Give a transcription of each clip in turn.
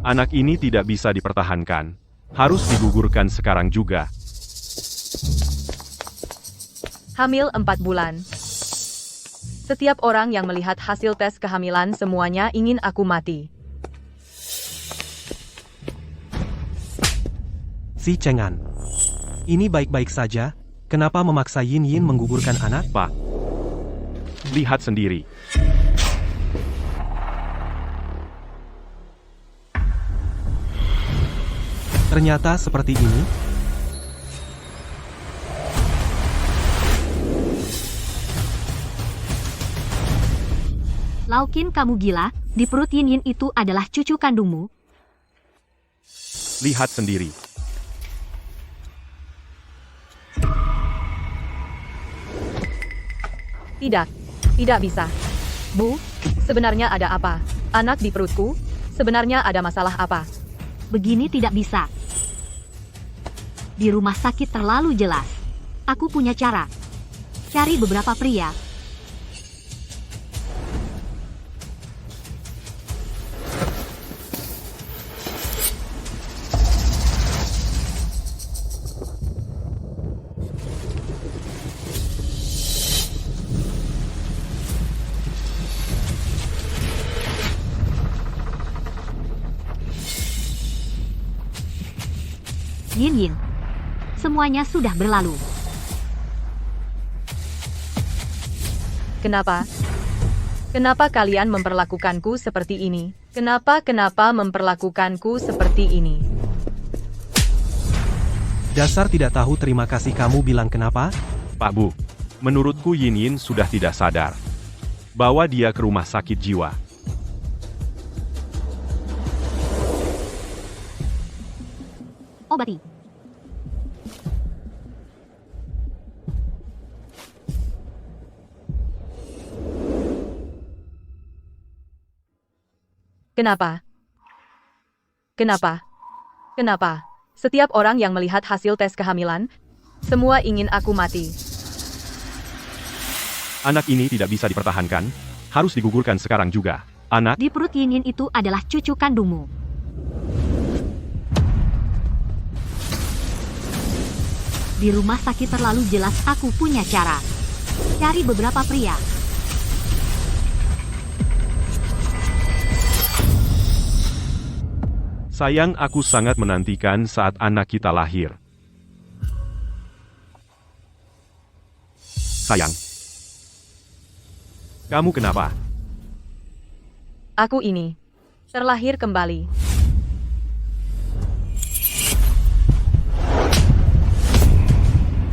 Anak ini tidak bisa dipertahankan. Harus digugurkan sekarang juga. Hamil 4 bulan. Setiap orang yang melihat hasil tes kehamilan semuanya ingin aku mati. Si Cheng'an. Ini baik-baik saja, kenapa memaksa Yin Yin menggugurkan anak? Pak, lihat sendiri. Ternyata seperti ini. Laukin, kamu gila, di perut Yin Yin itu adalah cucu kandungmu. Lihat sendiri. Tidak bisa. Bu, sebenarnya ada apa? Anak di perutku? Sebenarnya ada masalah apa? Begini tidak bisa. Di rumah sakit terlalu jelas. Aku punya cara. Cari beberapa pria. Yin Yin. Semuanya sudah berlalu. Kenapa? Kenapa kalian memperlakukanku seperti ini? Kenapa memperlakukanku seperti ini? Dasar tidak tahu terima kasih, kamu bilang kenapa? Pak Bu, menurutku Yin Yin sudah tidak sadar. Bawa dia ke rumah sakit jiwa. Obati. Kenapa? Kenapa? Setiap orang yang melihat hasil tes kehamilan, semua ingin aku mati. Anak ini tidak bisa dipertahankan. Harus digugurkan sekarang juga. Anak, Di perut Yin Yin itu adalah cucu kandungmu. Di rumah sakit terlalu jelas, aku punya cara. Cari beberapa pria. sayang, aku sangat menantikan saat anak kita lahir. Sayang. Kamu kenapa? Aku ini. Terlahir kembali.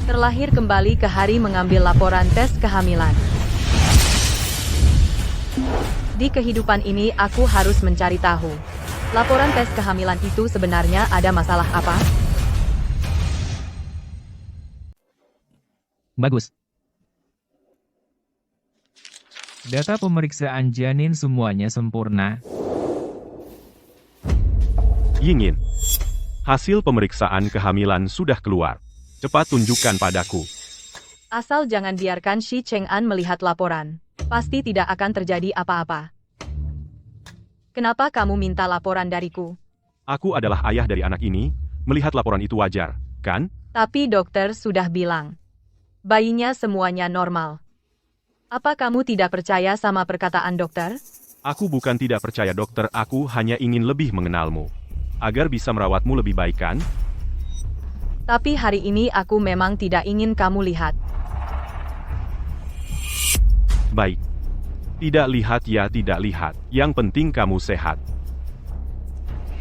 Terlahir kembali ke hari mengambil laporan tes kehamilan. Di kehidupan ini aku harus mencari tahu. Laporan tes kehamilan itu sebenarnya ada masalah apa? Bagus. Data pemeriksaan janin semuanya sempurna. Yingin. Hasil pemeriksaan kehamilan sudah keluar. Cepat tunjukkan padaku. Asal jangan biarkan Shi Cheng'an melihat laporan. Pasti tidak akan terjadi apa-apa. Kenapa kamu minta laporan dariku? Aku adalah ayah dari anak ini, melihat laporan itu wajar, kan? Tapi dokter sudah bilang. Bayinya semuanya normal. Apa kamu tidak percaya sama perkataan dokter? Aku bukan tidak percaya dokter, aku hanya ingin lebih mengenalmu. Agar bisa merawatmu lebih baik, kan? Tapi hari ini aku memang tidak ingin kamu lihat. Baik. Tidak lihat ya tidak lihat, yang penting kamu sehat.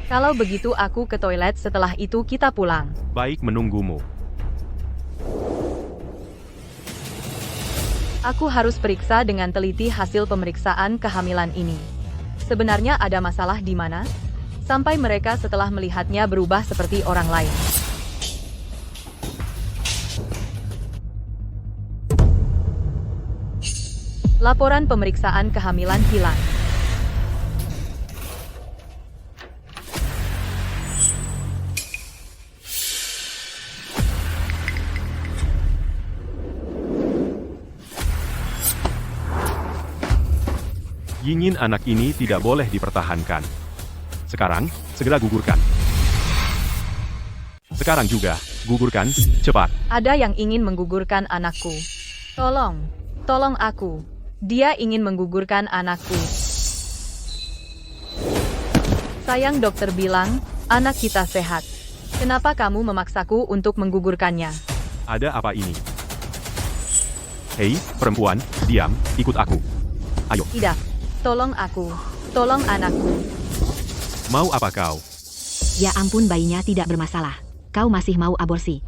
Kalau begitu aku ke toilet, setelah itu kita pulang. Baik, menunggumu. Aku harus periksa dengan teliti hasil pemeriksaan kehamilan ini. Sebenarnya ada masalah di mana? Sampai mereka setelah melihatnya berubah seperti orang lain. Laporan pemeriksaan kehamilan hilang. Yingin anak ini tidak boleh dipertahankan. Sekarang, segera gugurkan. Sekarang juga, gugurkan, cepat. Ada yang ingin menggugurkan anakku. Tolong, tolong aku. Dia ingin menggugurkan anakku. Sayang, dokter bilang, anak kita sehat. Kenapa kamu memaksaku untuk menggugurkannya? Ada apa ini? Hei, perempuan, diam, ikut aku. Ayo, Tidak, tolong aku. Tolong anakku. mau apa kau? Ya ampun, bayinya tidak bermasalah. Kau masih mau aborsi.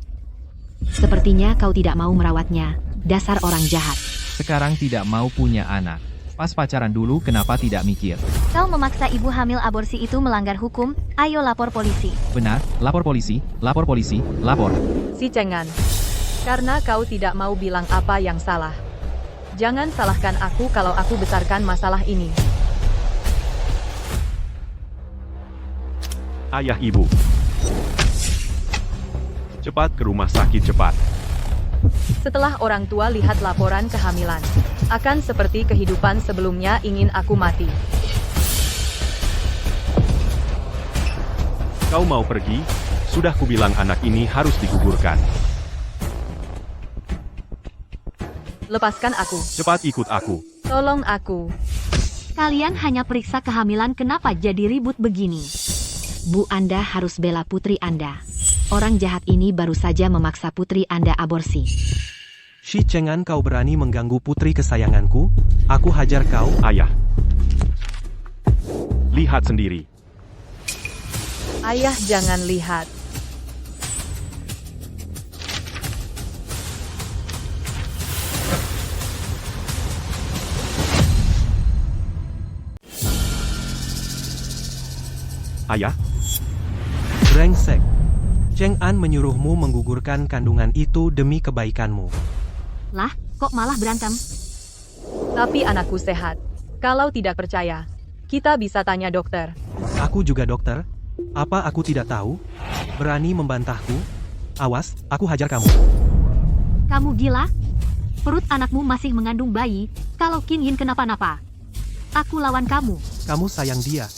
Sepertinya kau tidak mau merawatnya. Dasar orang jahat. Sekarang tidak mau punya anak. Pas pacaran dulu kenapa tidak mikir? Kau memaksa ibu hamil aborsi itu melanggar hukum, ayo lapor polisi. Benar, lapor polisi, lapor polisi, lapor. Si Cengan. Karena kau tidak mau bilang apa yang salah. Jangan salahkan aku kalau aku besarkan masalah ini. Ayah ibu. Cepat ke rumah sakit cepat. Setelah orang tua lihat laporan kehamilan, akan seperti kehidupan sebelumnya ingin aku mati. Kau mau pergi? Sudah kubilang anak ini harus digugurkan. Lepaskan aku. Cepat ikut aku. Tolong aku. Kalian hanya periksa kehamilan, kenapa jadi ribut begini? Bu, Anda harus bela putri Anda. Orang jahat ini baru saja memaksa putri Anda aborsi. Shi Cengan, kau berani mengganggu putri kesayanganku? Aku hajar kau. Ayah. Lihat sendiri. Ayah, jangan lihat. Ayah, Brengsek. Cheng An menyuruhmu menggugurkan kandungan itu demi kebaikanmu. Lah, kok malah berantem? Tapi anakku sehat. Kalau tidak percaya, kita bisa tanya dokter. Aku juga dokter. Apa aku tidak tahu? Berani membantahku? Awas, aku hajar kamu. Kamu gila? Perut anakmu masih mengandung bayi. Kalau Qin Yin kenapa-napa, aku lawan kamu. Kamu sayang dia.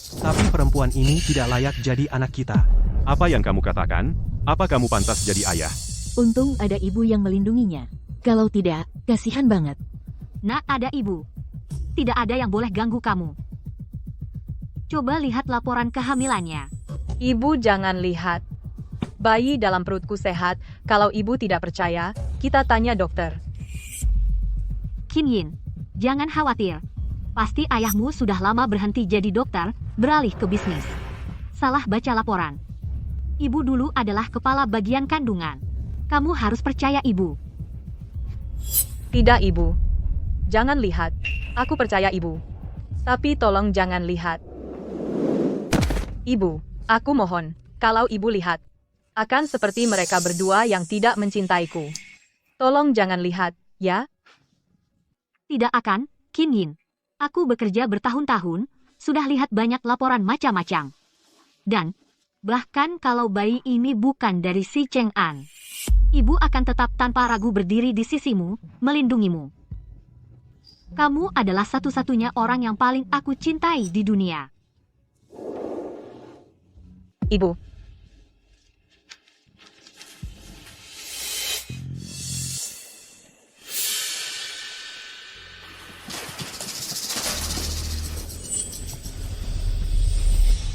Tapi perempuan ini tidak layak jadi anak kita. apa yang kamu katakan? Apa kamu pantas jadi ayah? Untung ada ibu yang melindunginya. Kalau tidak, kasihan banget. Nak, ada ibu. Tidak ada yang boleh ganggu kamu. Coba lihat laporan kehamilannya. Ibu jangan lihat. Bayi dalam perutku sehat. Kalau ibu tidak percaya, kita tanya dokter. Qin Yin, jangan khawatir. Pasti ayahmu sudah lama berhenti jadi dokter, beralih ke bisnis. Salah baca laporan. Ibu dulu adalah kepala bagian kandungan. Kamu harus percaya ibu. Tidak, ibu. Jangan lihat. Aku percaya ibu. Tapi tolong jangan lihat. Ibu, aku mohon, kalau ibu lihat, akan seperti mereka berdua yang tidak mencintaiku. Tolong jangan lihat, ya? Tidak akan, Qin Yin. Aku bekerja bertahun-tahun, sudah lihat banyak laporan macam-macam. Dan, bahkan kalau bayi ini bukan dari si Cheng An, ibu akan tetap tanpa ragu berdiri di sisimu, melindungimu. Kamu adalah satu-satunya orang yang paling aku cintai di dunia. Ibu.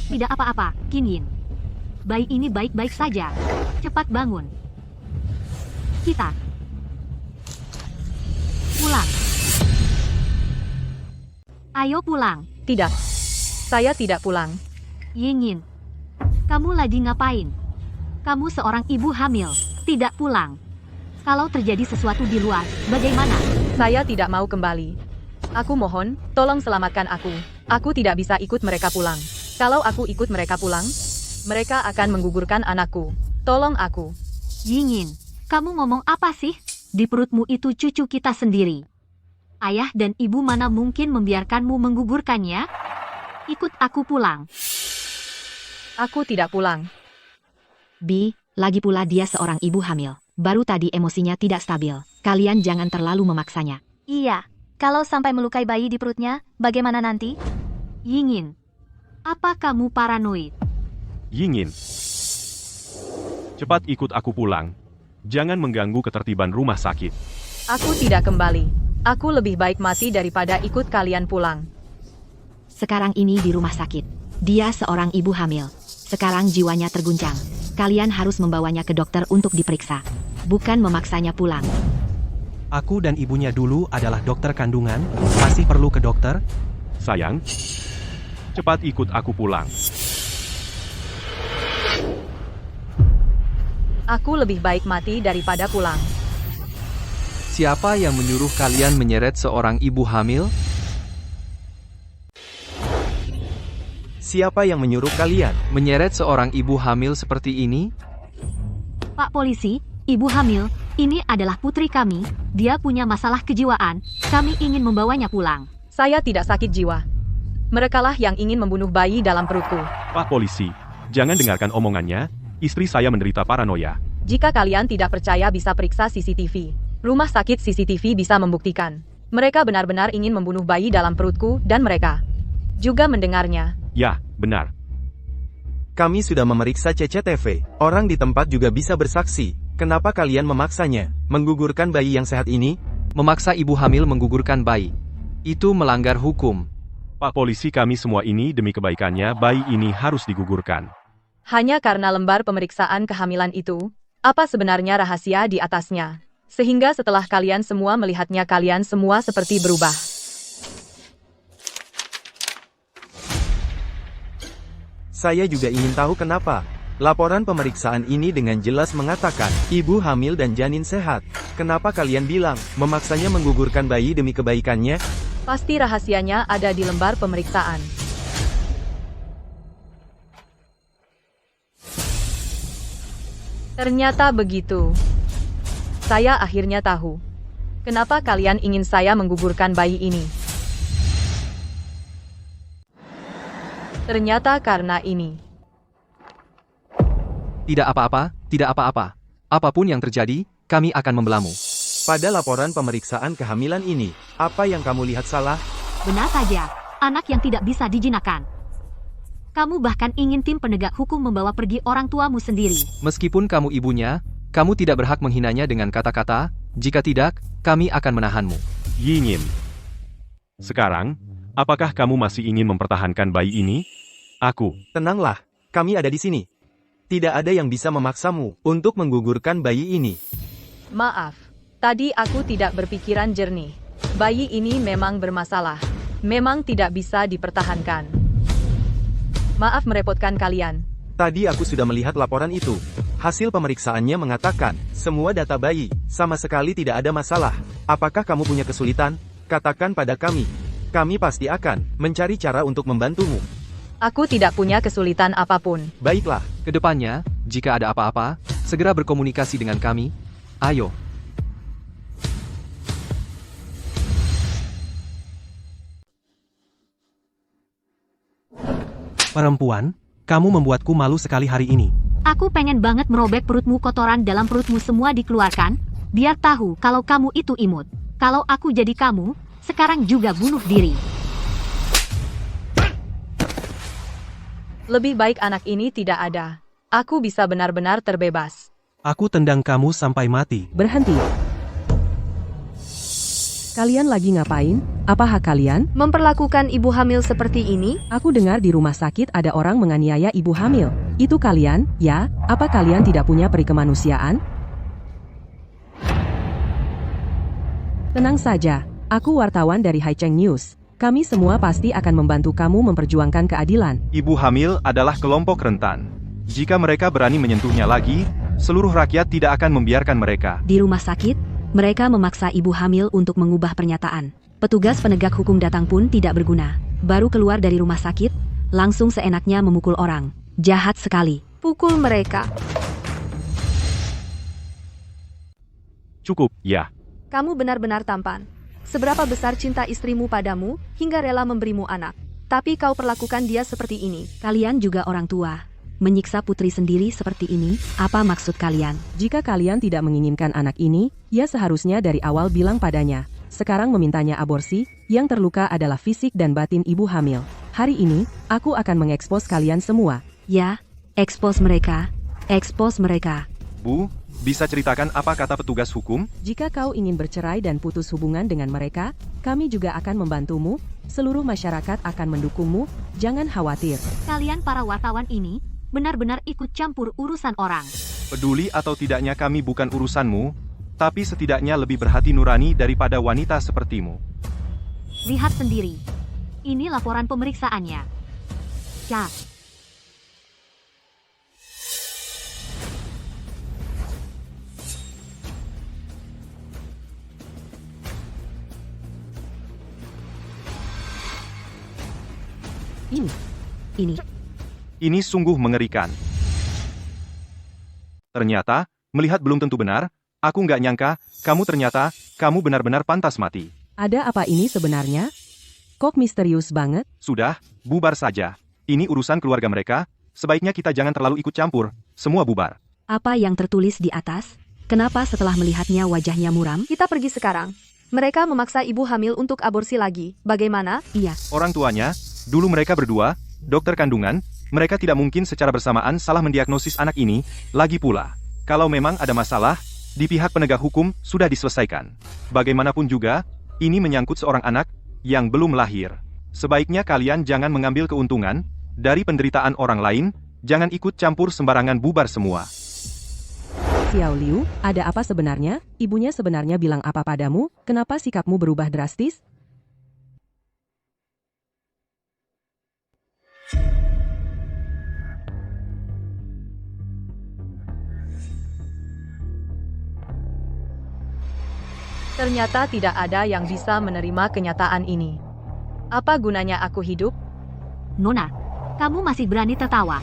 Tidak apa-apa, Qin Yin. Bayi ini baik-baik saja. Cepat bangun. Kita pulang. Ayo pulang. Tidak. Saya tidak pulang. Yingin, kamu lagi ngapain? Kamu seorang ibu hamil, tidak pulang. Kalau terjadi sesuatu di luar, bagaimana? Saya tidak mau kembali. Aku mohon, tolong selamatkan aku. Aku tidak bisa ikut mereka pulang. Kalau aku ikut mereka pulang, mereka akan menggugurkan anakku. Tolong aku. Yingin, kamu ngomong apa sih? Di perutmu itu cucu kita sendiri. Ayah dan ibu mana mungkin membiarkanmu menggugurkannya? Ikut aku pulang. Aku tidak pulang. Bi, lagi pula dia seorang ibu hamil. Baru tadi emosinya tidak stabil. Kalian jangan terlalu memaksanya. Iya, kalau sampai melukai bayi di perutnya, bagaimana nanti? Yingin, Apa kamu paranoid? Yingin. Cepat ikut aku pulang. Jangan mengganggu ketertiban rumah sakit. Aku tidak kembali. Aku lebih baik mati daripada ikut kalian pulang. Sekarang ini di rumah sakit. Dia seorang ibu hamil. Sekarang jiwanya terguncang. Kalian harus membawanya ke dokter untuk diperiksa. Bukan memaksanya pulang. Aku dan ibunya dulu adalah dokter kandungan. Masih perlu ke dokter? Sayang, cepat ikut aku pulang. Aku lebih baik mati daripada pulang. Siapa yang menyuruh kalian menyeret seorang ibu hamil? Siapa yang menyuruh kalian Menyeret seorang ibu hamil seperti ini? Pak polisi, ibu hamil, ini adalah putri kami. Dia punya masalah kejiwaan. Kami ingin membawanya pulang. Saya tidak sakit jiwa. Merekalah yang ingin membunuh bayi dalam perutku. Pak polisi, jangan dengarkan omongannya. Istri saya menderita paranoia. Jika kalian tidak percaya bisa periksa CCTV. Rumah sakit CCTV bisa membuktikan. Mereka benar-benar ingin membunuh bayi dalam perutku dan mereka juga mendengarnya. Ya, benar. Kami sudah memeriksa CCTV. Orang di tempat juga bisa bersaksi. Kenapa kalian memaksanya menggugurkan bayi yang sehat ini? Memaksa ibu hamil menggugurkan bayi. Itu melanggar hukum. Pak polisi, kami semua ini demi kebaikannya, bayi ini harus digugurkan. Hanya karena lembar pemeriksaan kehamilan itu, apa sebenarnya rahasia di atasnya? Sehingga setelah kalian semua melihatnya, kalian semua seperti berubah. Saya juga ingin tahu kenapa. Laporan pemeriksaan ini dengan jelas mengatakan, ibu hamil dan janin sehat. Kenapa kalian bilang, memaksanya menggugurkan bayi demi kebaikannya? Pasti rahasianya ada di lembar pemeriksaan. Ternyata begitu. Saya akhirnya tahu. Kenapa kalian ingin saya menggugurkan bayi ini? Ternyata karena ini. Tidak apa-apa, tidak apa-apa. Apapun yang terjadi, kami akan membelamu. Pada laporan pemeriksaan kehamilan ini, apa yang kamu lihat salah? Benar saja, anak yang tidak bisa dijinakkan. Kamu bahkan ingin tim penegak hukum membawa pergi orang tuamu sendiri. Meskipun kamu ibunya, kamu tidak berhak menghinanya dengan kata-kata. Jika tidak, kami akan menahanmu. Yingin. Sekarang, apakah kamu masih ingin mempertahankan bayi ini? Aku. Tenanglah, kami ada di sini. Tidak ada yang bisa memaksamu untuk menggugurkan bayi ini. Maaf, tadi aku tidak berpikiran jernih. Bayi ini memang bermasalah. Memang tidak bisa dipertahankan. Maaf merepotkan kalian. Tadi aku sudah melihat laporan itu. Hasil pemeriksaannya mengatakan, semua data bayi, sama sekali tidak ada masalah. Apakah kamu punya kesulitan? Katakan pada kami. Kami pasti akan mencari cara untuk membantumu. Aku tidak punya kesulitan apapun. Baiklah. Kedepannya, jika ada apa-apa, segera berkomunikasi dengan kami. Ayo. Perempuan, kamu membuatku malu sekali hari ini. Aku pengen banget merobek perutmu, kotoran dalam perutmu semua dikeluarkan. Biar tahu kalau kamu itu imut. Kalau aku jadi kamu, sekarang juga bunuh diri. Lebih baik anak ini tidak ada. Aku bisa benar-benar terbebas. Aku tendang kamu sampai mati. Berhenti. Kalian lagi ngapain? Apa hak kalian? Memperlakukan ibu hamil seperti ini? Aku dengar di rumah sakit ada orang menganiaya ibu hamil. Itu kalian, ya? Apa kalian tidak punya peri kemanusiaan? Tenang saja, aku wartawan dari Haicheng News. Kami semua pasti akan membantu kamu memperjuangkan keadilan. Ibu hamil adalah kelompok rentan. Jika mereka berani menyentuhnya lagi, seluruh rakyat tidak akan membiarkan mereka. Di rumah sakit, mereka memaksa ibu hamil untuk mengubah pernyataan. Petugas penegak hukum datang pun tidak berguna. Baru keluar dari rumah sakit, langsung seenaknya memukul orang. Jahat sekali. Pukul mereka. Cukup, ya. Kamu benar-benar tampan. Seberapa besar cinta istrimu padamu, hingga rela memberimu anak. Tapi kau perlakukan dia seperti ini. Kalian juga orang tua. Menyiksa putri sendiri seperti ini, apa maksud kalian? Jika kalian tidak menginginkan anak ini, ya seharusnya dari awal bilang padanya. Sekarang memintanya aborsi, yang terluka adalah fisik dan batin ibu hamil. Hari ini, aku akan mengekspos kalian semua. Ya, ekspos mereka. Ekspos mereka. Bu, bisa ceritakan apa kata petugas hukum? Jika kau ingin bercerai dan putus hubungan dengan mereka, kami juga akan membantumu. Seluruh masyarakat akan mendukungmu. Jangan khawatir. Kalian para wartawan ini benar-benar ikut campur urusan orang. Peduli atau tidaknya kami bukan urusanmu, tapi setidaknya lebih berhati nurani daripada wanita sepertimu. Lihat sendiri. Ini laporan pemeriksaannya. Ya. Ini sungguh mengerikan. Ternyata, melihat belum tentu benar, aku nggak nyangka, kamu benar-benar pantas mati. Ada apa ini sebenarnya? Kok misterius banget? Sudah, bubar saja. Ini urusan keluarga mereka, sebaiknya kita jangan terlalu ikut campur, semua bubar. Apa yang tertulis di atas? Kenapa setelah melihatnya wajahnya muram? Kita pergi sekarang. Mereka memaksa ibu hamil untuk aborsi lagi. Bagaimana? Iya. Orang tuanya, dulu mereka berdua, dokter kandungan, mereka tidak mungkin secara bersamaan salah mendiagnosis anak ini, lagi pula. Kalau memang ada masalah, di pihak penegak hukum sudah diselesaikan. Bagaimanapun juga, ini menyangkut seorang anak yang belum lahir. Sebaiknya kalian jangan mengambil keuntungan dari penderitaan orang lain, jangan ikut campur sembarangan, bubar semua. Xiao Liu, ada apa sebenarnya? Ibunya sebenarnya bilang apa padamu? Kenapa sikapmu berubah drastis? Ternyata tidak ada yang bisa menerima kenyataan ini. Apa gunanya aku hidup? Nona, kamu masih berani tertawa.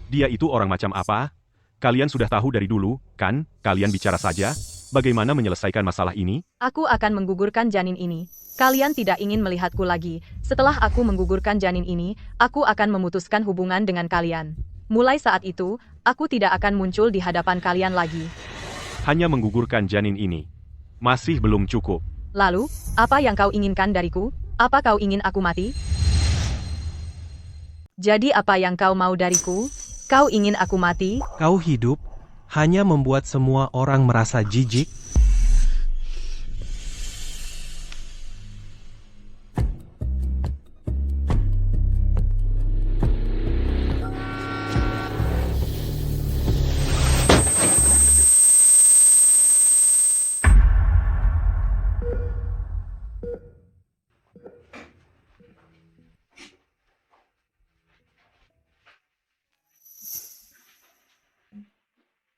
Dia itu orang macam apa? Kalian sudah tahu dari dulu, kan? Kalian bicara saja. Bagaimana menyelesaikan masalah ini? Aku akan menggugurkan janin ini. Kalian tidak ingin melihatku lagi. Setelah aku menggugurkan janin ini, aku akan memutuskan hubungan dengan kalian. Mulai saat itu, aku tidak akan muncul di hadapan kalian lagi. Hanya menggugurkan janin ini. Masih belum cukup. Lalu, apa yang kau inginkan dariku? Apa kau ingin aku mati? Jadi apa yang kau mau dariku? Kau ingin aku mati? Kau hidup hanya membuat semua orang merasa jijik.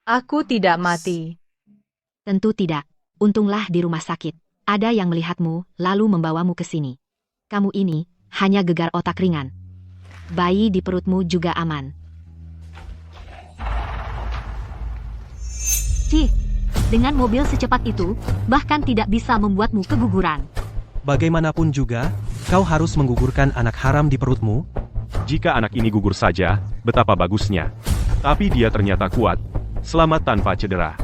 Aku tidak mati. Tentu tidak. Untunglah di rumah sakit. Ada yang melihatmu, lalu membawamu ke sini. Kamu ini hanya gegar otak ringan. Bayi di perutmu juga aman. Cih, dengan mobil secepat itu, bahkan tidak bisa membuatmu keguguran. Bagaimanapun juga, kau harus menggugurkan anak haram di perutmu. Jika anak ini gugur saja, betapa bagusnya. Tapi dia ternyata kuat. Selamat tanpa cedera.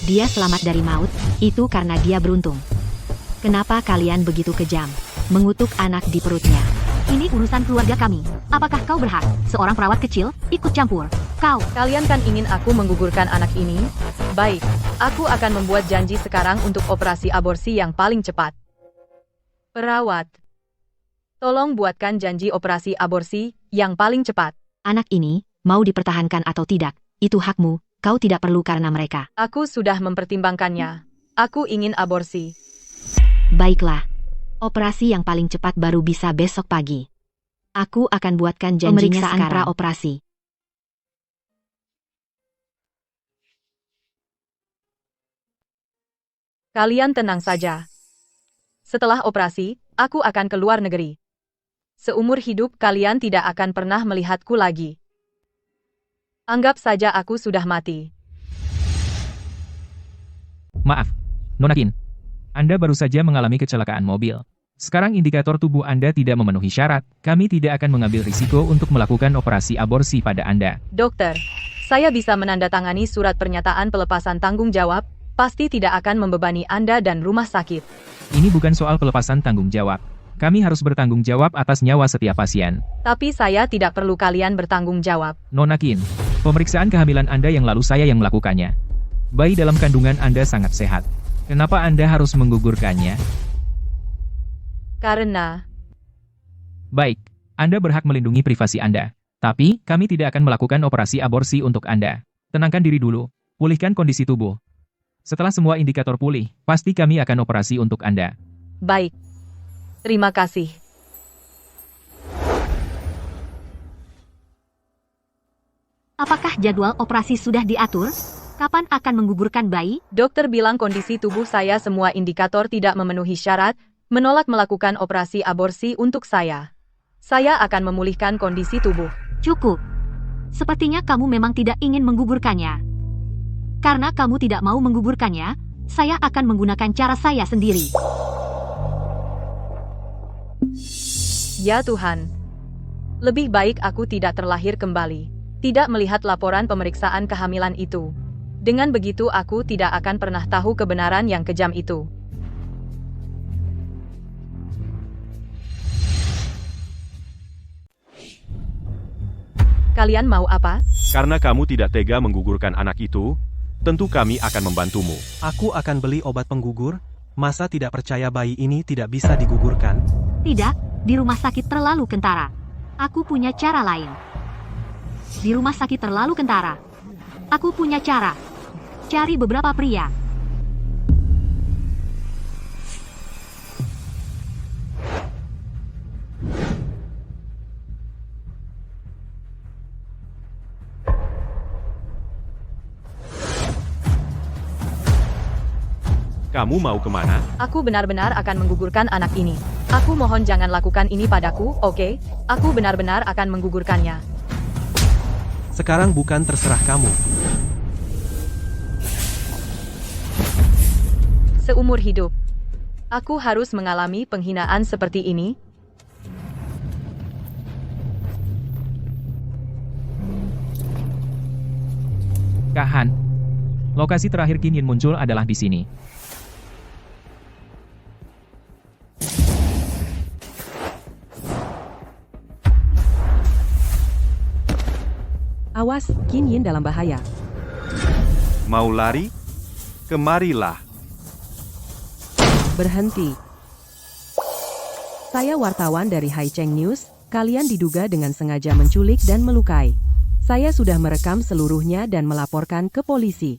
Dia selamat dari maut, itu karena dia beruntung. Kenapa kalian begitu kejam, mengutuk anak di perutnya? Ini urusan keluarga kami. Apakah kau berhak, seorang perawat kecil, ikut campur? Kalian kan ingin aku menggugurkan anak ini? Baik, aku akan membuat janji sekarang untuk operasi aborsi yang paling cepat. Perawat, tolong buatkan janji operasi aborsi yang paling cepat. Anak ini, mau dipertahankan atau tidak, itu hakmu. Kau tidak perlu karena mereka. Aku sudah mempertimbangkannya. Aku ingin aborsi. Baiklah. Operasi yang paling cepat baru bisa besok pagi. Aku akan buatkan janjinya Pemeriksaan sekarang. Pra-operasi. Kalian tenang saja. Setelah operasi, aku akan ke luar negeri. Seumur hidup kalian tidak akan pernah melihatku lagi. Anggap saja aku sudah mati. Maaf, Nona Qin. Anda baru saja mengalami kecelakaan mobil. Sekarang indikator tubuh Anda tidak memenuhi syarat. Kami tidak akan mengambil risiko untuk melakukan operasi aborsi pada Anda. Dokter, saya bisa menandatangani surat pernyataan pelepasan tanggung jawab, pasti tidak akan membebani Anda dan rumah sakit. Ini bukan soal pelepasan tanggung jawab. Kami harus bertanggung jawab atas nyawa setiap pasien. Tapi saya tidak perlu kalian bertanggung jawab. Nona Qin, pemeriksaan kehamilan Anda yang lalu saya yang melakukannya. Bayi dalam kandungan Anda sangat sehat. Kenapa Anda harus menggugurkannya? Karena... Baik, Anda berhak melindungi privasi Anda. Tapi, kami tidak akan melakukan operasi aborsi untuk Anda. Tenangkan diri dulu. Pulihkan kondisi tubuh. Setelah semua indikator pulih, pasti kami akan operasi untuk Anda. Baik. Terima kasih. Apakah jadwal operasi sudah diatur? Kapan akan menggugurkan bayi? Dokter bilang kondisi tubuh saya semua indikator tidak memenuhi syarat, menolak melakukan operasi aborsi untuk saya. Saya akan memulihkan kondisi tubuh. Cukup. Sepertinya kamu memang tidak ingin menggugurkannya. Karena kamu tidak mau menggugurkannya, saya akan menggunakan cara saya sendiri. Ya Tuhan. Lebih baik aku tidak terlahir kembali. Tidak melihat laporan pemeriksaan kehamilan itu. Dengan begitu aku tidak akan pernah tahu kebenaran yang kejam itu. Kalian mau apa? Karena kamu tidak tega menggugurkan anak itu, tentu kami akan membantumu. Aku akan beli obat penggugur. Masa tidak percaya bayi ini tidak bisa digugurkan? Tidak, di rumah sakit terlalu kentara. Aku punya cara lain. Di rumah sakit terlalu kentara. Aku punya cara. Cari beberapa pria. Kamu mau kemana? Aku benar-benar akan menggugurkan anak ini. Aku mohon jangan lakukan ini padaku, oke? Aku benar-benar akan menggugurkannya. Sekarang bukan terserah kamu. Seumur hidup, aku harus mengalami penghinaan seperti ini. Kak Han, lokasi terakhir Qin Yin muncul adalah di sini. Awas, Qin Yin dalam bahaya. Mau lari? Kemarilah. Berhenti. Saya wartawan dari Haicheng News. Kalian diduga dengan sengaja menculik dan melukai. Saya sudah merekam seluruhnya dan melaporkan ke polisi.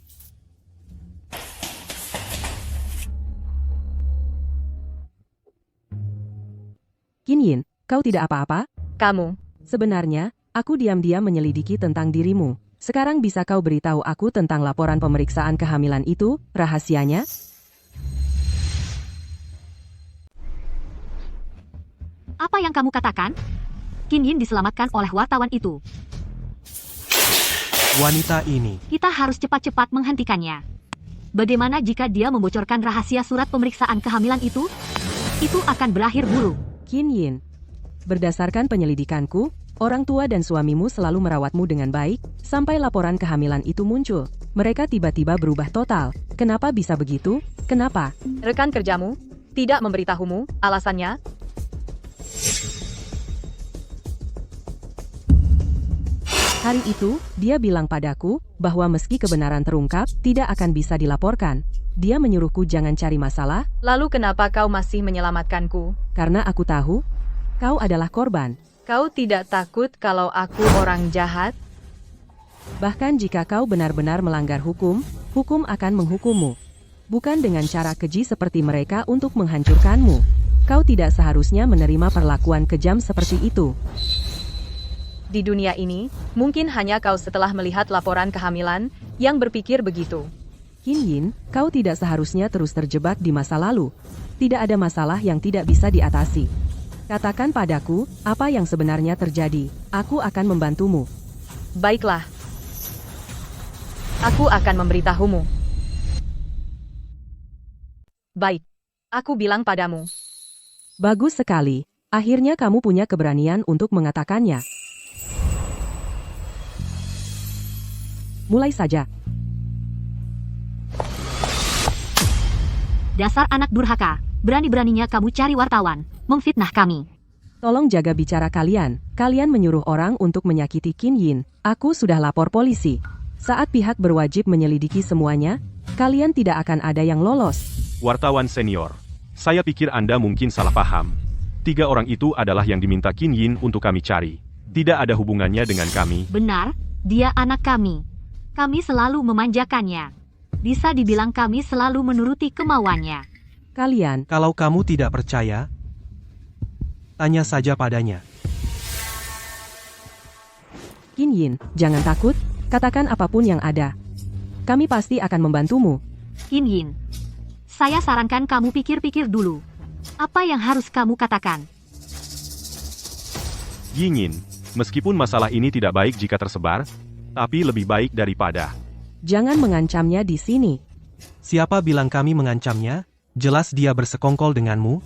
Qin Yin, kau tidak apa-apa? Kamu. Sebenarnya, aku diam-diam menyelidiki tentang dirimu. Sekarang bisa kau beritahu aku tentang laporan pemeriksaan kehamilan itu, rahasianya? Apa yang kamu katakan? Qin Yin diselamatkan oleh wartawan itu. Wanita ini. Kita harus cepat-cepat menghentikannya. Bagaimana jika dia membocorkan rahasia surat pemeriksaan kehamilan itu? Itu akan berakhir buruk. Qin Yin, berdasarkan penyelidikanku, orang tua dan suamimu selalu merawatmu dengan baik, sampai laporan kehamilan itu muncul. Mereka tiba-tiba berubah total. Kenapa bisa begitu? Kenapa? Rekan kerjamu tidak memberitahumu alasannya? Hari itu, dia bilang padaku bahwa meski kebenaran terungkap, tidak akan bisa dilaporkan. Dia menyuruhku jangan cari masalah. Lalu kenapa kau masih menyelamatkanku? Karena aku tahu, kau adalah korban. Kau tidak takut kalau aku orang jahat? Bahkan jika kau benar-benar melanggar hukum, hukum akan menghukummu. Bukan dengan cara keji seperti mereka untuk menghancurkanmu. Kau tidak seharusnya menerima perlakuan kejam seperti itu. Di dunia ini, mungkin hanya kau setelah melihat laporan kehamilan yang berpikir begitu. Qin Yin, kau tidak seharusnya terus terjebak di masa lalu. Tidak ada masalah yang tidak bisa diatasi. Katakan padaku, apa yang sebenarnya terjadi. Aku akan membantumu. Baiklah. Aku akan memberitahumu. Baik. Aku bilang padamu. Bagus sekali. Akhirnya kamu punya keberanian untuk mengatakannya. Mulai saja. Dasar anak durhaka. Berani-beraninya kamu cari wartawan. memfitnah kami. Tolong jaga bicara kalian. Kalian menyuruh orang untuk menyakiti Qin Yin. Aku sudah lapor polisi. Saat pihak berwajib menyelidiki semuanya, kalian tidak akan ada yang lolos. Wartawan senior, saya pikir Anda mungkin salah paham. 3 orang itu adalah yang diminta Qin Yin untuk kami cari. Tidak ada hubungannya dengan kami. Benar, dia anak kami. Kami selalu memanjakannya. Bisa dibilang kami selalu menuruti kemauannya. Kalian, Kalau kamu tidak percaya, tanya saja padanya. Qin Yin, jangan takut, katakan apapun yang ada. Kami pasti akan membantumu. Qin Yin, saya sarankan kamu pikir-pikir dulu. Apa yang harus kamu katakan? Yin, meskipun masalah ini tidak baik jika tersebar, tapi lebih baik daripada. Jangan mengancamnya di sini. Siapa bilang kami mengancamnya? Jelas dia bersekongkol denganmu.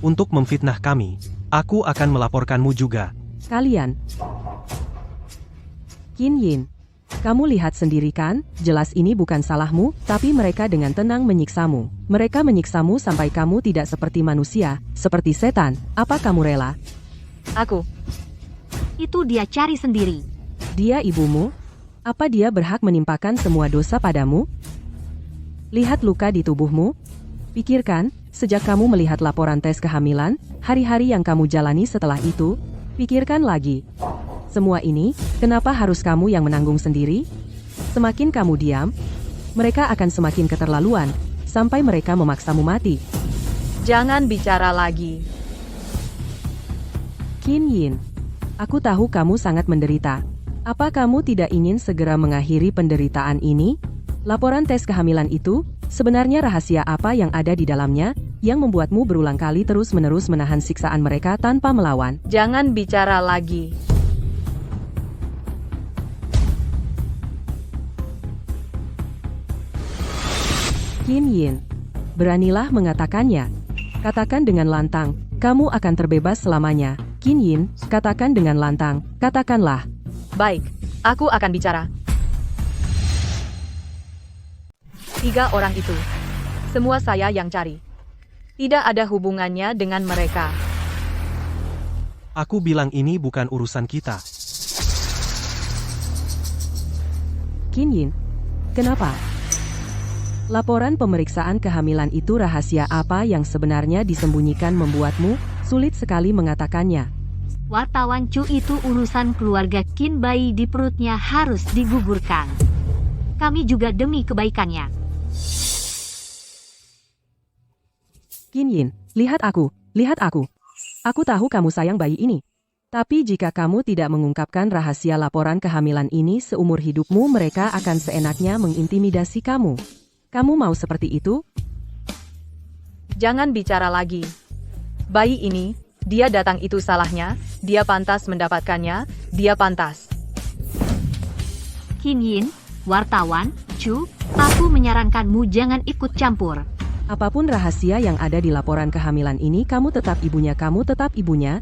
Untuk memfitnah kami, aku akan melaporkanmu juga. Kalian. Qin Yin, kamu lihat sendiri kan, jelas ini bukan salahmu, tapi mereka dengan tenang menyiksamu. Mereka menyiksamu sampai kamu tidak seperti manusia, seperti setan. Apa kamu rela? Aku. Itu dia cari sendiri. Dia ibumu? Apa dia berhak menimpakan semua dosa padamu? Lihat luka di tubuhmu. Pikirkan, sejak kamu melihat laporan tes kehamilan, hari-hari yang kamu jalani setelah itu, pikirkan lagi. Semua ini, kenapa harus kamu yang menanggung sendiri? Semakin kamu diam, mereka akan semakin keterlaluan, sampai mereka memaksamu mati. Jangan bicara lagi. Qin Yin, aku tahu kamu sangat menderita. Apa kamu tidak ingin segera mengakhiri penderitaan ini? Laporan tes kehamilan itu, sebenarnya rahasia apa yang ada di dalamnya, yang membuatmu berulang kali terus-menerus menahan siksaan mereka tanpa melawan? Jangan bicara lagi. Qin Yin, beranilah mengatakannya. Katakan dengan lantang, kamu akan terbebas selamanya. Qin Yin, katakan dengan lantang, katakanlah. Baik, aku akan bicara. 3 orang itu. Semua saya yang cari. Tidak ada hubungannya dengan mereka. Aku bilang ini bukan urusan kita. Qin Yin, kenapa? Laporan pemeriksaan kehamilan itu rahasia apa yang sebenarnya disembunyikan membuatmu sulit sekali mengatakannya. Wartawan Chu itu urusan keluarga Qin, bayi di perutnya harus digugurkan. Kami juga demi kebaikannya. Qin Yin, lihat aku, lihat aku. Aku tahu kamu sayang bayi ini. Tapi jika kamu tidak mengungkapkan rahasia laporan kehamilan ini seumur hidupmu, mereka akan seenaknya mengintimidasi kamu. Kamu mau seperti itu? Jangan bicara lagi. Bayi ini, dia datang itu salahnya, dia pantas mendapatkannya, dia pantas. Qin Yin, wartawan, Chu, aku menyarankanmu jangan ikut campur. Apapun rahasia yang ada di laporan kehamilan ini, kamu tetap ibunya, kamu tetap ibunya.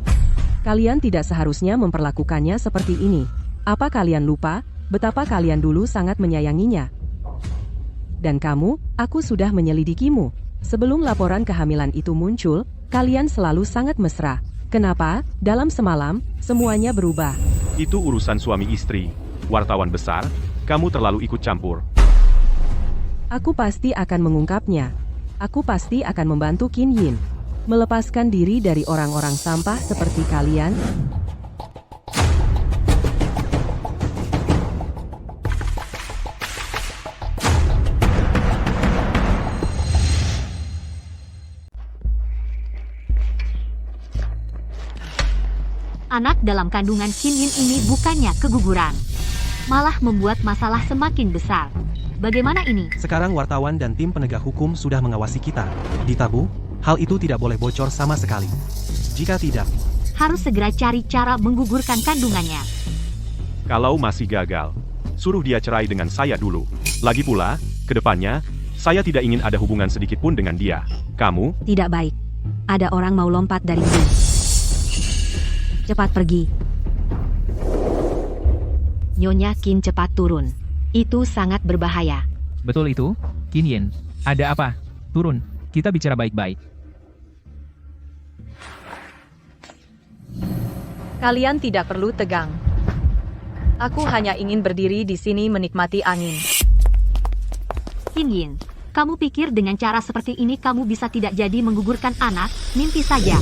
Kalian tidak seharusnya memperlakukannya seperti ini. Apa kalian lupa, betapa kalian dulu sangat menyayanginya? Dan kamu, aku sudah menyelidikimu. Sebelum laporan kehamilan itu muncul, kalian selalu sangat mesra. Kenapa? Dalam semalam, semuanya berubah. Itu urusan suami istri. Wartawan besar, kamu terlalu ikut campur. Aku pasti akan mengungkapnya. Aku pasti akan membantu Qin Yin melepaskan diri dari orang-orang sampah seperti kalian. Anak dalam kandungan Qin Yin ini bukannya keguguran, malah membuat masalah semakin besar. Bagaimana ini? Sekarang wartawan dan tim penegak hukum sudah mengawasi kita. Ditabu, hal itu tidak boleh bocor sama sekali. Jika tidak, harus segera cari cara menggugurkan kandungannya. Kalau masih gagal, suruh dia cerai dengan saya dulu. Lagi pula, ke depannya, saya tidak ingin ada hubungan sedikit pun dengan dia. Kamu? Tidak baik. Ada orang mau lompat dari sini. Cepat pergi. Nyonya Qin, cepat turun. Itu sangat berbahaya. Betul itu, Qin Yin. Ada apa? Turun, kita bicara baik-baik. Kalian tidak perlu tegang. Aku hanya ingin berdiri di sini menikmati angin. Qin Yin, kamu pikir dengan cara seperti ini kamu bisa tidak jadi menggugurkan anak? Mimpi saja.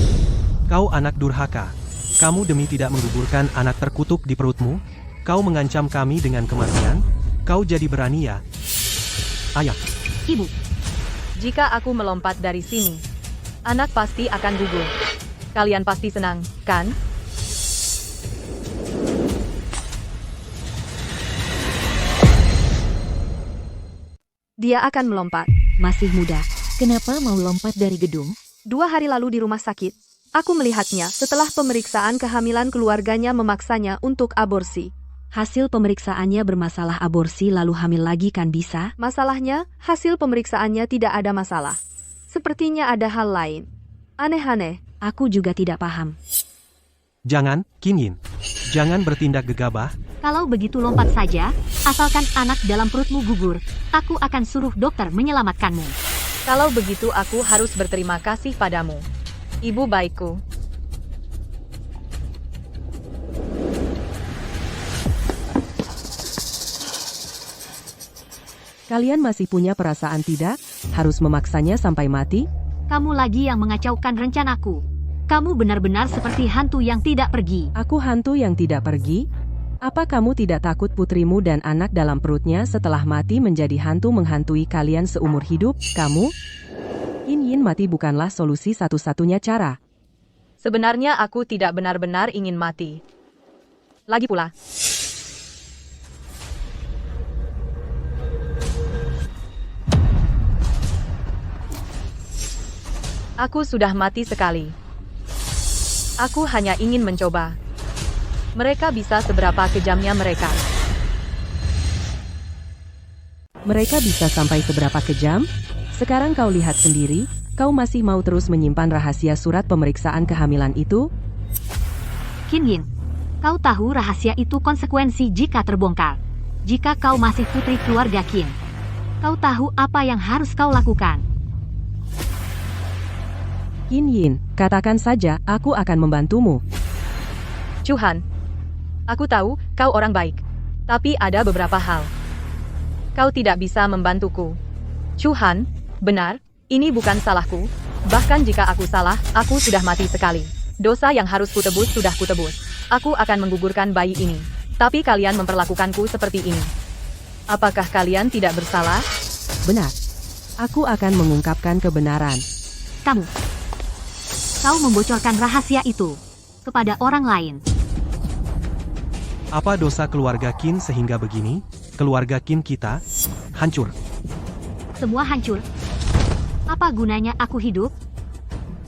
Kau anak durhaka. Kamu demi tidak menggugurkan anak terkutuk di perutmu? Kau mengancam kami dengan kematian? Kau jadi berani ya? Ayah. Ibu, Jika aku melompat dari sini, anak pasti akan gugur. Kalian pasti senang, kan? Dia akan melompat. Masih muda. Kenapa mau lompat dari gedung? 2 hari lalu di rumah sakit, aku melihatnya setelah pemeriksaan kehamilan keluarganya memaksanya untuk aborsi. Hasil pemeriksaannya bermasalah aborsi lalu hamil lagi kan bisa? Masalahnya, hasil pemeriksaannya tidak ada masalah. Sepertinya ada hal lain. Aneh-aneh. Aku juga tidak paham. Jangan, Qin Yin. Jangan bertindak gegabah. kalau begitu lompat saja, asalkan anak dalam perutmu gugur, aku akan suruh dokter menyelamatkanmu. Kalau begitu aku harus berterima kasih padamu, ibu baikku. Kalian masih punya perasaan tidak? Harus memaksanya sampai mati? Kamu lagi yang mengacaukan rencanaku. Kamu benar-benar seperti hantu yang tidak pergi. Aku hantu yang tidak pergi? Apa kamu tidak takut putrimu dan anak dalam perutnya setelah mati menjadi hantu menghantui kalian seumur hidup? Kamu? Qin Yin mati bukanlah solusi satu-satunya cara. Sebenarnya aku tidak benar-benar ingin mati. Lagi pula, aku sudah mati sekali. Aku hanya ingin mencoba. Mereka bisa seberapa kejamnya mereka. Mereka bisa sampai seberapa kejam? Sekarang kau lihat sendiri, kau masih mau terus menyimpan rahasia surat pemeriksaan kehamilan itu? Qin Yin, kau tahu rahasia itu konsekuensi jika terbongkar. Jika kau masih putri keluarga Qin, kau tahu apa yang harus kau lakukan. Qin Yin, katakan saja, aku akan membantumu. Chuhan, aku tahu kau orang baik. Tapi ada beberapa hal. Kau tidak bisa membantuku. Chuhan, benar, ini bukan salahku. Bahkan jika aku salah, aku sudah mati sekali. Dosa yang harus kutebus sudah kutebus. Aku akan menggugurkan bayi ini. Tapi kalian memperlakukanku seperti ini. Apakah kalian tidak bersalah? Benar. Aku akan mengungkapkan kebenaran. Kau membocorkan rahasia itu kepada orang lain. Apa dosa keluarga Qin sehingga begini? Keluarga Qin kita hancur. Semua hancur. Apa gunanya aku hidup?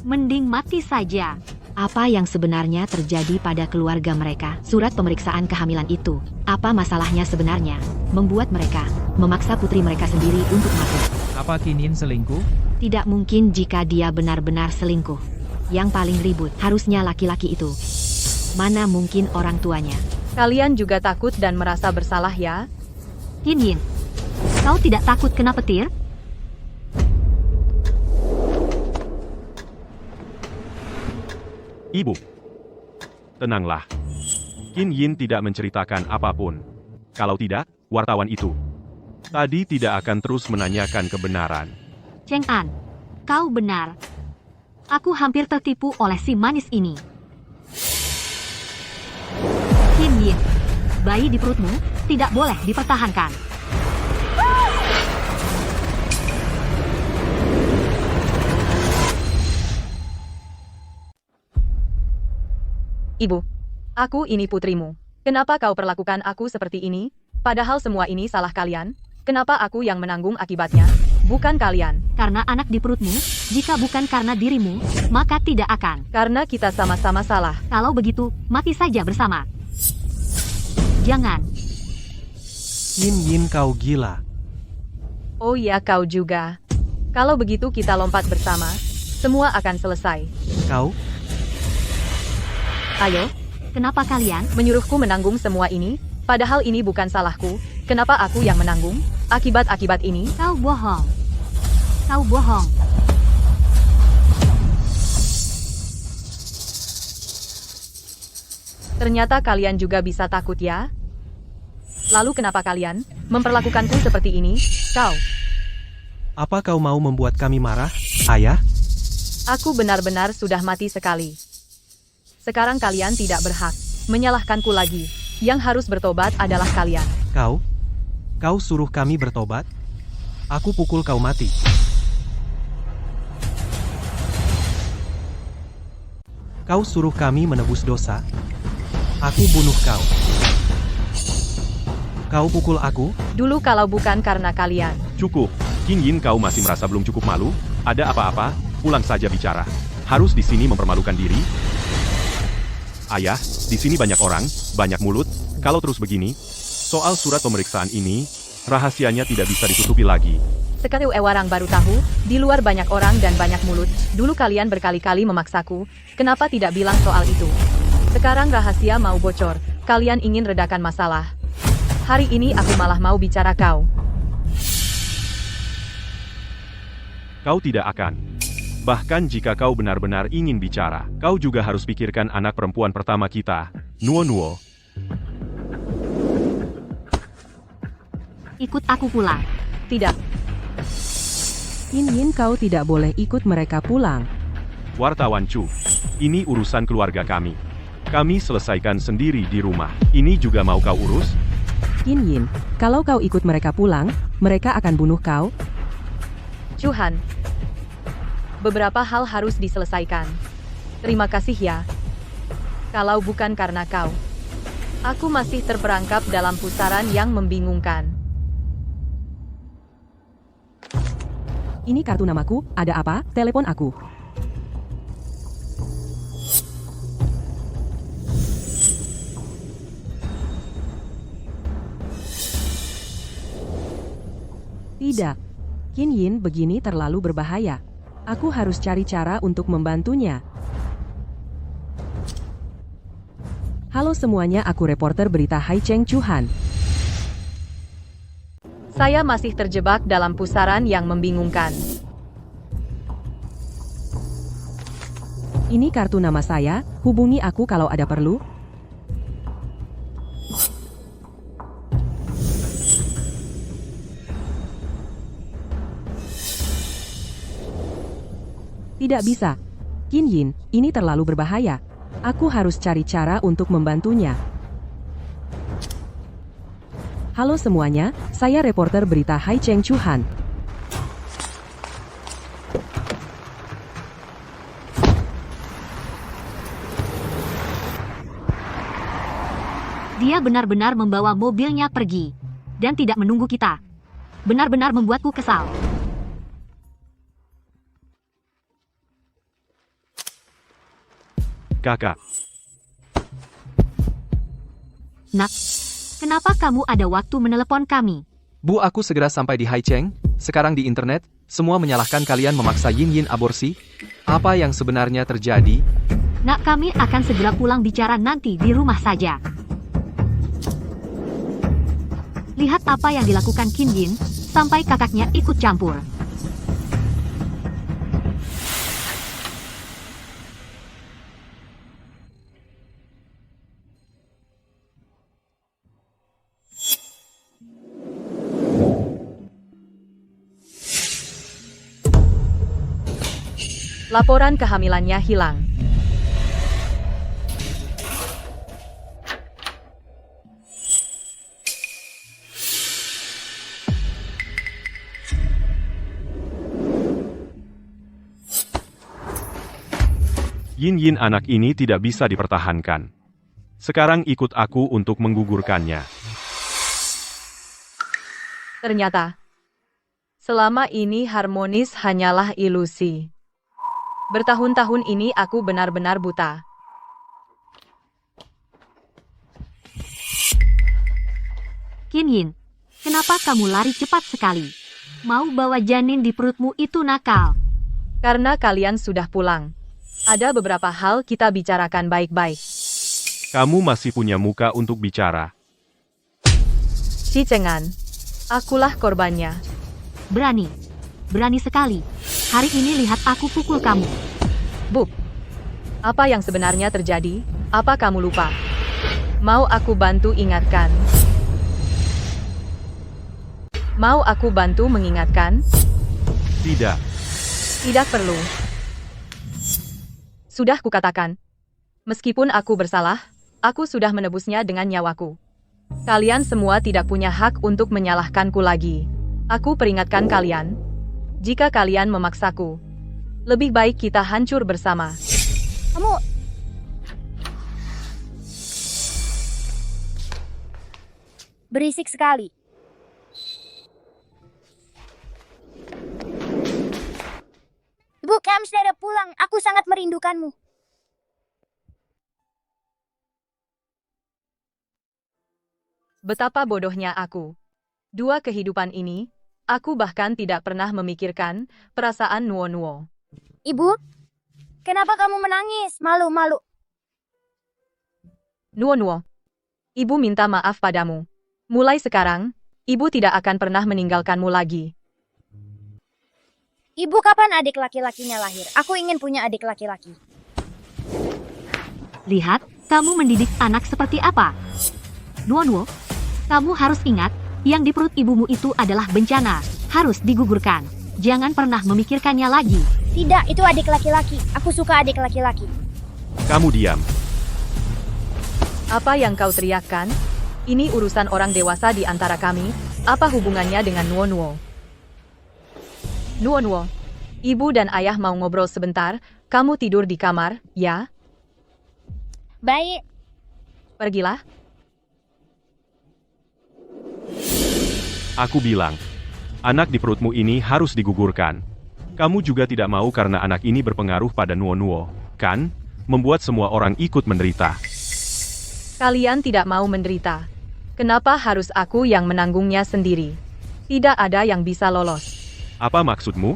Mending mati saja. Apa yang sebenarnya terjadi pada keluarga mereka? Surat pemeriksaan kehamilan itu. Apa masalahnya sebenarnya? Membuat mereka memaksa putri mereka sendiri untuk mati. Apa Qin Yin selingkuh? Tidak mungkin jika dia benar-benar selingkuh. Yang paling ribut harusnya laki-laki itu. Mana mungkin orang tuanya? Kalian juga takut dan merasa bersalah ya? Qin Yin, kau tidak takut kena petir? Ibu, tenanglah. Qin Yin tidak menceritakan apapun. Kalau tidak, wartawan itu tadi tidak akan terus menanyakan kebenaran. Cheng An, kau benar. Aku hampir tertipu oleh si manis ini. Qin Yin, bayi di perutmu tidak boleh dipertahankan. Ibu, aku ini putrimu. Kenapa kau perlakukan aku seperti ini? Padahal semua ini salah kalian. Kenapa aku yang menanggung akibatnya? Bukan kalian. Karena anak di perutmu, jika bukan karena dirimu, maka tidak akan. Karena kita sama-sama salah. Kalau begitu, mati saja bersama. Jangan. Qin Yin kau gila. Oh ya kau juga. Kalau begitu kita lompat bersama. Semua akan selesai. Kau? Ayo, Kenapa kalian menyuruhku menanggung semua ini? Padahal ini bukan salahku. Kenapa aku yang menanggung akibat-akibat ini? Kau bohong. Kau bohong. Ternyata kalian juga bisa takut ya? Lalu kenapa kalian memperlakukanku seperti ini? Kau, Apa kau mau membuat kami marah, ayah? aku benar-benar sudah mati sekali. Sekarang kalian tidak berhak menyalahkanku lagi. Yang harus bertobat adalah kalian. Kau suruh kami bertobat? Aku pukul kau mati. Kau suruh kami menebus dosa? Aku bunuh kau. Kau pukul aku? Dulu kalau bukan karena kalian. Cukup. Qin Yin, kau masih merasa belum cukup malu? Ada apa-apa? Pulang saja bicara. Harus di sini mempermalukan diri? Ayah, di sini banyak orang, banyak mulut. Kalau terus begini, soal surat pemeriksaan ini, rahasianya tidak bisa ditutupi lagi. Sekarang orang baru tahu, di luar banyak orang dan banyak mulut. Dulu kalian berkali-kali memaksaku, kenapa tidak bilang soal itu? Sekarang rahasia mau bocor, kalian ingin redakan masalah. Hari ini aku malah mau bicara kau. Kau tidak akan. Bahkan jika kau benar-benar ingin bicara, kau juga harus pikirkan anak perempuan pertama kita, Nuo Nuo. Ikut aku pulang. Tidak, Qin Yin, kau tidak boleh ikut mereka pulang. Wartawan Chu, ini urusan keluarga kami. Kami selesaikan sendiri di rumah. Ini juga mau kau urus? Qin Yin, kalau kau ikut mereka pulang, mereka akan bunuh kau. Chuhan. Beberapa hal harus diselesaikan. Terima kasih ya. Kalau bukan karena kau, aku masih terperangkap dalam pusaran yang membingungkan. Ini kartu namaku, ada apa? Telepon aku. Tidak. Qin Yin, begini terlalu berbahaya. Aku harus cari cara untuk membantunya. Halo semuanya, aku reporter berita Hai Cheng Chuhan. Saya masih terjebak dalam pusaran yang membingungkan. Ini kartu nama saya, hubungi aku kalau ada perlu. Tidak bisa. Qin Yin, ini terlalu berbahaya. Aku harus cari cara untuk membantunya. Halo semuanya, saya reporter berita Hai Cheng Chuhan. Dia benar-benar membawa mobilnya pergi. Dan tidak menunggu kita. Benar-benar membuatku kesal. Kakak, Nak, kenapa kamu ada waktu menelepon kami? Bu, aku segera sampai di Haicheng. Sekarang di internet, semua menyalahkan kalian memaksa Yin Yin aborsi. Apa yang sebenarnya terjadi? Nak, kami akan segera pulang bicara nanti di rumah saja. Lihat apa yang dilakukan Qin Yin, sampai kakaknya ikut campur. Laporan kehamilannya hilang. Yin Yin anak ini tidak bisa dipertahankan. Sekarang ikut aku untuk menggugurkannya. Ternyata, selama ini harmonis hanyalah ilusi. Bertahun-tahun ini aku benar-benar buta. Qin Yin, kenapa kamu lari cepat sekali? Mau bawa janin di perutmu itu nakal. Karena kalian sudah pulang. Ada beberapa hal kita bicarakan baik-baik. Kamu masih punya muka untuk bicara. Si Cengan, akulah korbannya. Berani. Berani sekali. Hari ini lihat aku pukul kamu. Bub, apa yang sebenarnya terjadi? Apa kamu lupa? Mau aku bantu ingatkan? Mau aku bantu mengingatkan? Tidak. Tidak perlu. Sudah kukatakan. Meskipun aku bersalah, aku sudah menebusnya dengan nyawaku. Kalian semua tidak punya hak untuk menyalahkanku lagi. Aku peringatkan kalian. Jika kalian memaksaku, lebih baik kita hancur bersama. Kamu... Berisik sekali. Ibu, kami sudah pulang. Aku sangat merindukanmu. Betapa bodohnya aku. 2 kehidupan ini, aku bahkan tidak pernah memikirkan perasaan Nuo-Nuo. Ibu, kenapa kamu menangis? Malu-malu. Nuo-Nuo, ibu minta maaf padamu. Mulai sekarang, ibu tidak akan pernah meninggalkanmu lagi. Ibu, kapan adik laki-lakinya lahir? Aku ingin punya adik laki-laki. Lihat, kamu mendidik anak seperti apa? Nuo-Nuo, kamu harus ingat, yang di perut ibumu itu adalah bencana, harus digugurkan. Jangan pernah memikirkannya lagi. Tidak, itu adik laki-laki. Aku suka adik laki-laki. Kamu diam. Apa yang kau teriakkan? Ini urusan orang dewasa di antara kami. Apa hubungannya dengan Nuo-Nuo? Nuo-Nuo, ibu dan ayah mau ngobrol sebentar. Kamu tidur di kamar, ya? Baik. Pergilah. Aku bilang, anak di perutmu ini harus digugurkan. Kamu juga tidak mau karena anak ini berpengaruh pada Nuo-Nuo, kan? Membuat semua orang ikut menderita. Kalian tidak mau menderita. Kenapa harus aku yang menanggungnya sendiri? Tidak ada yang bisa lolos. Apa maksudmu?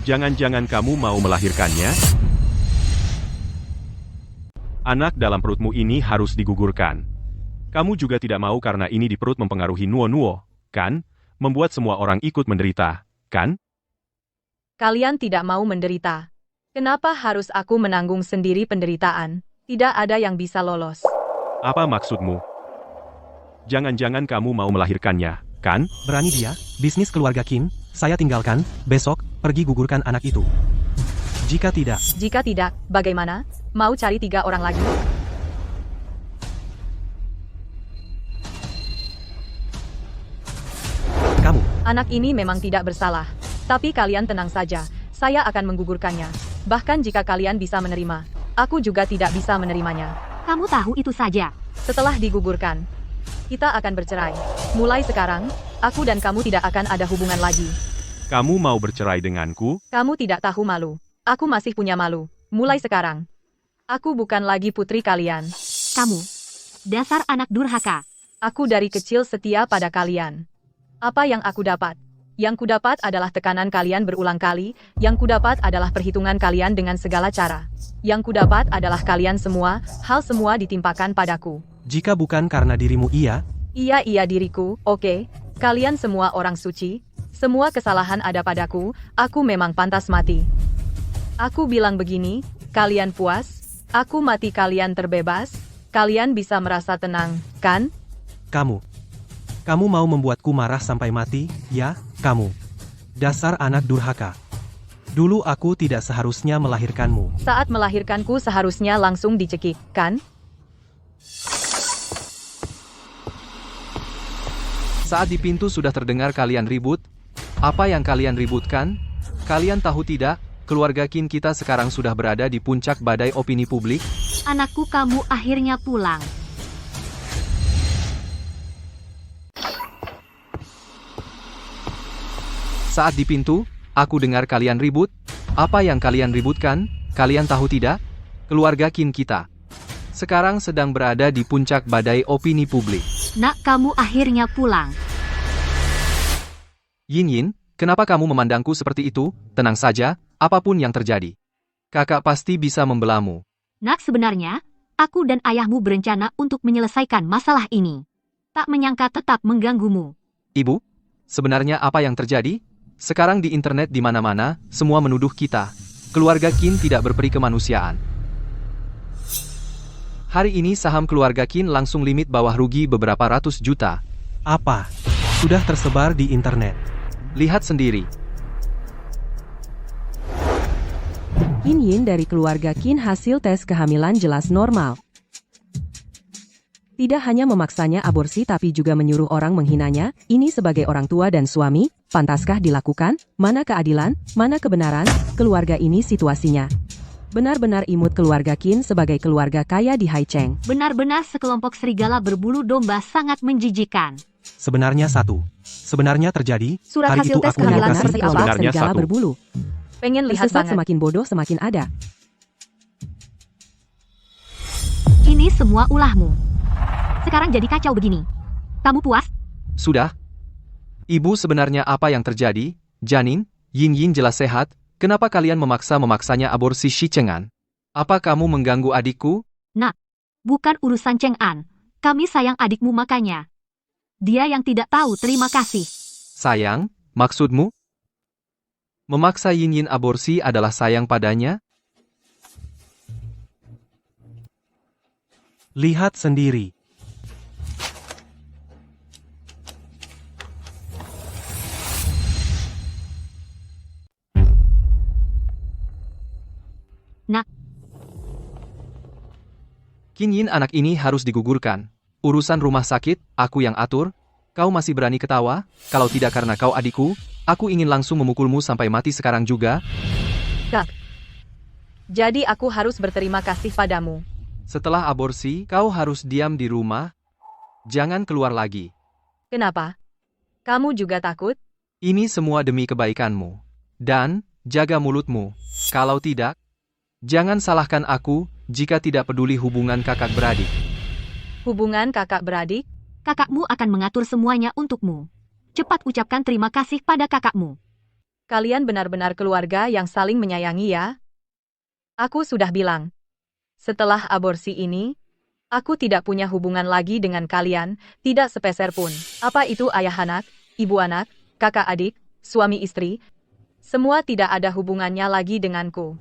Jangan-jangan kamu mau melahirkannya? Anak dalam perutmu ini harus digugurkan. Kamu juga tidak mau karena ini di perut mempengaruhi Nuo-Nuo, kan? Membuat semua orang ikut menderita, kan? Kalian tidak mau menderita. Kenapa harus aku menanggung sendiri penderitaan? Tidak ada yang bisa lolos. Apa maksudmu? Jangan-jangan kamu mau melahirkannya, kan? Berani dia, bisnis keluarga Kim, saya tinggalkan, besok, pergi gugurkan anak itu. Jika tidak, Jika tidak, bagaimana? Mau cari 3 orang lagi? kamu, Anak ini memang tidak bersalah. Tapi kalian tenang saja, saya akan menggugurkannya. Bahkan jika kalian bisa menerima, aku juga tidak bisa menerimanya. Kamu tahu itu saja. Setelah digugurkan, kita akan bercerai. Mulai sekarang, aku dan kamu tidak akan ada hubungan lagi. Kamu mau bercerai denganku? Kamu tidak tahu malu. Aku masih punya malu. Mulai sekarang, aku bukan lagi putri kalian. Kamu, dasar anak durhaka. Aku dari kecil setia pada kalian. Apa yang aku dapat? Yang kudapat adalah tekanan kalian berulang kali, yang kudapat adalah perhitungan kalian dengan segala cara. Yang kudapat adalah kalian semua, hal semua ditimpakan padaku. jika bukan karena dirimu iya, Iya diriku, oke. Kalian semua orang suci. Semua kesalahan ada padaku, aku memang pantas mati. Aku bilang begini, kalian puas? Aku mati kalian terbebas? Kalian bisa merasa tenang, kan? kamu. Kamu mau membuatku marah sampai mati, ya, kamu. Dasar anak durhaka. Dulu aku tidak seharusnya melahirkanmu. Saat melahirkanku seharusnya langsung dicekik, kan? Saat di pintu sudah terdengar kalian ribut. Apa yang kalian ributkan? Kalian tahu tidak, keluarga Qin kita sekarang sudah berada di puncak badai opini publik? Anakku, kamu akhirnya pulang. Saat di pintu, aku dengar kalian ribut. Apa yang kalian ributkan? Kalian tahu tidak? Keluarga Qin kita sekarang sedang berada di puncak badai opini publik. Nak, kamu akhirnya pulang. Yin, kenapa kamu memandangku seperti itu? Tenang saja, apapun yang terjadi. Kakak pasti bisa membelamu. Nak, sebenarnya, aku dan ayahmu berencana untuk menyelesaikan masalah ini. Tak menyangka tetap mengganggumu. Ibu, sebenarnya apa yang terjadi? Sekarang di internet di mana-mana, semua menuduh kita. Keluarga Qin tidak berperi kemanusiaan. Hari ini saham keluarga Qin langsung limit bawah rugi beberapa ratus juta. Apa? Sudah tersebar di internet. Lihat sendiri. Qin Yin dari keluarga Qin hasil tes kehamilan jelas normal. Tidak hanya memaksanya aborsi tapi juga menyuruh orang menghinanya, ini sebagai orang tua dan suami, pantaskah dilakukan? Mana keadilan? Mana kebenaran? Keluarga ini situasinya. Benar-benar imut keluarga Qin sebagai keluarga kaya di Haicheng. Benar-benar sekelompok serigala berbulu domba sangat menjijikan. Sebenarnya satu. Sebenarnya terjadi, Surat hari hasil itu tes aku kehamilan lokasi seperti apa? Sebenarnya serigala satu. berbulu. Pengen lihat Tersesat banget. semakin bodoh semakin ada. Ini semua ulahmu. Sekarang jadi kacau begini. Kamu puas? Sudah? Ibu, sebenarnya apa yang terjadi? Janin, Yin Yin jelas sehat, kenapa kalian memaksanya aborsi Shi Cheng'an? Apa kamu mengganggu adikku? Nak, bukan urusan Cheng An. Kami sayang adikmu makanya. Dia yang tidak tahu terima kasih. Sayang, maksudmu? Memaksa Yin Yin aborsi adalah sayang padanya? lihat sendiri. Nak, Qin Yin, anak ini harus digugurkan. Urusan rumah sakit, aku yang atur. Kau masih berani ketawa? Kalau tidak karena kau adikku, aku ingin langsung memukulmu sampai mati sekarang juga. Kak. Jadi aku harus berterima kasih padamu. Setelah aborsi, kau harus diam di rumah. Jangan keluar lagi. Kenapa? Kamu juga takut? Ini semua demi kebaikanmu. Dan, jaga mulutmu. Kalau tidak, jangan salahkan aku jika tidak peduli hubungan kakak beradik. Hubungan kakak beradik? kakakmu akan mengatur semuanya untukmu. Cepat ucapkan terima kasih pada kakakmu. Kalian benar-benar keluarga yang saling menyayangi ya? Aku sudah bilang. Setelah aborsi ini, aku tidak punya hubungan lagi dengan kalian, tidak sepeser pun. Apa itu ayah anak, ibu anak, kakak adik, suami istri? Semua tidak ada hubungannya lagi denganku.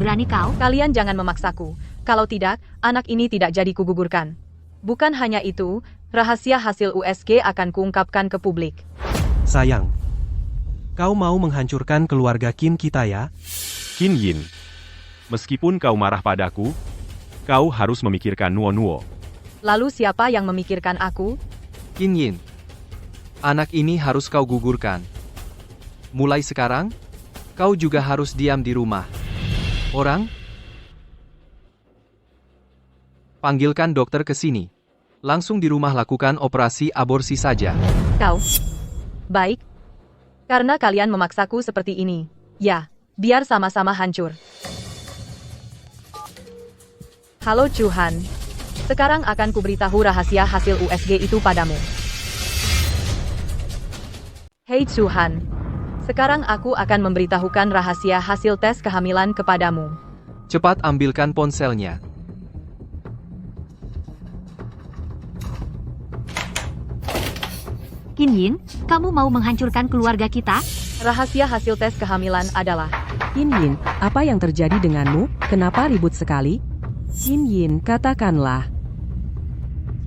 Berani kau? Kalian jangan memaksaku. Kalau tidak, anak ini tidak jadi kugugurkan. Bukan hanya itu, rahasia hasil USG akan kuungkapkan ke publik. Sayang, kau mau menghancurkan keluarga Qin kita ya? Qin Yin, meskipun kau marah padaku, kau harus memikirkan Nuo-Nuo. Lalu siapa yang memikirkan aku? Qin Yin, anak ini harus kau gugurkan. Mulai sekarang, kau juga harus diam di rumah. Orang, panggilkan dokter ke sini. Langsung di rumah lakukan operasi aborsi saja. Kau? Baik. Karena kalian memaksaku seperti ini. Ya, biar sama-sama hancur. Halo Chuhan. Sekarang akan kuberitahu rahasia hasil USG itu padamu. Hei Chuhan. Sekarang aku akan memberitahukan rahasia hasil tes kehamilan kepadamu. Cepat ambilkan ponselnya. Qin Yin, kamu mau menghancurkan keluarga kita? Rahasia hasil tes kehamilan adalah... Qin Yin, apa yang terjadi denganmu? Kenapa ribut sekali? Qin Yin, katakanlah.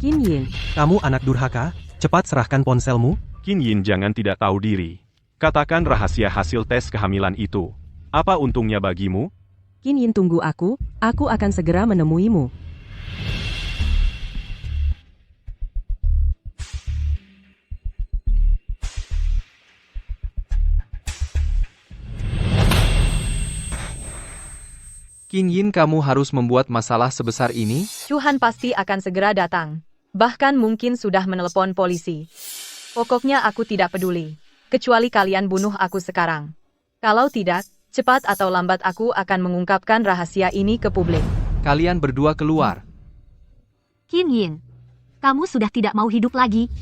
Qin Yin, Kamu anak durhaka, cepat serahkan ponselmu. Qin Yin jangan tidak tahu diri. Katakan rahasia hasil tes kehamilan itu. Apa untungnya bagimu? Qin Yin tunggu aku akan segera menemuimu. Qin Yin, kamu harus membuat masalah sebesar ini? Chuhan pasti akan segera datang. Bahkan mungkin sudah menelepon polisi. Pokoknya aku tidak peduli. Kecuali kalian bunuh aku sekarang. Kalau tidak, cepat atau lambat aku akan mengungkapkan rahasia ini ke publik. Kalian berdua keluar. Qin Yin, kamu sudah tidak mau hidup lagi.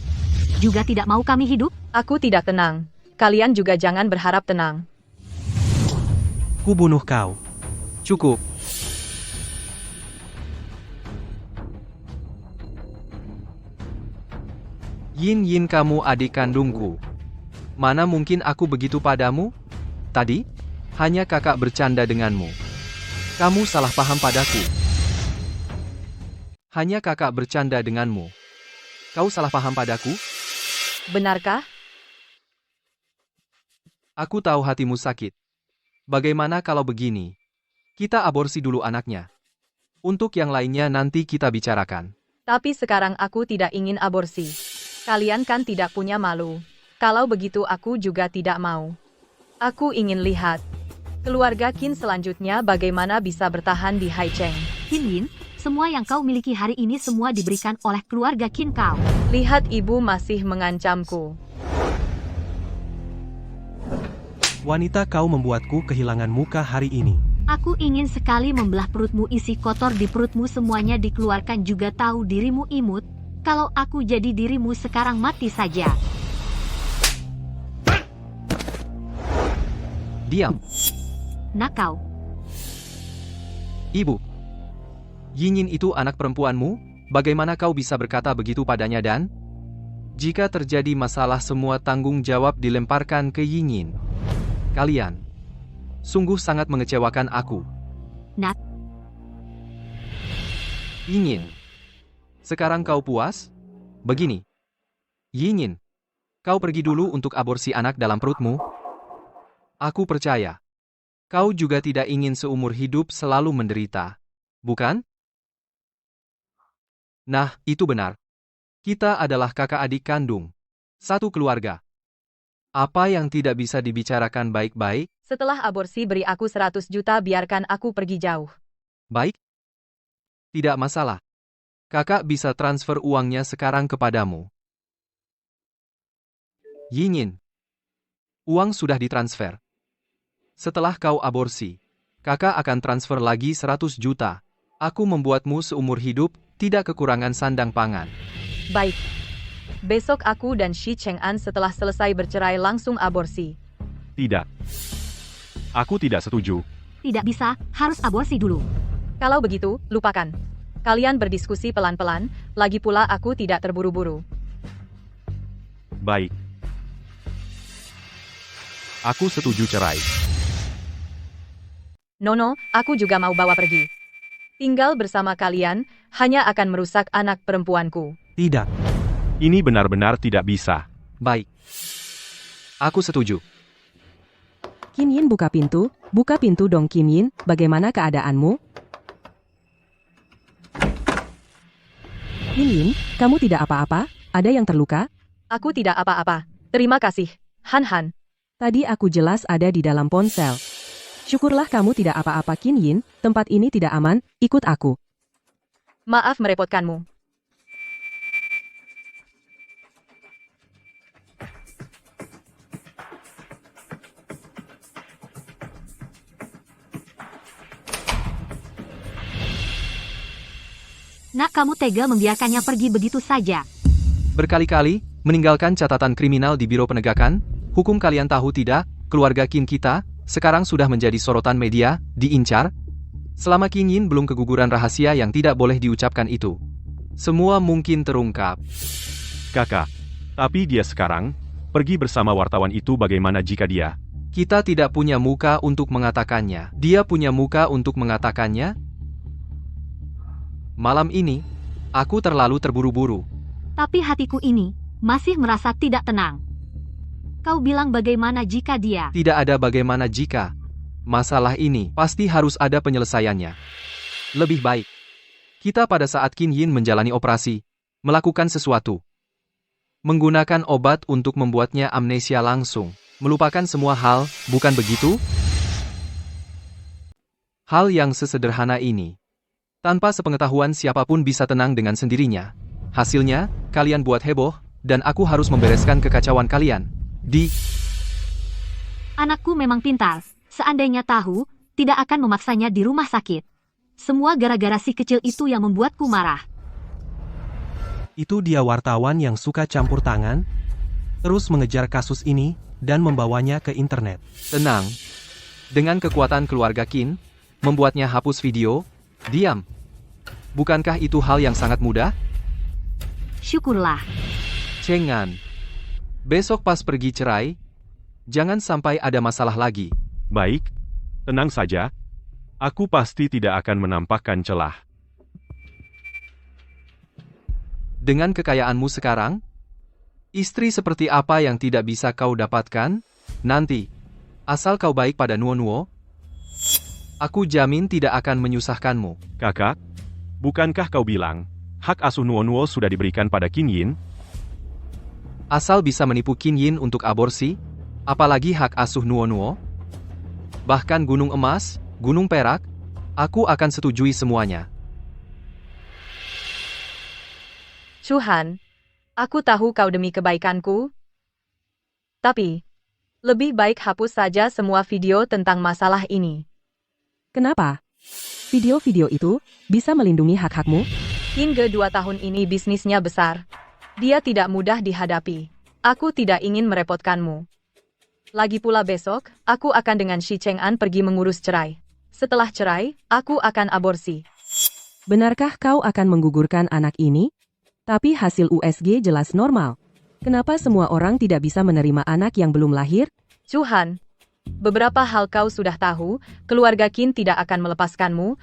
Juga tidak mau kami hidup? Aku tidak tenang. Kalian juga jangan berharap tenang. Ku bunuh kau. Cukup. Yin Yin, kamu adik kandungku. Mana mungkin aku begitu padamu? Tadi, hanya kakak bercanda denganmu. Kamu salah paham padaku. Hanya kakak bercanda denganmu. Kau salah paham padaku? Benarkah? Aku tahu hatimu sakit. Bagaimana kalau begini? Kita aborsi dulu anaknya. Untuk yang lainnya nanti kita bicarakan. Tapi sekarang aku tidak ingin aborsi. Kalian kan tidak punya malu. Kalau begitu aku juga tidak mau. Aku ingin lihat keluarga Qin selanjutnya bagaimana bisa bertahan di Haicheng. Qin Yin, semua yang kau miliki hari ini semua diberikan oleh keluarga Qin kau. Lihat ibu masih mengancamku. Wanita, kau membuatku kehilangan muka hari ini. Aku ingin sekali membelah perutmu, isi kotor di perutmu semuanya dikeluarkan, juga tahu dirimu imut. Kalau aku jadi dirimu sekarang mati saja. Diam. Nakau. Ibu. Yinyin itu anak perempuanmu? Bagaimana kau bisa berkata begitu padanya dan? Jika terjadi masalah semua tanggung jawab dilemparkan ke Yinyin. Kalian sungguh sangat mengecewakan aku. Nat. Yinyin. Sekarang kau puas? Begini. Yinyin. Kau pergi dulu untuk aborsi anak dalam perutmu. Aku percaya. Kau juga tidak ingin seumur hidup selalu menderita. Bukan? Nah, itu benar. Kita adalah kakak adik kandung. Satu keluarga. Apa yang tidak bisa dibicarakan baik-baik? Setelah aborsi beri aku 100 juta, biarkan aku pergi jauh. Baik. Tidak masalah. Kakak bisa transfer uangnya sekarang kepadamu. Yinyin. Uang sudah ditransfer. Setelah kau aborsi, kakak akan transfer lagi 100 juta. Aku membuatmu seumur hidup, tidak kekurangan sandang pangan. Baik. Besok aku dan Shi Cheng'an setelah selesai bercerai langsung aborsi. Tidak. Aku tidak setuju. Tidak bisa, harus aborsi dulu. Kalau begitu, lupakan. Kalian berdiskusi pelan-pelan, lagi pula aku tidak terburu-buru. Baik. Aku setuju cerai. Nono, aku juga mau bawa pergi. Tinggal bersama kalian, hanya akan merusak anak perempuanku. Tidak. Ini benar-benar tidak bisa. Baik. Aku setuju. Qin Yin buka pintu dong Qin Yin, bagaimana keadaanmu? Qin Yin, kamu tidak apa-apa? Ada yang terluka? Aku tidak apa-apa. Terima kasih, Han Han. Tadi aku jelas ada di dalam ponsel. Syukurlah kamu tidak apa-apa Qin Yin, tempat ini tidak aman, ikut aku. Maaf merepotkanmu. Nak, kamu tega membiarkannya pergi begitu saja. Berkali-kali, meninggalkan catatan kriminal di Biro Penegakan, hukum kalian tahu tidak, keluarga Qin kita, sekarang sudah menjadi sorotan media, diincar. Selama Qin Yin belum keguguran rahasia yang tidak boleh diucapkan itu. Semua mungkin terungkap. Kakak. Tapi dia sekarang, pergi bersama wartawan itu, bagaimana jika dia? Kita tidak punya muka untuk mengatakannya. Dia punya muka untuk mengatakannya? Malam ini, aku terlalu terburu-buru. Tapi hatiku ini masih merasa tidak tenang. Kau bilang bagaimana jika dia? Tidak ada bagaimana jika. Masalah ini pasti harus ada penyelesaiannya. Lebih baik kita pada saat Qin Yin menjalani operasi, melakukan sesuatu. Menggunakan obat untuk membuatnya amnesia langsung. Melupakan semua hal, bukan begitu? Hal yang sesederhana ini. Tanpa sepengetahuan siapapun bisa tenang dengan sendirinya. Hasilnya, kalian buat heboh, dan aku harus membereskan kekacauan kalian. Anakku memang pintar. Seandainya tahu, tidak akan memaksanya di rumah sakit. Semua gara-gara si kecil itu yang membuatku marah. Itu dia wartawan yang suka campur tangan, terus mengejar kasus ini, dan membawanya ke internet. Tenang. Dengan kekuatan keluarga Qin, membuatnya hapus video, diam. Bukankah itu hal yang sangat mudah? Syukurlah. Cheng'an. Besok pas pergi cerai, jangan sampai ada masalah lagi. Baik. Tenang saja. Aku pasti tidak akan menampakkan celah. Dengan kekayaanmu sekarang, istri seperti apa yang tidak bisa kau dapatkan? Nanti, asal kau baik pada Nuo-Nuo, aku jamin tidak akan menyusahkanmu. Kakak, bukankah kau bilang, hak asuh Nuo-Nuo sudah diberikan pada Qin Yin? Asal bisa menipu Qin Yin untuk aborsi, apalagi hak asuh Nuo-Nuo? Bahkan gunung emas, gunung perak, aku akan setujui semuanya. Chuhan, aku tahu kau demi kebaikanku. Tapi, lebih baik hapus saja semua video tentang masalah ini. Kenapa? Video-video itu bisa melindungi hak-hakmu? Hingga 2 tahun ini bisnisnya besar. Dia tidak mudah dihadapi. Aku tidak ingin merepotkanmu. Lagi pula besok, aku akan dengan Shi Cheng'an pergi mengurus cerai. Setelah cerai, aku akan aborsi. Benarkah kau akan menggugurkan anak ini? Tapi hasil USG jelas normal. Kenapa semua orang tidak bisa menerima anak yang belum lahir? Chuhan, beberapa hal kau sudah tahu, keluarga Qin tidak akan melepaskanmu.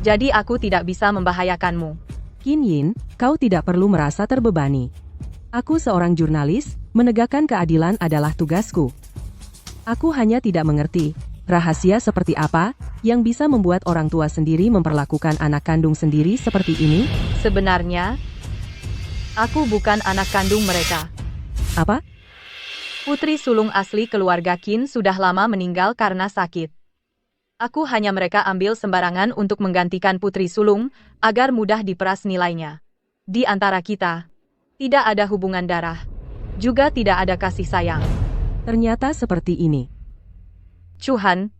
Jadi aku tidak bisa membahayakanmu. Qin Yin, kau tidak perlu merasa terbebani. Aku seorang jurnalis, menegakkan keadilan adalah tugasku. Aku hanya tidak mengerti, rahasia seperti apa yang bisa membuat orang tua sendiri memperlakukan anak kandung sendiri seperti ini? Sebenarnya, aku bukan anak kandung mereka. Apa? Putri sulung asli keluarga Qin sudah lama meninggal karena sakit. Aku hanya mereka ambil sembarangan untuk menggantikan putri sulung, agar mudah diperas nilainya. Di antara kita, tidak ada hubungan darah. Juga tidak ada kasih sayang. Ternyata seperti ini. Chuhan,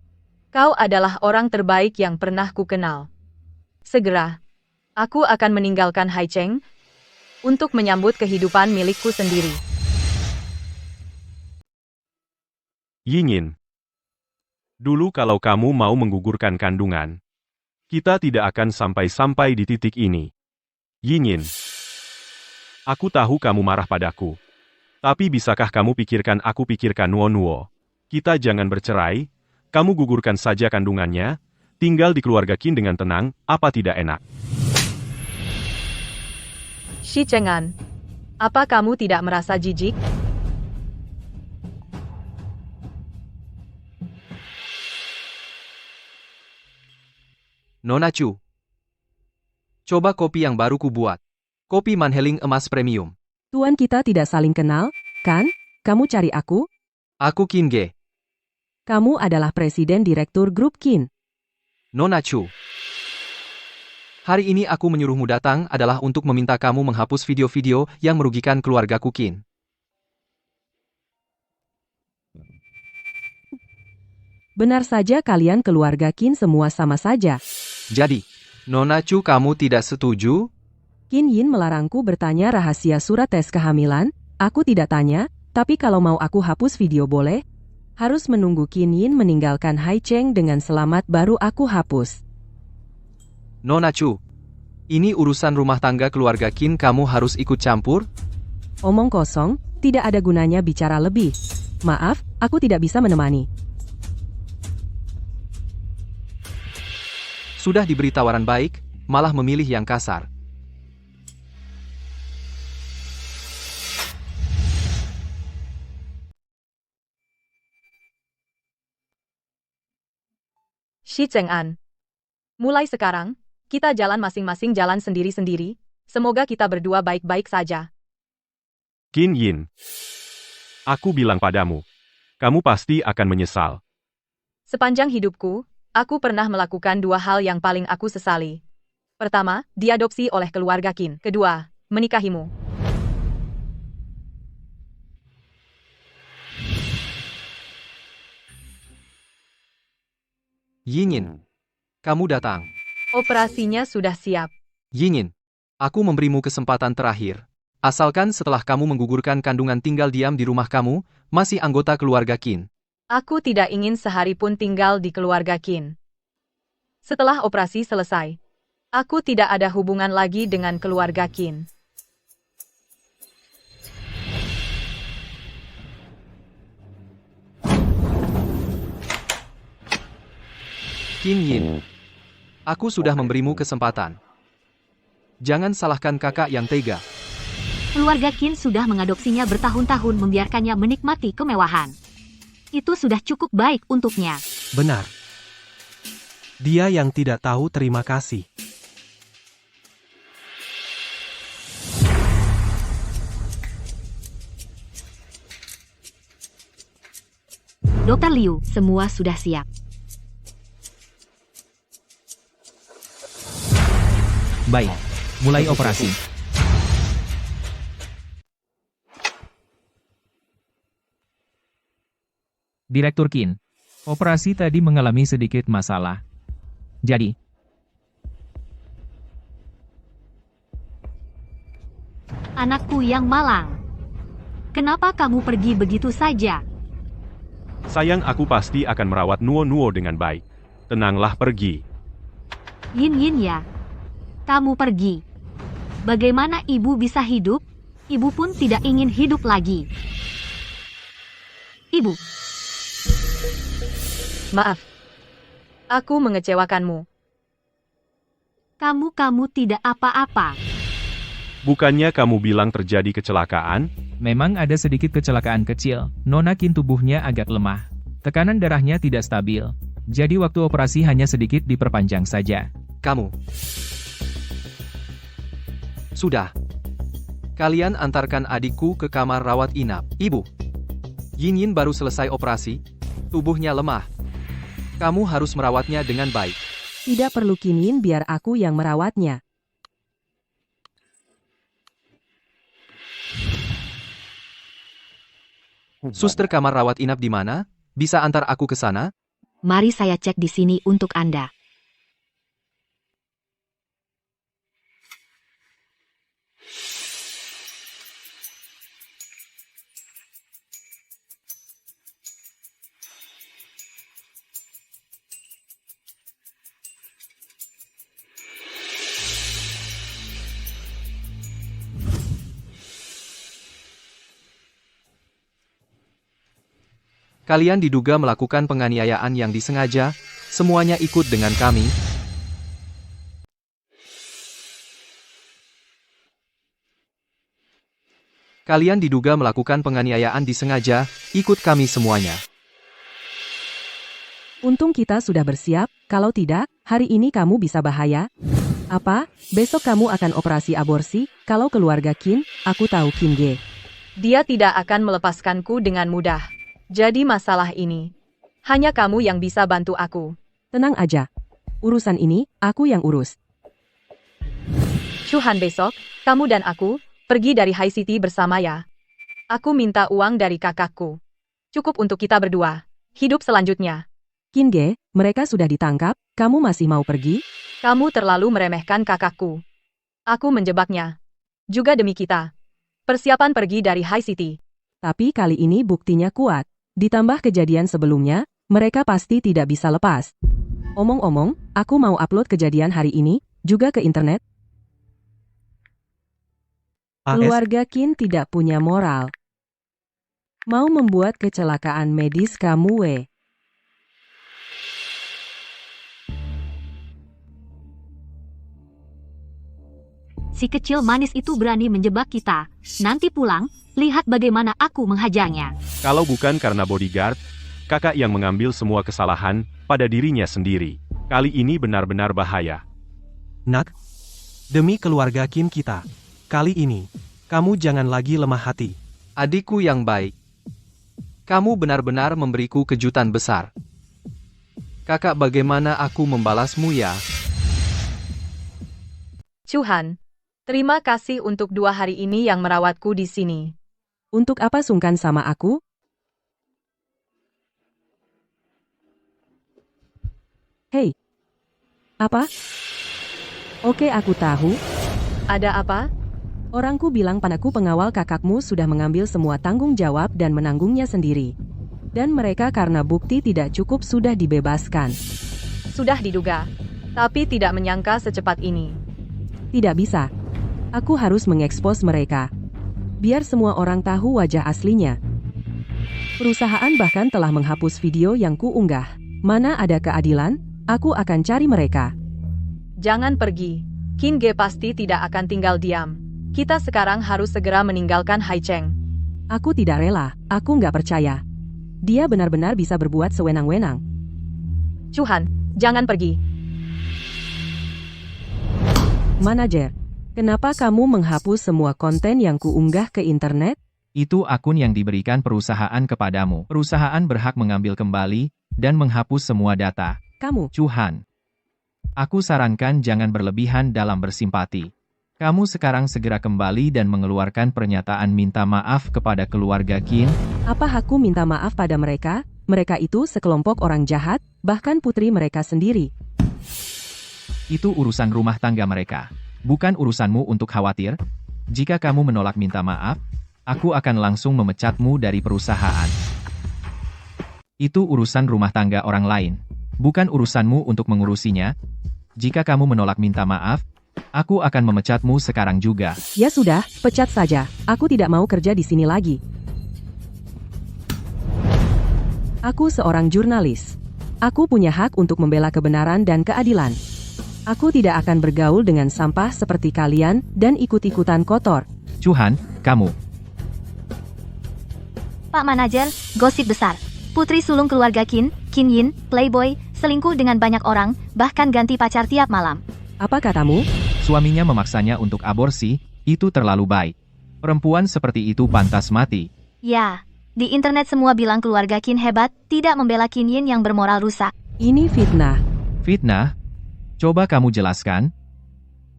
kau adalah orang terbaik yang pernah ku kenal. Segera, aku akan meninggalkan Haicheng untuk menyambut kehidupan milikku sendiri. Yingyin. Dulu kalau kamu mau menggugurkan kandungan, kita tidak akan sampai-sampai di titik ini. Yingyin. Aku tahu kamu marah padaku. Tapi bisakah kamu pikirkan aku pikirkan Nuo-Nuo? Kita jangan bercerai, kamu gugurkan saja kandungannya, tinggal di keluarga Qin dengan tenang, apa tidak enak? Shi Cheng'an, apa kamu tidak merasa jijik? Nona Chu, coba kopi yang baru ku buat. Kopi Manheling emas premium. Tuan kita tidak saling kenal, kan? Kamu cari aku? Aku Qin Ge. Kamu adalah presiden direktur grup Qin. Nona Chu. Hari ini aku menyuruhmu datang adalah untuk meminta kamu menghapus video-video yang merugikan keluargaku Qin. Benar saja kalian keluarga Qin semua sama saja. Jadi, Nona Chu kamu tidak setuju? Qin Yin melarangku bertanya rahasia surat tes kehamilan. Aku tidak tanya, tapi kalau mau aku hapus video boleh? Harus menunggu Qin Yin meninggalkan Haicheng dengan selamat baru aku hapus. Nona Chu, ini urusan rumah tangga keluarga Qin kamu harus ikut campur? Omong kosong, tidak ada gunanya bicara lebih. Maaf, aku tidak bisa menemani. Sudah diberi tawaran baik, malah memilih yang kasar. Shi Cheng'an, mulai sekarang, kita jalan masing-masing jalan sendiri-sendiri, semoga kita berdua baik-baik saja. Qin Yin. Aku bilang padamu, kamu pasti akan menyesal. Sepanjang hidupku, aku pernah melakukan 2 hal yang paling aku sesali. Pertama, diadopsi oleh keluarga Qin. Kedua, menikahimu. Yingyin, kamu datang. Operasinya sudah siap. Yingyin, aku memberimu kesempatan terakhir. Asalkan setelah kamu menggugurkan kandungan tinggal diam di rumah kamu, masih anggota keluarga Qin. Aku tidak ingin sehari pun tinggal di keluarga Qin. Setelah operasi selesai, aku tidak ada hubungan lagi dengan keluarga Qin. Qin Yin, aku sudah memberimu kesempatan. Jangan salahkan kakak yang tega. Keluarga Qin sudah mengadopsinya bertahun-tahun membiarkannya menikmati kemewahan. Itu sudah cukup baik untuknya. Benar. Dia yang tidak tahu terima kasih. Dr. Liu, semua sudah siap. Baik, mulai operasi. Direktur Qin, operasi tadi mengalami sedikit masalah. Jadi, Anakku yang malang. Kenapa kamu pergi begitu saja? Sayang, aku pasti akan merawat Nuo-Nuo dengan baik. Tenanglah, pergi. Yin ya. Kamu pergi. Bagaimana ibu bisa hidup? Ibu pun tidak ingin hidup lagi. Ibu. Maaf. Aku mengecewakanmu. Kamu tidak apa-apa. Bukannya kamu bilang terjadi kecelakaan? memang ada sedikit kecelakaan kecil. Nona Qin tubuhnya agak lemah. Tekanan darahnya tidak stabil. Jadi waktu operasi hanya sedikit diperpanjang saja. Kamu. Sudah. Kalian antarkan adikku ke kamar rawat inap. Ibu. Yin baru selesai operasi. Tubuhnya lemah. Kamu harus merawatnya dengan baik. Tidak perlu Qin Yin, biar aku yang merawatnya. Suster kamar rawat inap di mana? Bisa antar aku ke sana? Mari saya cek di sini untuk Anda. Kalian diduga melakukan penganiayaan yang disengaja, semuanya ikut dengan kami. Kalian diduga melakukan penganiayaan disengaja, ikut kami semuanya. Untung kita sudah bersiap, kalau tidak, hari ini kamu bisa bahaya. Apa? Besok kamu akan operasi aborsi? Kalau keluarga Qin, aku tahu Qin Ge. Dia tidak akan melepaskanku dengan mudah. Jadi masalah ini, hanya kamu yang bisa bantu aku. Tenang aja. Urusan ini, aku yang urus. Chuhan, besok, kamu dan aku, pergi dari High City bersama ya. Aku minta uang dari kakakku. Cukup untuk kita berdua. Hidup selanjutnya. Qin Ge, mereka sudah ditangkap, kamu masih mau pergi? Kamu terlalu meremehkan kakakku. Aku menjebaknya. Juga demi kita. Persiapan pergi dari High City. Tapi kali ini buktinya kuat. Ditambah kejadian sebelumnya, mereka pasti tidak bisa lepas. Omong-omong, aku mau upload kejadian hari ini, juga ke internet. Keluarga Qin tidak punya moral. Mau membuat kecelakaan medis kamu we. Si kecil manis itu berani menjebak kita. Nanti pulang, lihat bagaimana aku menghajarnya. Kalau bukan karena bodyguard, kakak yang mengambil semua kesalahan pada dirinya sendiri. Kali ini benar-benar bahaya. Nak, demi keluarga Qin kita, kali ini, kamu jangan lagi lemah hati. Adikku yang baik. Kamu benar-benar memberiku kejutan besar. Kakak, bagaimana aku membalasmu ya? Chuhan, terima kasih untuk 2 hari ini yang merawatku di sini. Untuk apa sungkan sama aku? Hei. Apa? Oke, aku tahu. Ada apa? Orangku bilang padaku pengawal kakakmu sudah mengambil semua tanggung jawab dan menanggungnya sendiri. Dan mereka karena bukti tidak cukup sudah dibebaskan. Sudah diduga. Tapi tidak menyangka secepat ini. Tidak bisa. Aku harus mengekspos mereka. Biar semua orang tahu wajah aslinya. Perusahaan bahkan telah menghapus video yang kuunggah. Mana ada keadilan, aku akan cari mereka. Jangan pergi. Qin Ge pasti tidak akan tinggal diam. Kita sekarang harus segera meninggalkan Haicheng. Aku tidak rela, aku nggak percaya. Dia benar-benar bisa berbuat sewenang-wenang. Chuhan, jangan pergi. Manajer, kenapa kamu menghapus semua konten yang kuunggah ke internet? Itu akun yang diberikan perusahaan kepadamu. Perusahaan berhak mengambil kembali dan menghapus semua data. Kamu, Chuhan, aku sarankan jangan berlebihan dalam bersimpati. Kamu sekarang segera kembali dan mengeluarkan pernyataan minta maaf kepada keluarga Qin. apa aku minta maaf pada mereka? Mereka itu sekelompok orang jahat, bahkan putri mereka sendiri. Itu urusan rumah tangga mereka. Bukan urusanmu untuk khawatir. Jika kamu menolak minta maaf, aku akan langsung memecatmu dari perusahaan. Itu urusan rumah tangga orang lain. Bukan urusanmu untuk mengurusinya. Jika kamu menolak minta maaf, aku akan memecatmu sekarang juga. Ya sudah, pecat saja. Aku tidak mau kerja di sini lagi. Aku seorang jurnalis. Aku punya hak untuk membela kebenaran dan keadilan. Aku tidak akan bergaul dengan sampah seperti kalian dan ikut-ikutan kotor. Chuhan, kamu. Pak Manajer, gosip besar. Putri sulung keluarga Qin, Qin Yin, playboy, selingkuh dengan banyak orang, bahkan ganti pacar tiap malam. Apa katamu? Suaminya memaksanya untuk aborsi, itu terlalu baik. Perempuan seperti itu pantas mati. Ya, di internet semua bilang keluarga Qin hebat, tidak membela Qin Yin yang bermoral rusak. Ini fitnah. Fitnah? Coba kamu jelaskan.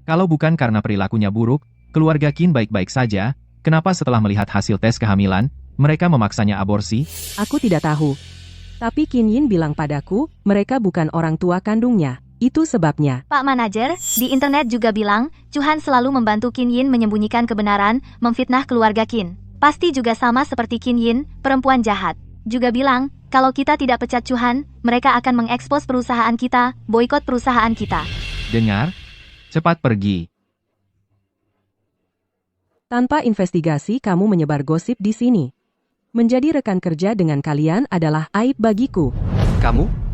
Kalau bukan karena perilakunya buruk, keluarga Qin baik-baik saja, kenapa setelah melihat hasil tes kehamilan, mereka memaksanya aborsi? Aku tidak tahu. Tapi Qin Yin bilang padaku, mereka bukan orang tua kandungnya. Itu sebabnya. Pak Manajer, di internet juga bilang, Chuhan selalu membantu Qin Yin menyembunyikan kebenaran, memfitnah keluarga Qin. Pasti juga sama seperti Qin Yin, perempuan jahat. Juga bilang, kalau kita tidak pecat Chuhan, mereka akan mengekspos perusahaan kita, boikot perusahaan kita. Dengar? Cepat pergi. Tanpa investigasi kamu menyebar gosip di sini. Menjadi rekan kerja dengan kalian adalah aib bagiku. Kamu?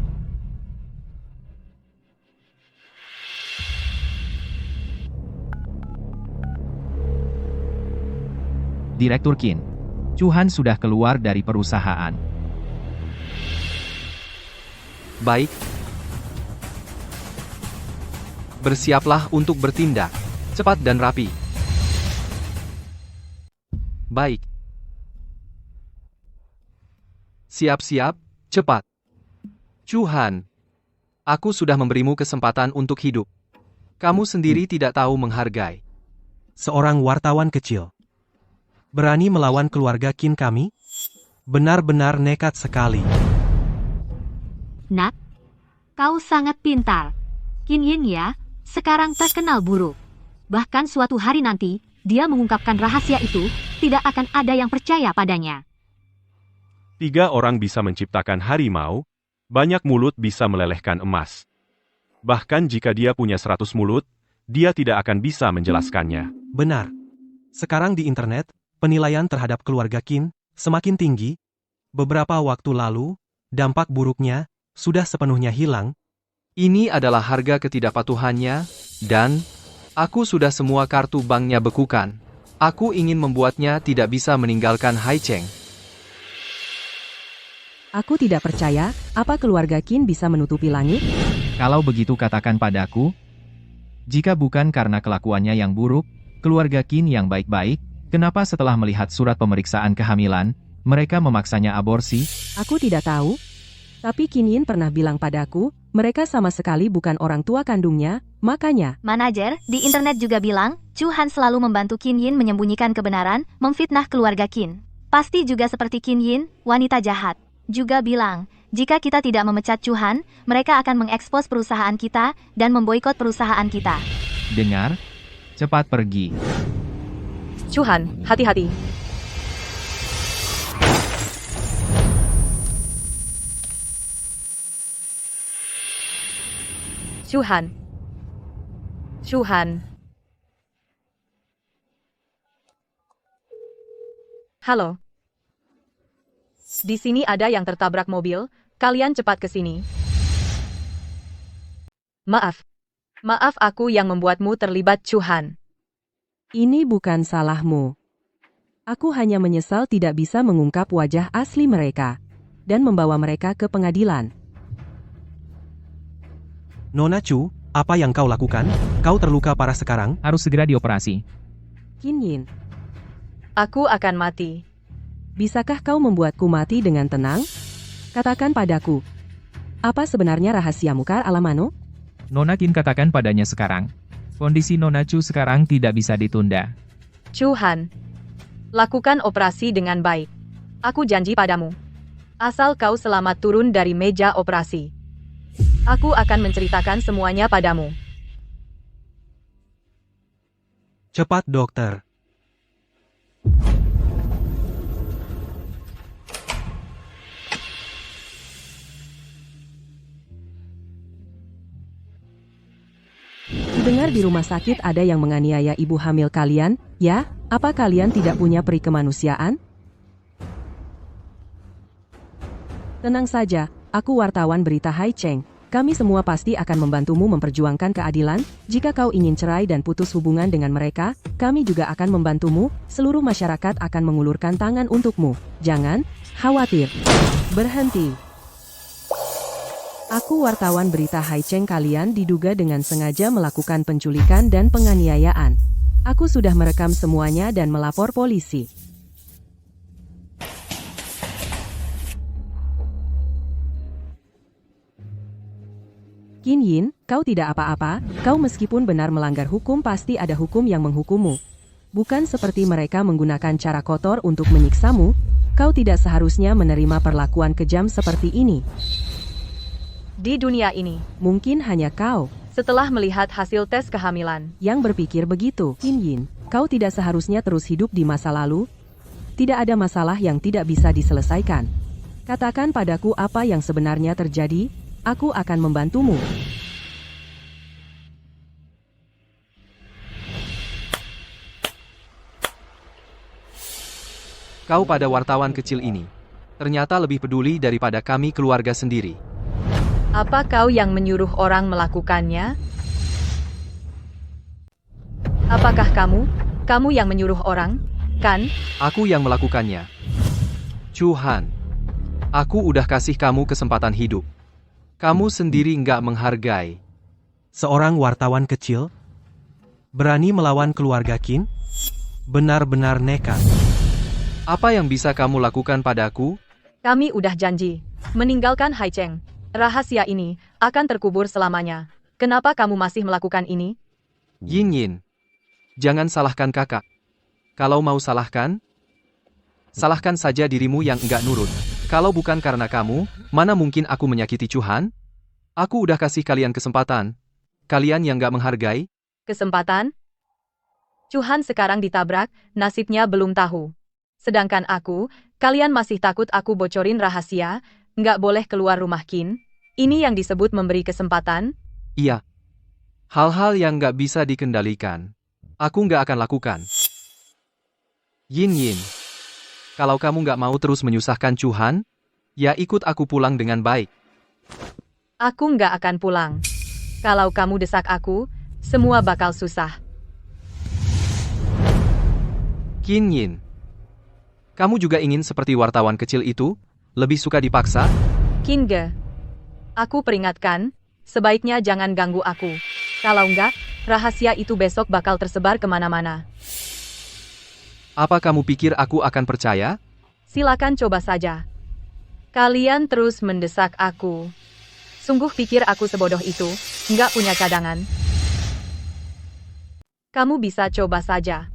Direktur Qin. Chuhan sudah keluar dari perusahaan. Baik. Bersiaplah untuk bertindak. Cepat dan rapi. Baik. Siap-siap, cepat. Chuhan, aku sudah memberimu kesempatan untuk hidup. Kamu sendiri tidak tahu menghargai. Seorang wartawan kecil. Berani melawan keluarga Qin kami? Benar-benar nekat sekali. Nak, kau sangat pintar. Qin Yin ya, sekarang terkenal buruk. Bahkan suatu hari nanti, dia mengungkapkan rahasia itu, tidak akan ada yang percaya padanya. 3 orang bisa menciptakan harimau, banyak mulut bisa melelehkan emas. Bahkan jika dia punya 100 mulut, dia tidak akan bisa menjelaskannya. Benar. Sekarang di internet, penilaian terhadap keluarga Qin semakin tinggi. Beberapa waktu lalu, dampak buruknya sudah sepenuhnya hilang. Ini adalah harga ketidakpatuhannya, dan aku sudah semua kartu banknya bekukan. Aku ingin membuatnya tidak bisa meninggalkan Haicheng. Aku tidak percaya, apa keluarga Qin bisa menutupi langit? Kalau begitu katakan padaku, jika bukan karena kelakuannya yang buruk, keluarga Qin yang baik-baik, kenapa setelah melihat surat pemeriksaan kehamilan, mereka memaksanya aborsi? Aku tidak tahu. Tapi Qin Yin pernah bilang padaku, mereka sama sekali bukan orang tua kandungnya, makanya. Manajer, di internet juga bilang, Chuhan selalu membantu Qin Yin menyembunyikan kebenaran, memfitnah keluarga Qin. Pasti juga seperti Qin Yin, wanita jahat. Juga bilang, jika kita tidak memecat Chuhan, mereka akan mengekspos perusahaan kita dan memboikot perusahaan kita. Dengar? Cepat pergi. Chuhan, hati-hati. Chuhan. Chuhan. Halo. Di sini ada yang tertabrak mobil, kalian cepat ke sini. Maaf. Maaf aku yang membuatmu terlibat, Chuhan. Ini bukan salahmu. Aku hanya menyesal tidak bisa mengungkap wajah asli mereka dan membawa mereka ke pengadilan. Nona Chu, apa yang kau lakukan? Kau terluka parah sekarang? Harus segera dioperasi. Qin Yin, Aku akan mati. bisakah kau membuatku mati dengan tenang? Katakan padaku, apa sebenarnya rahasiamu, Kar Alamano? Nona Qin katakan padanya sekarang. Kondisi Nona Chu sekarang tidak bisa ditunda. Chuhan, lakukan operasi dengan baik. Aku janji padamu. Asal kau selamat turun dari meja operasi. Aku akan menceritakan semuanya padamu. Cepat, dokter. Dengar di rumah sakit ada yang menganiaya ibu hamil kalian, ya? Apa kalian tidak punya peri kemanusiaan? Tenang saja, aku wartawan berita Hai Cheng. Kami semua pasti akan membantumu memperjuangkan keadilan. Jika kau ingin cerai dan putus hubungan dengan mereka, kami juga akan membantumu. Seluruh masyarakat akan mengulurkan tangan untukmu. Jangan khawatir. Berhenti. Aku wartawan berita Hai Cheng, kalian diduga dengan sengaja melakukan penculikan dan penganiayaan. Aku sudah merekam semuanya dan melapor polisi. Qin Yin, kau tidak apa-apa, kau meskipun benar melanggar hukum pasti ada hukum yang menghukummu. Bukan seperti mereka menggunakan cara kotor untuk menyiksamu, kau tidak seharusnya menerima perlakuan kejam seperti ini. Di dunia ini, Mungkin hanya kau setelah melihat hasil tes kehamilan, yang berpikir begitu. Qin Yin, kau tidak seharusnya terus hidup di masa lalu. Tidak ada masalah yang tidak bisa diselesaikan. Katakan padaku apa yang sebenarnya terjadi, aku akan membantumu. Kau pada wartawan kecil ini. Ternyata lebih peduli daripada kami keluarga sendiri. apa kau yang menyuruh orang melakukannya? Apakah kamu? Kamu yang menyuruh orang, kan? Aku yang melakukannya. Chuhan, aku udah kasih kamu kesempatan hidup. Kamu sendiri nggak menghargai. Seorang wartawan kecil berani melawan keluarga Qin? Benar-benar nekat. Apa yang bisa kamu lakukan padaku? Kami udah janji. Meninggalkan Hai Cheng. Rahasia ini akan terkubur selamanya. Kenapa kamu masih melakukan ini? Yin Yin, jangan salahkan kakak. Kalau mau salahkan, salahkan saja dirimu yang enggak nurut. Kalau bukan karena kamu, mana mungkin aku menyakiti Chuhan? Aku udah kasih kalian kesempatan. Kalian yang enggak menghargai? Kesempatan? Chuhan sekarang ditabrak, nasibnya belum tahu. Sedangkan aku, kalian masih takut aku bocorin rahasia, nggak boleh keluar rumah Qin? Ini yang disebut memberi kesempatan? Iya. Hal-hal yang nggak bisa dikendalikan. Aku nggak akan lakukan. Yin Yin. Kalau kamu nggak mau terus menyusahkan Chuhan, ya ikut aku pulang dengan baik. Aku nggak akan pulang. Kalau kamu desak aku, semua bakal susah. Qin Yin. Kamu juga ingin seperti wartawan kecil itu? Lebih suka dipaksa? Qin Ge. Aku peringatkan, sebaiknya jangan ganggu aku. Kalau enggak, rahasia itu besok bakal tersebar kemana-mana. Apa kamu pikir aku akan percaya? Silakan coba saja. Kalian terus mendesak aku. Sungguh pikir aku sebodoh itu, nggak punya cadangan? Kamu bisa coba saja.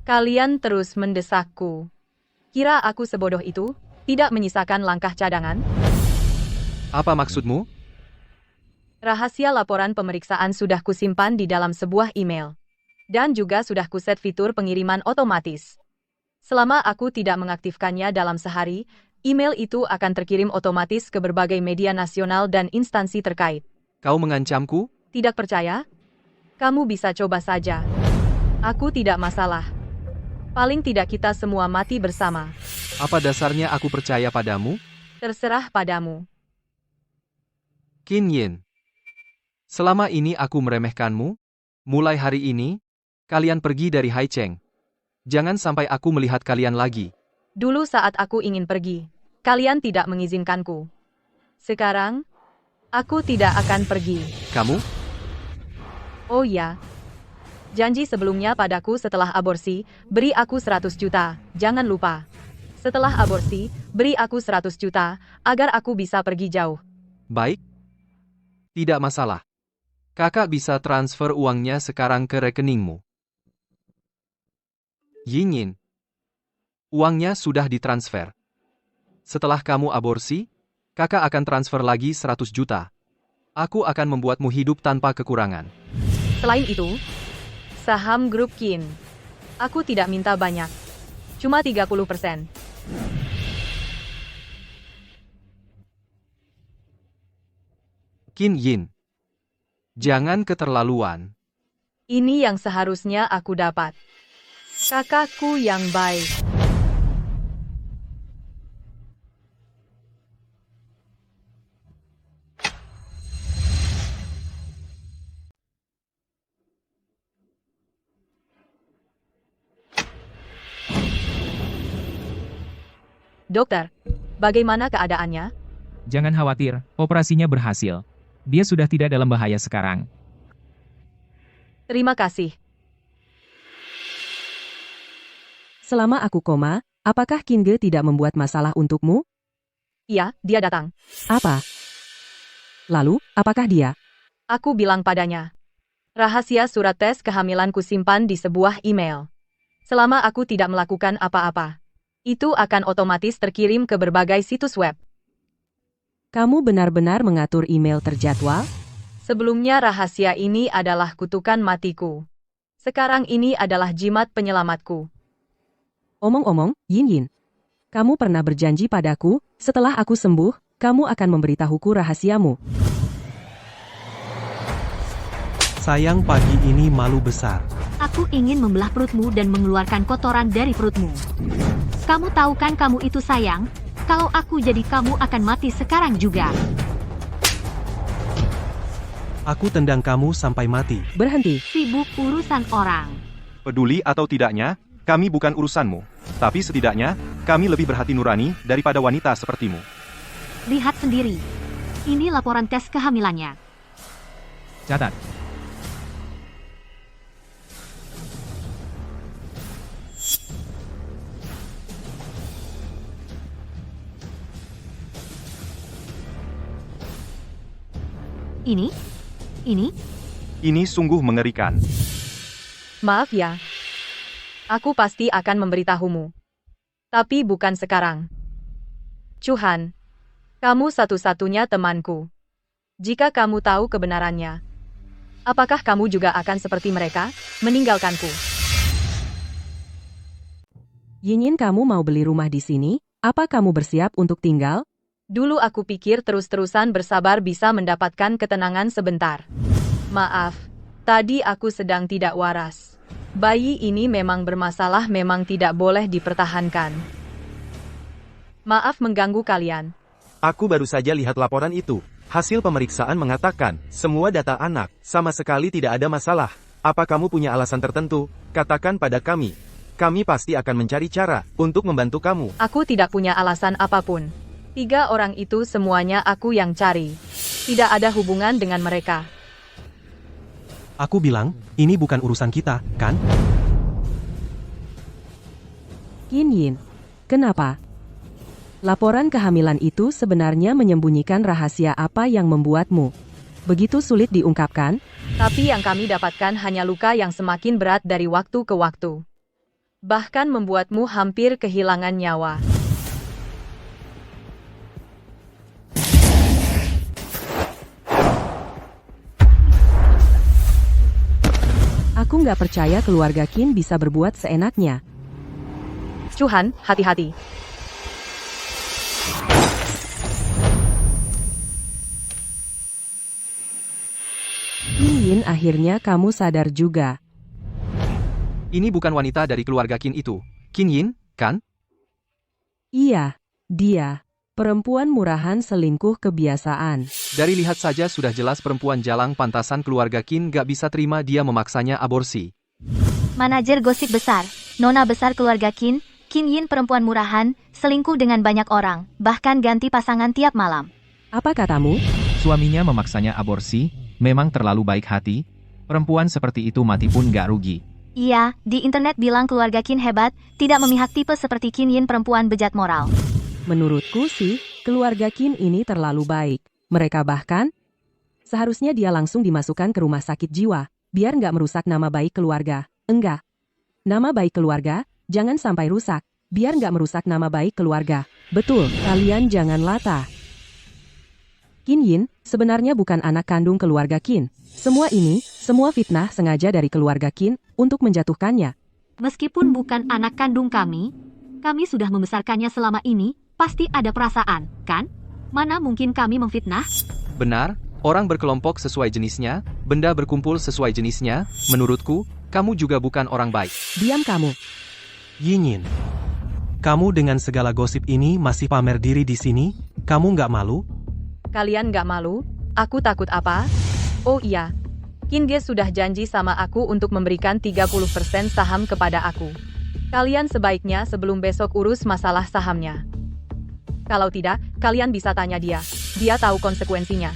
Kalian terus mendesakku. Kira aku sebodoh itu? Tidak menyisakan langkah cadangan? Apa maksudmu? Rahasia laporan pemeriksaan sudah kusimpan di dalam sebuah email. Dan juga sudah kuset fitur pengiriman otomatis. Selama aku tidak mengaktifkannya dalam sehari, email itu akan terkirim otomatis ke berbagai media nasional dan instansi terkait. Kau mengancamku? Tidak percaya? Kamu bisa coba saja. Aku tidak masalah. Paling tidak kita semua mati bersama. Apa dasarnya aku percaya padamu? Terserah padamu. Qin Yin. Selama ini aku meremehkanmu. Mulai hari ini, kalian pergi dari Haicheng. Jangan sampai aku melihat kalian lagi. Dulu saat aku ingin pergi, kalian tidak mengizinkanku. Sekarang, aku tidak akan pergi. Kamu? Oh ya. Janji sebelumnya padaku setelah aborsi, beri aku 100 juta, jangan lupa. Setelah aborsi, beri aku 100 juta, agar aku bisa pergi jauh. Baik. Tidak masalah. Kakak bisa transfer uangnya sekarang ke rekeningmu. Yinyin. Uangnya sudah ditransfer. Setelah kamu aborsi, kakak akan transfer lagi 100 juta. Aku akan membuatmu hidup tanpa kekurangan. Selain itu, saham grup Qin. Aku tidak minta banyak. Cuma 30%. Qin Yin. Jangan keterlaluan. Ini yang seharusnya aku dapat. Kakakku yang baik. Dokter, bagaimana keadaannya? Jangan khawatir, operasinya berhasil. Dia sudah tidak dalam bahaya sekarang. Terima kasih. Selama aku koma, apakah Kinge tidak membuat masalah untukmu? Iya, dia datang. Apa? Lalu, apakah dia? Aku bilang padanya. Rahasia surat tes kehamilanku simpan di sebuah email. Selama aku tidak melakukan apa-apa, itu akan otomatis terkirim ke berbagai situs web. Kamu benar-benar mengatur email terjadwal? Sebelumnya rahasia ini adalah kutukan matiku. Sekarang ini adalah jimat penyelamatku. Omong-omong, Yin, kamu pernah berjanji padaku, setelah aku sembuh, kamu akan memberitahuku rahasiamu. Sayang pagi ini malu besar. Aku ingin membelah perutmu dan mengeluarkan kotoran dari perutmu. Kamu tahu kan kamu itu sayang? Kalau aku jadi kamu akan mati sekarang juga. Aku tendang kamu sampai mati. Berhenti. Sibuk urusan orang. Peduli atau tidaknya, kami bukan urusanmu. Tapi setidaknya, kami lebih berhati nurani daripada wanita sepertimu. Lihat sendiri. Ini laporan tes kehamilannya. Catat. Ini? Ini sungguh mengerikan. Maaf ya. Aku pasti akan memberitahumu. Tapi bukan sekarang. Chuhan, kamu satu-satunya temanku. Jika kamu tahu kebenarannya, apakah kamu juga akan seperti mereka, meninggalkanku? Yin, kamu mau beli rumah di sini? Apa kamu bersiap untuk tinggal? Dulu aku pikir terus-terusan bersabar bisa mendapatkan ketenangan sebentar. Maaf, tadi aku sedang tidak waras. Bayi ini memang bermasalah, memang tidak boleh dipertahankan. Maaf mengganggu kalian. Aku baru saja lihat laporan itu. Hasil pemeriksaan mengatakan, semua data anak, sama sekali tidak ada masalah. Apa kamu punya alasan tertentu? Katakan pada kami. Kami pasti akan mencari cara untuk membantu kamu. Aku tidak punya alasan apapun. 3 orang itu semuanya aku yang cari. Tidak ada hubungan dengan mereka. Aku bilang, ini bukan urusan kita, kan? Yin, kenapa? Laporan kehamilan itu sebenarnya menyembunyikan rahasia apa yang membuatmu begitu sulit diungkapkan? Tapi yang kami dapatkan hanya luka yang semakin berat dari waktu ke waktu. Bahkan membuatmu hampir kehilangan nyawa. Aku nggak percaya keluarga Qin bisa berbuat seenaknya. Chuhan, hati-hati. Yin, akhirnya kamu sadar juga. Ini bukan wanita dari keluarga Qin itu. Qin Yin, kan? Iya, dia. Perempuan murahan selingkuh kebiasaan. Dari lihat saja sudah jelas perempuan jalang pantasan keluarga Qin gak bisa terima dia memaksanya aborsi. Manajer gosip besar, nona besar keluarga Qin, Qin Yin perempuan murahan, selingkuh dengan banyak orang, bahkan ganti pasangan tiap malam. Apa katamu? Suaminya memaksanya aborsi, memang terlalu baik hati. Perempuan seperti itu mati pun gak rugi. Iya, di internet bilang keluarga Qin hebat, tidak memihak tipe seperti Qin Yin perempuan bejat moral. Menurutku sih, keluarga Qin ini terlalu baik. Mereka bahkan, seharusnya dia langsung dimasukkan ke rumah sakit jiwa, biar nggak merusak nama baik keluarga. Enggak. Nama baik keluarga, jangan sampai rusak, biar nggak merusak nama baik keluarga. Betul, kalian jangan latah. Qin Yin sebenarnya bukan anak kandung keluarga Qin. Semua fitnah sengaja dari keluarga Qin untuk menjatuhkannya. Meskipun bukan anak kandung kami sudah membesarkannya selama ini, pasti ada perasaan, kan? Mana mungkin kami memfitnah? Benar, orang berkelompok sesuai jenisnya, benda berkumpul sesuai jenisnya, menurutku, kamu juga bukan orang baik. Diam kamu. Yin, kamu dengan segala gosip ini masih pamer diri di sini? Kamu nggak malu? Kalian gak malu? Aku takut apa? Oh iya, Qin Ge sudah janji sama aku untuk memberikan 30% saham kepada aku. Kalian sebaiknya sebelum besok urus masalah sahamnya. Kalau tidak, kalian bisa tanya dia. Dia tahu konsekuensinya.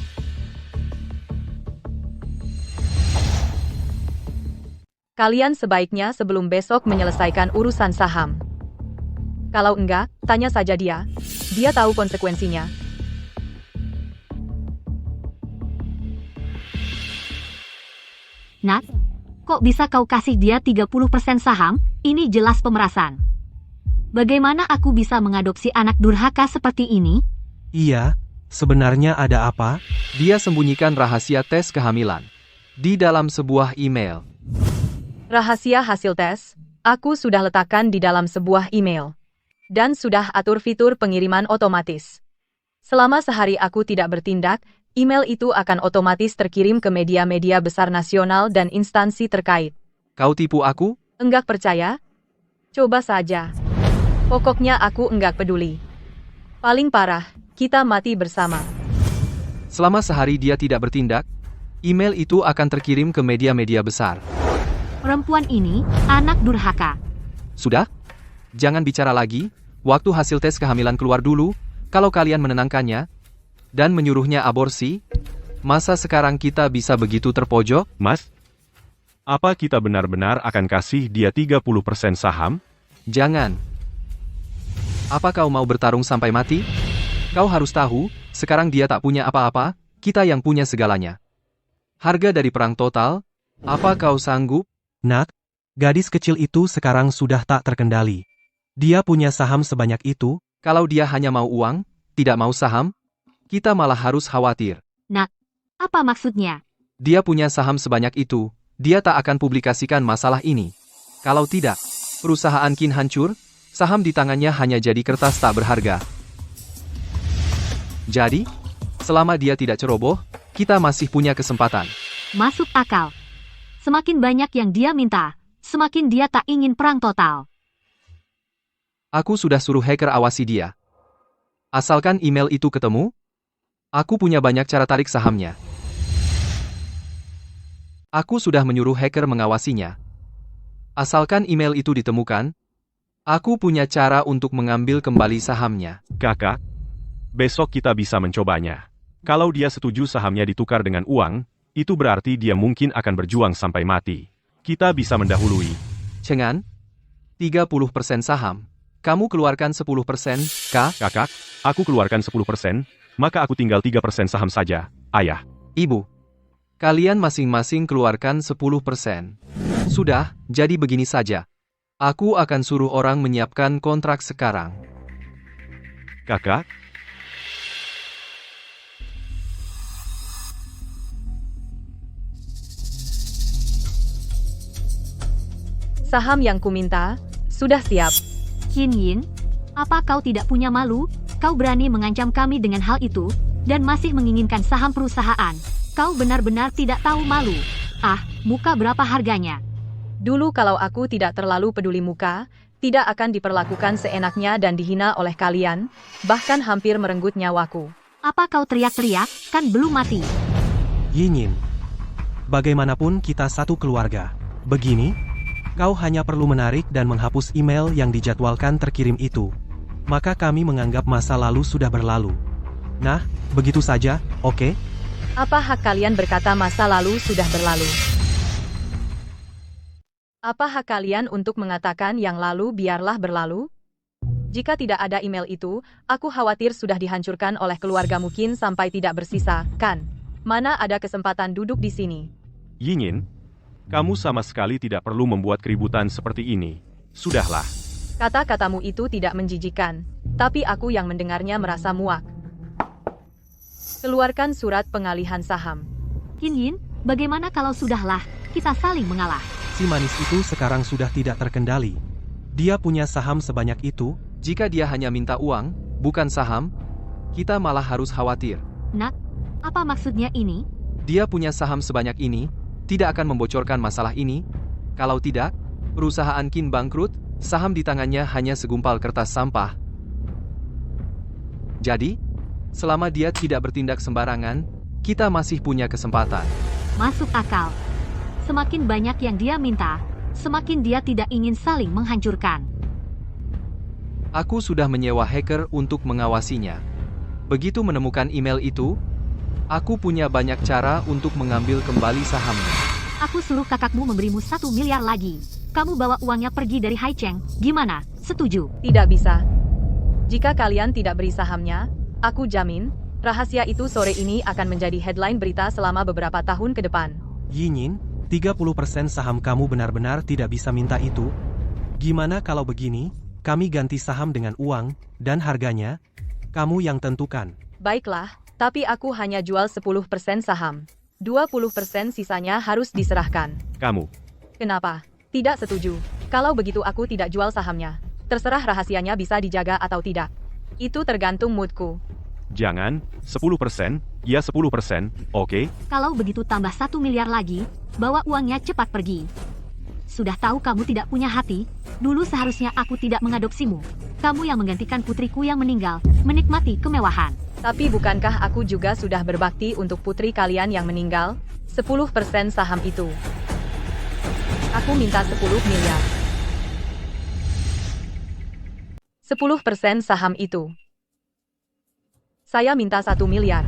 Kalian sebaiknya sebelum besok menyelesaikan urusan saham. Kalau enggak, tanya saja dia. Dia tahu konsekuensinya. Nat, kok bisa kau kasih dia 30% saham? Ini jelas pemerasan. Bagaimana aku bisa mengadopsi anak durhaka seperti ini? Iya, sebenarnya ada apa? Dia sembunyikan rahasia tes kehamilan di dalam sebuah email. Rahasia hasil tes, aku sudah letakkan di dalam sebuah email. Dan sudah atur fitur pengiriman otomatis. Selama sehari aku tidak bertindak, email itu akan otomatis terkirim ke media-media besar nasional dan instansi terkait. Kau tipu aku? Enggak percaya? Coba saja. Pokoknya aku enggak peduli. Paling parah, kita mati bersama. Selama sehari dia tidak bertindak, email itu akan terkirim ke media-media besar. Perempuan ini, anak durhaka. Sudah? Jangan bicara lagi, waktu hasil tes kehamilan keluar dulu, kalau kalian menenangkannya, dan menyuruhnya aborsi, masa sekarang kita bisa begitu terpojok? Mas, apa kita benar-benar akan kasih dia 30% saham? Jangan. Apa kau mau bertarung sampai mati? Kau harus tahu, sekarang dia tak punya apa-apa, kita yang punya segalanya. Harga dari perang total, apa kau sanggup? Nat, gadis kecil itu sekarang sudah tak terkendali. Dia punya saham sebanyak itu. Kalau dia hanya mau uang, tidak mau saham, kita malah harus khawatir. Nat, apa maksudnya? Dia punya saham sebanyak itu, dia tak akan publikasikan masalah ini. Kalau tidak, perusahaan Qin hancur, saham di tangannya hanya jadi kertas tak berharga. Jadi, selama dia tidak ceroboh, kita masih punya kesempatan. Masuk akal. Semakin banyak yang dia minta, semakin dia tak ingin perang total. Aku sudah suruh hacker awasi dia. Asalkan email itu ketemu, aku punya banyak cara tarik sahamnya. Aku sudah menyuruh hacker mengawasinya. Asalkan email itu ditemukan, aku punya cara untuk mengambil kembali sahamnya. Kakak, besok kita bisa mencobanya. Kalau dia setuju sahamnya ditukar dengan uang, itu berarti dia mungkin akan berjuang sampai mati. Kita bisa mendahului. Cengan, 30% saham. Kamu keluarkan 10%, kah? Kakak, aku keluarkan 10%, maka aku tinggal 3% saham saja, ayah. Ibu, kalian masing-masing keluarkan 10%. Sudah, jadi begini saja. Aku akan suruh orang menyiapkan kontrak sekarang. Kakak, saham yang kuminta, sudah siap. Qin Yin, apa kau tidak punya malu? Kau berani mengancam kami dengan hal itu, dan masih menginginkan saham perusahaan. Kau benar-benar tidak tahu malu. Ah, muka berapa harganya? Dulu kalau aku tidak terlalu peduli muka, tidak akan diperlakukan seenaknya dan dihina oleh kalian, bahkan hampir merenggut nyawaku. Apa kau teriak-teriak? Kan belum mati. Yinyin, bagaimanapun kita satu keluarga. Begini, kau hanya perlu menarik dan menghapus email yang dijadwalkan terkirim itu. Maka kami menganggap masa lalu sudah berlalu. Nah, begitu saja, oke? Apa hak kalian berkata masa lalu sudah berlalu? Apa hak kalian untuk mengatakan yang lalu biarlah berlalu? Jika tidak ada email itu, aku khawatir sudah dihancurkan oleh keluarga mungkin sampai tidak bersisa, kan? Mana ada kesempatan duduk di sini? Yinyin, kamu sama sekali tidak perlu membuat keributan seperti ini. Sudahlah. Kata-katamu itu tidak menjijikan, tapi aku yang mendengarnya merasa muak. Keluarkan surat pengalihan saham. Kinyin, bagaimana kalau sudahlah, kita saling mengalah? Si manis itu sekarang sudah tidak terkendali. Dia punya saham sebanyak itu. Jika dia hanya minta uang, bukan saham, kita malah harus khawatir. Nak, apa maksudnya ini? Dia punya saham sebanyak ini, tidak akan membocorkan masalah ini. Kalau tidak, perusahaan Qin bangkrut, saham di tangannya hanya segumpal kertas sampah. Jadi, selama dia tidak bertindak sembarangan, kita masih punya kesempatan. Masuk akal. Semakin banyak yang dia minta, semakin dia tidak ingin saling menghancurkan. Aku sudah menyewa hacker untuk mengawasinya. Begitu menemukan email itu, aku punya banyak cara untuk mengambil kembali sahamnya. Aku suruh kakakmu memberimu 1 miliar lagi. Kamu bawa uangnya pergi dari Haicheng, gimana? Setuju? Tidak bisa. Jika kalian tidak beri sahamnya, aku jamin, rahasia itu sore ini akan menjadi headline berita selama beberapa tahun ke depan. Yinyin, 30% saham kamu benar-benar tidak bisa minta itu. Gimana kalau begini, kami ganti saham dengan uang, dan harganya, kamu yang tentukan. Baiklah, tapi aku hanya jual 10% saham. 20% sisanya harus diserahkan. Kamu. Kenapa? Tidak setuju. Kalau begitu aku tidak jual sahamnya. Terserah rahasianya bisa dijaga atau tidak. Itu tergantung moodku. Jangan, 10%, ya 10%, oke? Kalau begitu tambah 1 miliar lagi, bawa uangnya cepat pergi. Sudah tahu kamu tidak punya hati, dulu seharusnya aku tidak mengadopsimu. Kamu yang menggantikan putriku yang meninggal, menikmati kemewahan. Tapi bukankah aku juga sudah berbakti untuk putri kalian yang meninggal? 10% saham itu. Aku minta 10 miliar. 10% saham itu. Saya minta 1 miliar.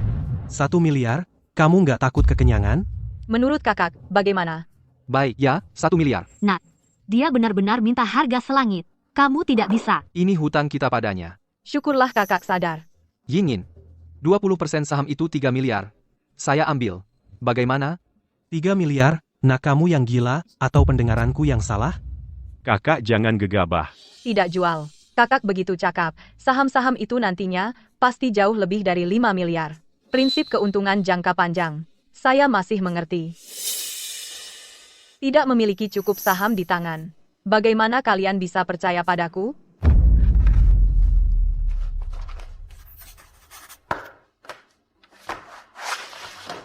1 miliar? Kamu nggak takut kekenyangan? Menurut kakak, bagaimana? Baik, ya, 1 miliar. Nak, dia benar-benar minta harga selangit. Kamu tidak bisa. Ini hutang kita padanya. Syukurlah kakak sadar. Yinyin, 20% saham itu 3 miliar. Saya ambil. Bagaimana? 3 miliar? Nah kamu yang gila, atau pendengaranku yang salah? Kakak jangan gegabah. Tidak jual. Kakak begitu cakap, saham-saham itu nantinya pasti jauh lebih dari 5 miliar. Prinsip keuntungan jangka panjang. Saya masih mengerti. Tidak memiliki cukup saham di tangan. Bagaimana kalian bisa percaya padaku?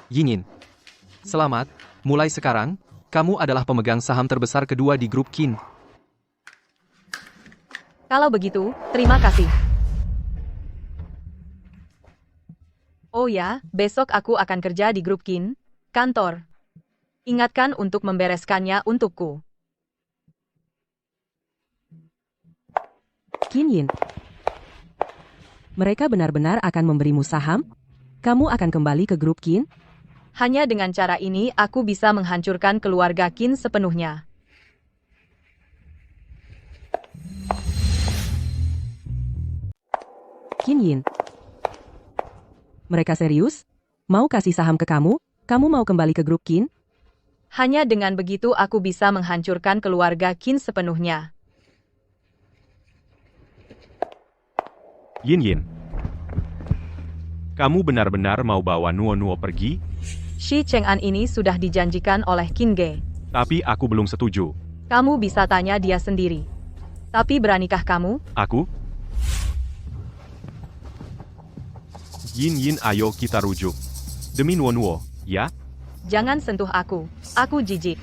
Yinyin, selamat. Mulai sekarang, kamu adalah pemegang saham terbesar kedua di grup Qin. Kalau begitu, terima kasih. Oh ya, besok aku akan kerja di grup Qin, kantor. Ingatkan untuk membereskannya untukku. Kinyin, mereka benar-benar akan memberimu saham? Kamu akan kembali ke grup Qin? Hanya dengan cara ini aku bisa menghancurkan keluarga Qin sepenuhnya. Kinyin, mereka serius? Mau kasih saham ke kamu? Kamu mau kembali ke grup Qin? Hanya dengan begitu aku bisa menghancurkan keluarga Qin sepenuhnya. Yinyin, kamu benar-benar mau bawa Nuo-Nuo pergi? Shi Cheng'an ini sudah dijanjikan oleh Qin Ge. Tapi aku belum setuju. Kamu bisa tanya dia sendiri. Tapi beranikah kamu? Aku? Yin, ayo kita rujuk. Demi Nuo-Nuo, ya? Jangan sentuh aku. Aku jijik.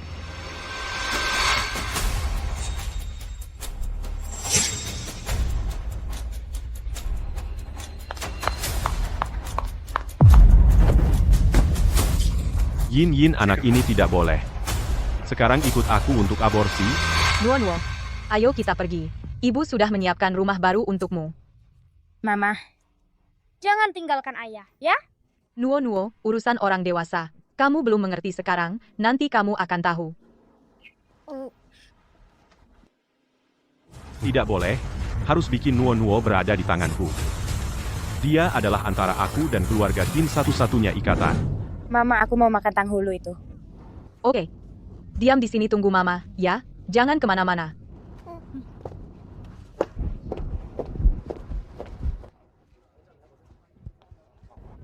Yin anak ini tidak boleh. Sekarang ikut aku untuk aborsi. Nuo, ayo kita pergi. Ibu sudah menyiapkan rumah baru untukmu. Mama, jangan tinggalkan ayah, ya? Nuo, urusan orang dewasa. Kamu belum mengerti sekarang, nanti kamu akan tahu. Tidak boleh, harus bikin Nuo berada di tanganku. Dia adalah antara aku dan keluarga Qin satu-satunya ikatan. Mama, aku mau makan tanghulu itu. Oke. Diam di sini tunggu Mama, ya? Jangan kemana-mana.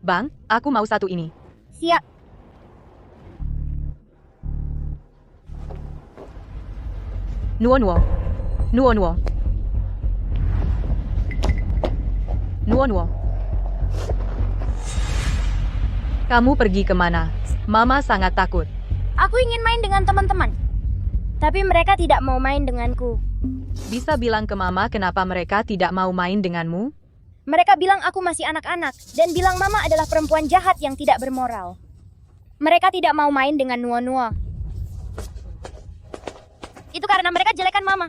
Bang, aku mau satu ini. Siap. Nuo. Kamu pergi kemana? Mama sangat takut. Aku ingin main dengan teman-teman. Tapi mereka tidak mau main denganku. Bisa bilang ke Mama kenapa mereka tidak mau main denganmu? Mereka bilang aku masih anak-anak dan bilang Mama adalah perempuan jahat yang tidak bermoral. Mereka tidak mau main dengan Nuo. Itu karena mereka jelekan Mama.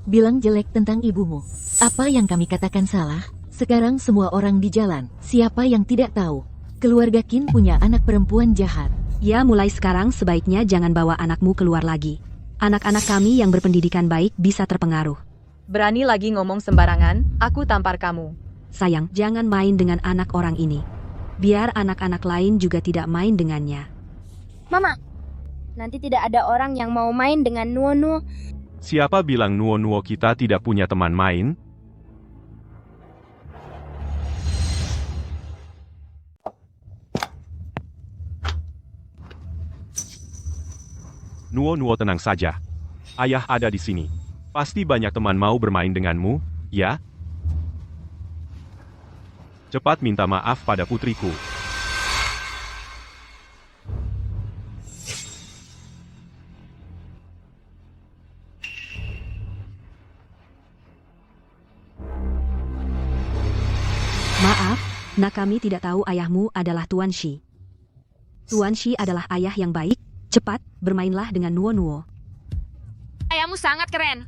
Bilang jelek tentang ibumu. Apa yang kami katakan salah? Sekarang semua orang di jalan. Siapa yang tidak tahu? Keluarga Qin punya anak perempuan jahat. Ya, mulai sekarang sebaiknya jangan bawa anakmu keluar lagi. Anak-anak kami yang berpendidikan baik bisa terpengaruh. Berani lagi ngomong sembarangan, aku tampar kamu. Sayang, jangan main dengan anak orang ini. Biar anak-anak lain juga tidak main dengannya. Mama, nanti tidak ada orang yang mau main dengan Nuo. Siapa bilang Nuo kita tidak punya teman main? Nuo tenang saja. Ayah ada di sini. Pasti banyak teman mau bermain denganmu, ya? Cepat minta maaf pada putriku. Maaf, kami tidak tahu ayahmu adalah Tuan Shi. Tuan Shi adalah ayah yang baik. Cepat, bermainlah dengan Nuo. Ayahmu sangat keren.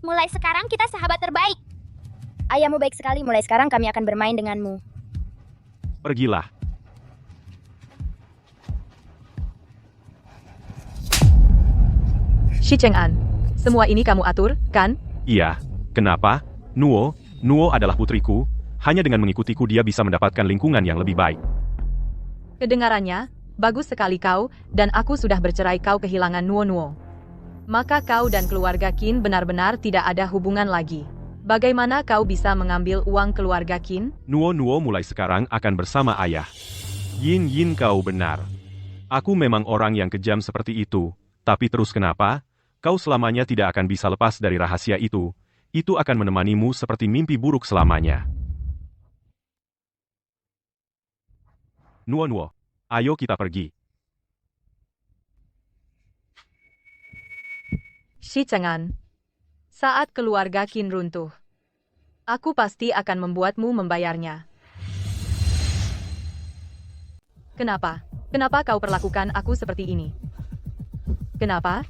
Mulai sekarang kita sahabat terbaik. Ayahmu baik sekali, mulai sekarang kami akan bermain denganmu. Pergilah. Shi Cheng'an, semua ini kamu atur, kan? Iya, kenapa? Nuo adalah putriku. Hanya dengan mengikutiku dia bisa mendapatkan lingkungan yang lebih baik. Kedengarannya, bagus sekali kau, dan aku sudah bercerai kau kehilangan Nuo. Maka kau dan keluarga Qin benar-benar tidak ada hubungan lagi. Bagaimana kau bisa mengambil uang keluarga Qin? Nuo mulai sekarang akan bersama ayah. Yin kau benar. Aku memang orang yang kejam seperti itu, tapi terus kenapa? Kau selamanya tidak akan bisa lepas dari rahasia itu. Itu akan menemanimu seperti mimpi buruk selamanya. Nuo, ayo kita pergi. Shi Cheng'an, saat keluarga Qin runtuh, aku pasti akan membuatmu membayarnya. Kenapa? Kenapa kau perlakukan aku seperti ini? Kenapa?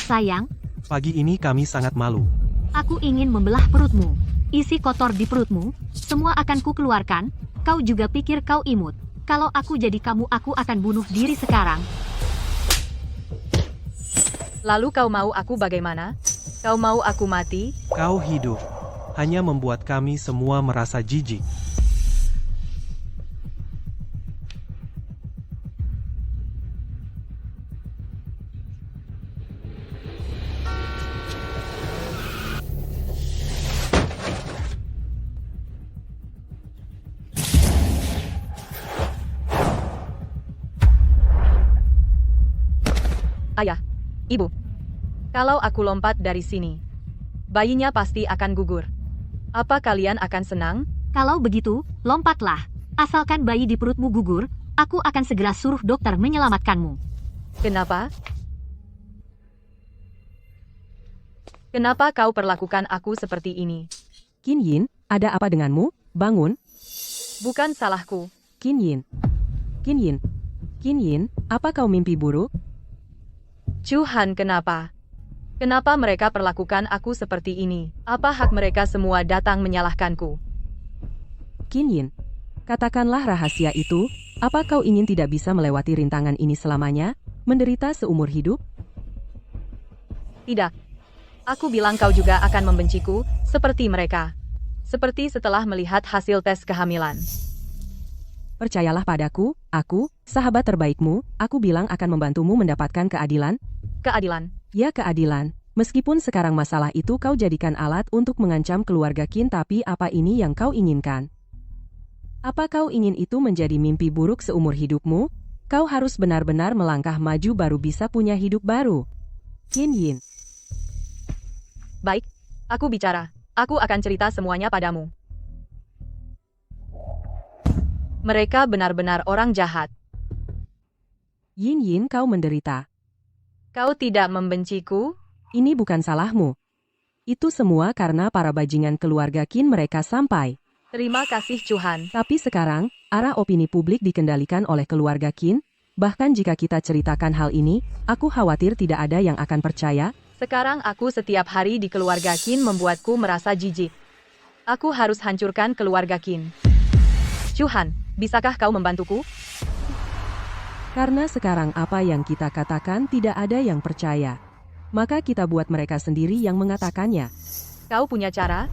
Sayang, Pagi ini kami sangat malu. aku ingin membelah perutmu. Isi kotor di perutmu, semua akan kukeluarkan. Kau juga pikir kau imut. Kalau aku jadi kamu, aku akan bunuh diri sekarang. Lalu kau mau aku bagaimana? Kau mau aku mati? Kau hidup. Hanya membuat kami semua merasa jijik. Ayah, ibu, kalau aku lompat dari sini, bayinya pasti akan gugur. Apa kalian akan senang? Kalau begitu, lompatlah. Asalkan bayi di perutmu gugur, aku akan segera suruh dokter menyelamatkanmu. Kenapa? Kenapa kau perlakukan aku seperti ini? Qin Yin, ada apa denganmu? Bangun. Bukan salahku. Qin Yin, apa kau mimpi buruk? Chuhan, kenapa? Kenapa mereka perlakukan aku seperti ini? Apa hak mereka semua datang menyalahkanku? Qin Yin, katakanlah rahasia itu, apa kau ingin tidak bisa melewati rintangan ini selamanya, menderita seumur hidup? Tidak. Aku bilang kau juga akan membenciku, seperti mereka. Seperti setelah melihat hasil tes kehamilan. Percayalah padaku, aku, sahabat terbaikmu, aku bilang akan membantumu mendapatkan keadilan. Keadilan. Ya, keadilan. Meskipun sekarang masalah itu kau jadikan alat untuk mengancam keluarga Qin, tapi apa ini yang kau inginkan? Apa kau ingin itu menjadi mimpi buruk seumur hidupmu? Kau harus benar-benar melangkah maju baru bisa punya hidup baru. Qin Yin. Baik, aku bicara. Aku akan cerita semuanya padamu. Mereka benar-benar orang jahat. Yin, kau menderita. Kau tidak membenciku? Ini bukan salahmu. Itu semua karena para bajingan keluarga Qin mereka sampai. Terima kasih, Chuhan. Tapi sekarang, arah opini publik dikendalikan oleh keluarga Qin. Bahkan jika kita ceritakan hal ini, aku khawatir tidak ada yang akan percaya. Sekarang aku setiap hari di keluarga Qin membuatku merasa jijik. Aku harus hancurkan keluarga Qin. Chuhan, bisakah kau membantuku? Karena sekarang apa yang kita katakan tidak ada yang percaya. Maka kita buat mereka sendiri yang mengatakannya. Kau punya cara?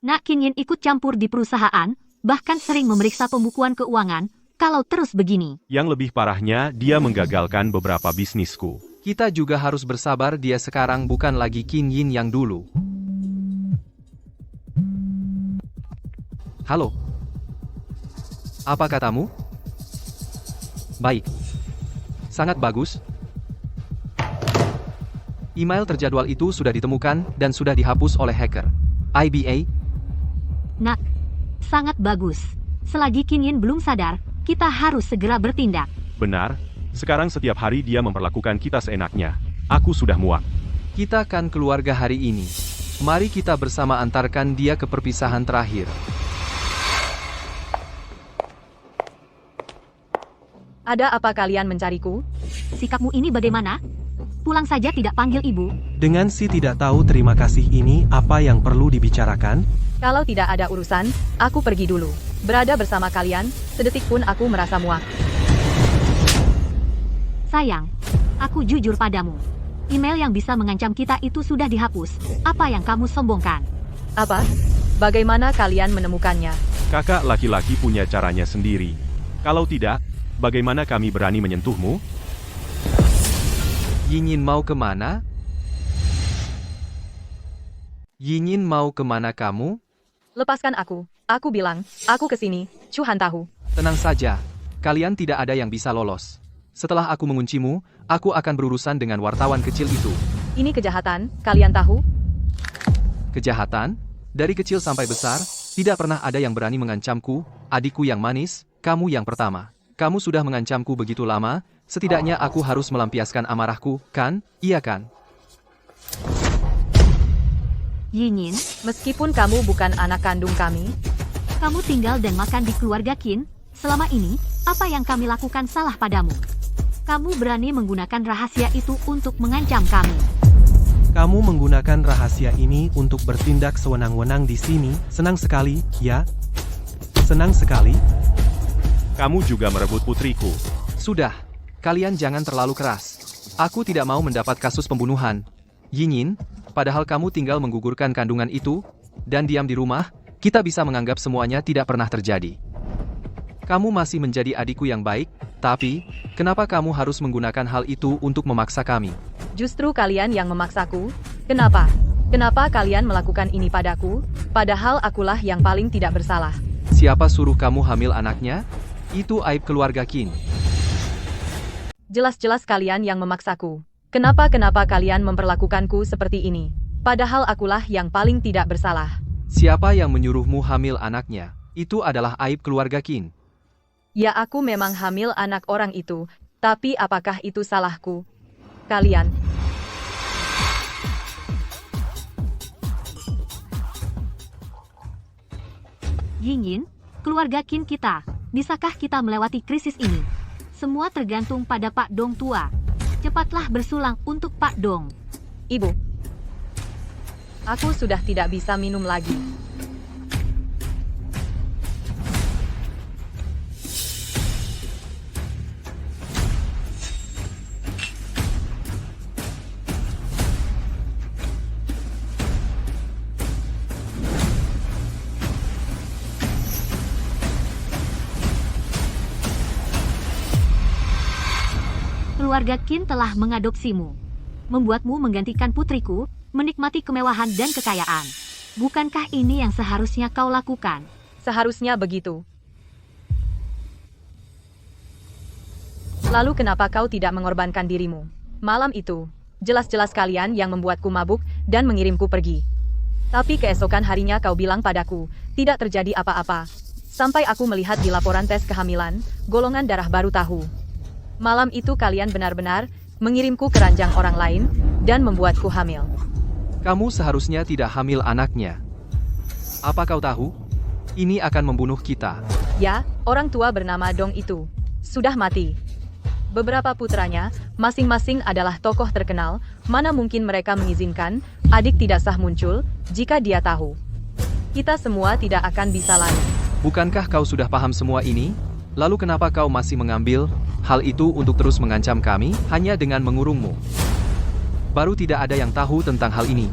Nak Qin Yin ikut campur di perusahaan, bahkan sering memeriksa pembukuan keuangan, kalau terus begini. Yang lebih parahnya, dia menggagalkan beberapa bisnisku. Kita juga harus bersabar, dia sekarang bukan lagi Qin Yin yang dulu. Halo. Apa katamu? Baik. Sangat bagus. Email terjadwal itu sudah ditemukan dan sudah dihapus oleh hacker. IBA. Nak, sangat bagus. Selagi Qin Yin belum sadar, kita harus segera bertindak. Benar, sekarang setiap hari dia memperlakukan kita seenaknya. Aku sudah muak. Kita kan keluarga hari ini. Mari kita bersama antarkan dia ke perpisahan terakhir. Ada apa kalian mencariku? Sikapmu ini bagaimana? Pulang saja tidak panggil ibu. Dengan si tidak tahu terima kasih ini, apa yang perlu dibicarakan? Kalau tidak ada urusan, aku pergi dulu. Berada bersama kalian, sedetik pun aku merasa muak. Sayang, aku jujur padamu. Email yang bisa mengancam kita itu sudah dihapus. Apa yang kamu sombongkan? Apa? Bagaimana kalian menemukannya? Kakak laki-laki punya caranya sendiri. Kalau tidak, bagaimana kami berani menyentuhmu? Yin mau kemana? Yin mau kemana kamu? Lepaskan aku. Aku bilang, aku kesini. Chuhan tahu. Tenang saja. Kalian tidak ada yang bisa lolos. Setelah aku menguncimu, aku akan berurusan dengan wartawan kecil itu. Ini kejahatan, kalian tahu? Kejahatan? Dari kecil sampai besar, tidak pernah ada yang berani mengancamku, adikku yang manis, kamu yang pertama. Kamu sudah mengancamku begitu lama, setidaknya aku harus melampiaskan amarahku, kan? Iya kan? Yin, meskipun kamu bukan anak kandung kami, kamu tinggal dan makan di keluarga Qin. Selama ini, apa yang kami lakukan salah padamu? Kamu berani menggunakan rahasia itu untuk mengancam kami. Kamu menggunakan rahasia ini untuk bertindak sewenang-wenang di sini. Senang sekali, ya? Senang sekali. Kamu juga merebut putriku. Sudah, kalian jangan terlalu keras. Aku tidak mau mendapat kasus pembunuhan. Yin, padahal kamu tinggal menggugurkan kandungan itu, dan diam di rumah, kita bisa menganggap semuanya tidak pernah terjadi. Kamu masih menjadi adikku yang baik, tapi, kenapa kamu harus menggunakan hal itu untuk memaksa kami? Justru kalian yang memaksaku. Kenapa? Kenapa kalian melakukan ini padaku? Padahal akulah yang paling tidak bersalah. Siapa suruh kamu hamil anaknya? Itu aib keluarga Qin. Jelas-jelas kalian yang memaksaku. Kenapa kalian memperlakukanku seperti ini? Padahal akulah yang paling tidak bersalah. Siapa yang menyuruhmu hamil anaknya? Itu adalah aib keluarga Qin. Ya, aku memang hamil anak orang itu. Tapi apakah itu salahku? Kalian. Yingyin, keluarga Qin kita, bisakah kita melewati krisis ini? Semua tergantung pada Pak Dong tua. Cepatlah bersulang untuk Pak Dong. Ibu, aku sudah tidak bisa minum lagi. Keluarga Qin telah mengadopsimu, membuatmu menggantikan putriku, menikmati kemewahan dan kekayaan. Bukankah ini yang seharusnya kau lakukan? Seharusnya begitu. Lalu kenapa kau tidak mengorbankan dirimu? Malam itu, jelas-jelas kalian yang membuatku mabuk dan mengirimku pergi. Tapi keesokan harinya kau bilang padaku, tidak terjadi apa-apa. Sampai aku melihat di laporan tes kehamilan, golongan darah baru tahu. Malam itu kalian benar-benar mengirimku ke ranjang orang lain dan membuatku hamil. Kamu seharusnya tidak hamil anaknya. Apa kau tahu? Ini akan membunuh kita. Ya, orang tua bernama Dong itu sudah mati. Beberapa putranya, masing-masing adalah tokoh terkenal, mana mungkin mereka mengizinkan adik tidak sah muncul jika dia tahu. Kita semua tidak akan bisa lari. Bukankah kau sudah paham semua ini? Lalu kenapa kau masih mengambil hal itu untuk terus mengancam kami hanya dengan mengurungmu? Baru tidak ada yang tahu tentang hal ini.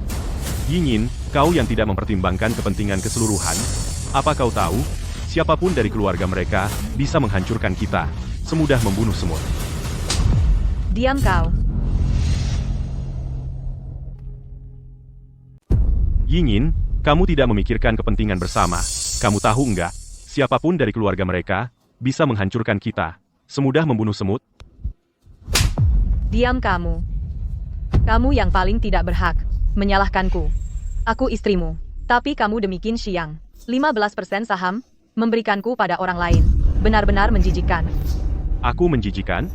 Yingyin, kau yang tidak mempertimbangkan kepentingan keseluruhan. Apa kau tahu, siapapun dari keluarga mereka bisa menghancurkan kita, semudah membunuh semut. Diam kau. Yingyin, kamu tidak memikirkan kepentingan bersama. Kamu tahu enggak, siapapun dari keluarga mereka bisa menghancurkan kita, semudah membunuh semut. Diam kamu. Kamu yang paling tidak berhak menyalahkanku. Aku istrimu, tapi kamu demi Qin Xiang. 15% saham, memberikanku pada orang lain. Benar-benar menjijikkan. Aku menjijikan?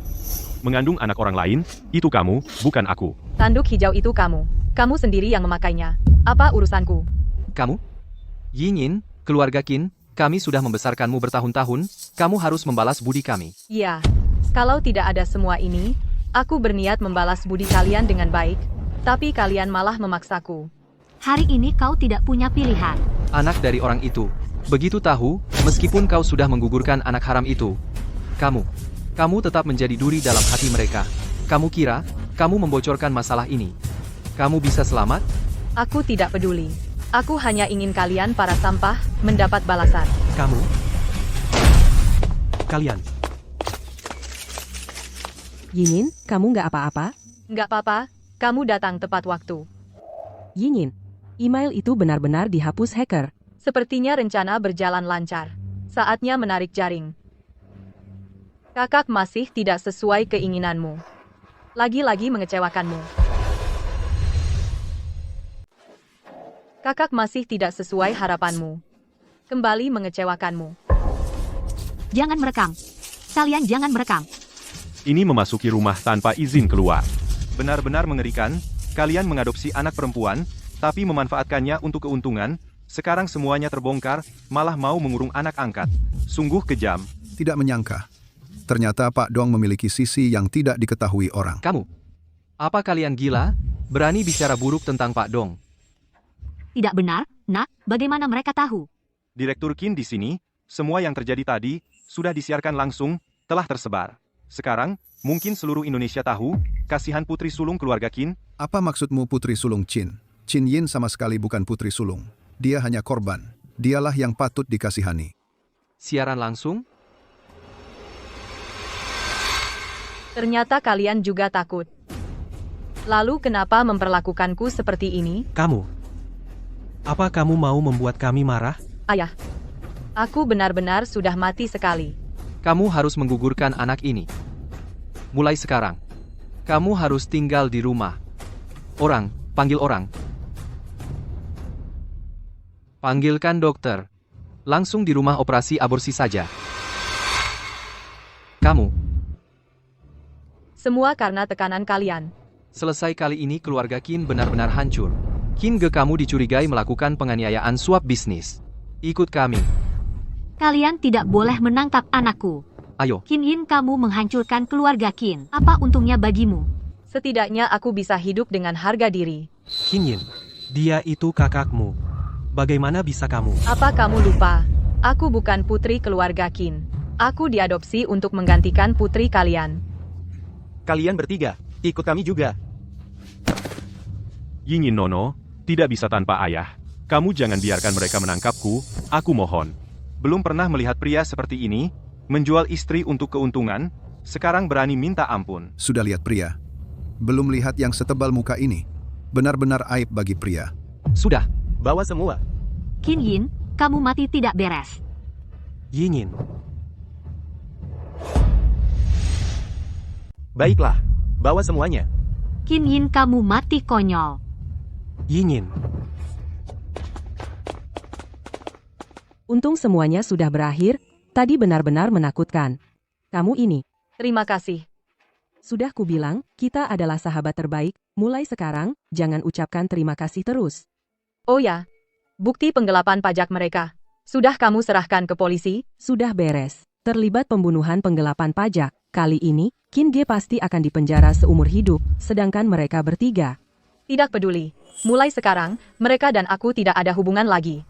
Mengandung anak orang lain, itu kamu, bukan aku. Tanduk hijau itu kamu. Kamu sendiri yang memakainya. Apa urusanku? Kamu? Yingyin, keluarga Qin, kami sudah membesarkanmu bertahun-tahun, kamu harus membalas budi kami. Ya, kalau tidak ada semua ini, aku berniat membalas budi kalian dengan baik, tapi kalian malah memaksaku. Hari ini kau tidak punya pilihan. Anak dari orang itu, begitu tahu, meskipun kau sudah menggugurkan anak haram itu, kamu tetap menjadi duri dalam hati mereka. Kamu kira, kamu membocorkan masalah ini, kamu bisa selamat? Aku tidak peduli. Aku hanya ingin kalian para sampah mendapat balasan. Kalian. Yingyin, kamu nggak apa-apa? Nggak apa-apa, kamu datang tepat waktu. Yingyin, email itu benar-benar dihapus hacker. Sepertinya rencana berjalan lancar. Saatnya menarik jaring. Kakak masih tidak sesuai keinginanmu. Lagi-lagi mengecewakanmu. Kakak masih tidak sesuai harapanmu. Kembali mengecewakanmu. Jangan merekam. Kalian jangan merekam. Ini memasuki rumah tanpa izin keluar. Benar-benar mengerikan, kalian mengadopsi anak perempuan, tapi memanfaatkannya untuk keuntungan, sekarang semuanya terbongkar, malah mau mengurung anak angkat. Sungguh kejam. Tidak menyangka. Ternyata Pak Dong memiliki sisi yang tidak diketahui orang. Kamu? Apa kalian gila? Berani bicara buruk tentang Pak Dong? Tidak benar, Nak. Bagaimana mereka tahu? Direktur Qin di sini, semua yang terjadi tadi, sudah disiarkan langsung, telah tersebar. Sekarang, mungkin seluruh Indonesia tahu, kasihan putri sulung keluarga Qin. Apa maksudmu putri sulung Qin? Qin Yin sama sekali bukan putri sulung. Dia hanya korban. Dialah yang patut dikasihani. Siaran langsung? Ternyata kalian juga takut. Lalu kenapa memperlakukanku seperti ini? Kamu. Apa kamu mau membuat kami marah? Ayah, aku benar-benar sudah mati sekali. Kamu harus menggugurkan anak ini. Mulai sekarang, kamu harus tinggal di rumah. Orang, panggil orang. Panggilkan dokter. Langsung di rumah operasi aborsi saja. Kamu. Semua karena tekanan kalian. Selesai kali ini keluarga Qin benar-benar hancur. Qin Ge kamu dicurigai melakukan penganiayaan suap bisnis. Ikut kami. Kalian tidak boleh menangkap anakku. Ayo. Qin Yin, kamu menghancurkan keluarga Qin. Apa untungnya bagimu? Setidaknya aku bisa hidup dengan harga diri. Qin Yin, dia itu kakakmu. Bagaimana bisa kamu? Apa kamu lupa? Aku bukan putri keluarga Qin. Aku diadopsi untuk menggantikan putri kalian. Kalian bertiga, ikut kami juga. Yingin Nono, tidak bisa tanpa ayah. Kamu jangan biarkan mereka menangkapku, aku mohon. Belum pernah melihat pria seperti ini, menjual istri untuk keuntungan, sekarang berani minta ampun. Sudah lihat pria? Belum lihat yang setebal muka ini. Benar-benar aib bagi pria. Sudah. Bawa semua. Qin Yin, kamu mati tidak beres. Yingin. Baiklah, bawa semuanya. Qin Yin, kamu mati konyol. Yingin. Untung semuanya sudah berakhir, tadi benar-benar menakutkan. Kamu ini. Terima kasih. Sudah kubilang, kita adalah sahabat terbaik, mulai sekarang, jangan ucapkan terima kasih terus. Oh ya, bukti penggelapan pajak mereka. Sudah kamu serahkan ke polisi? Sudah beres. Terlibat pembunuhan penggelapan pajak. Kali ini, Qin Ge pasti akan dipenjara seumur hidup, sedangkan mereka bertiga. Tidak peduli. Mulai sekarang, mereka dan aku tidak ada hubungan lagi.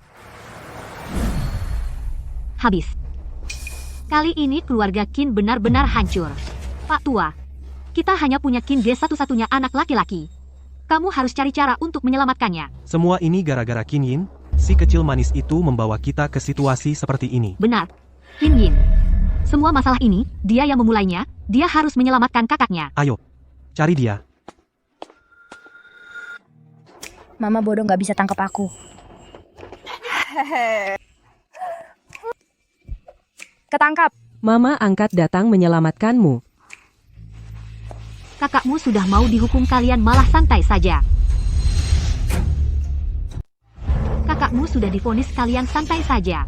Habis. Kali ini keluarga Qin benar-benar hancur. Pak Tua, kita hanya punya Qin Ge satu-satunya anak laki-laki. Kamu harus cari cara untuk menyelamatkannya. Semua ini gara-gara Qin Yin, si kecil manis itu membawa kita ke situasi seperti ini. Benar. Qin Yin. Semua masalah ini, dia yang memulainya, dia harus menyelamatkan kakaknya. Ayo, cari dia. Mama bodoh nggak bisa tangkap aku. Ketangkap. Mama angkat datang menyelamatkanmu. Kakakmu sudah mau dihukum, kalian malah santai saja. Kakakmu sudah divonis, kalian santai saja.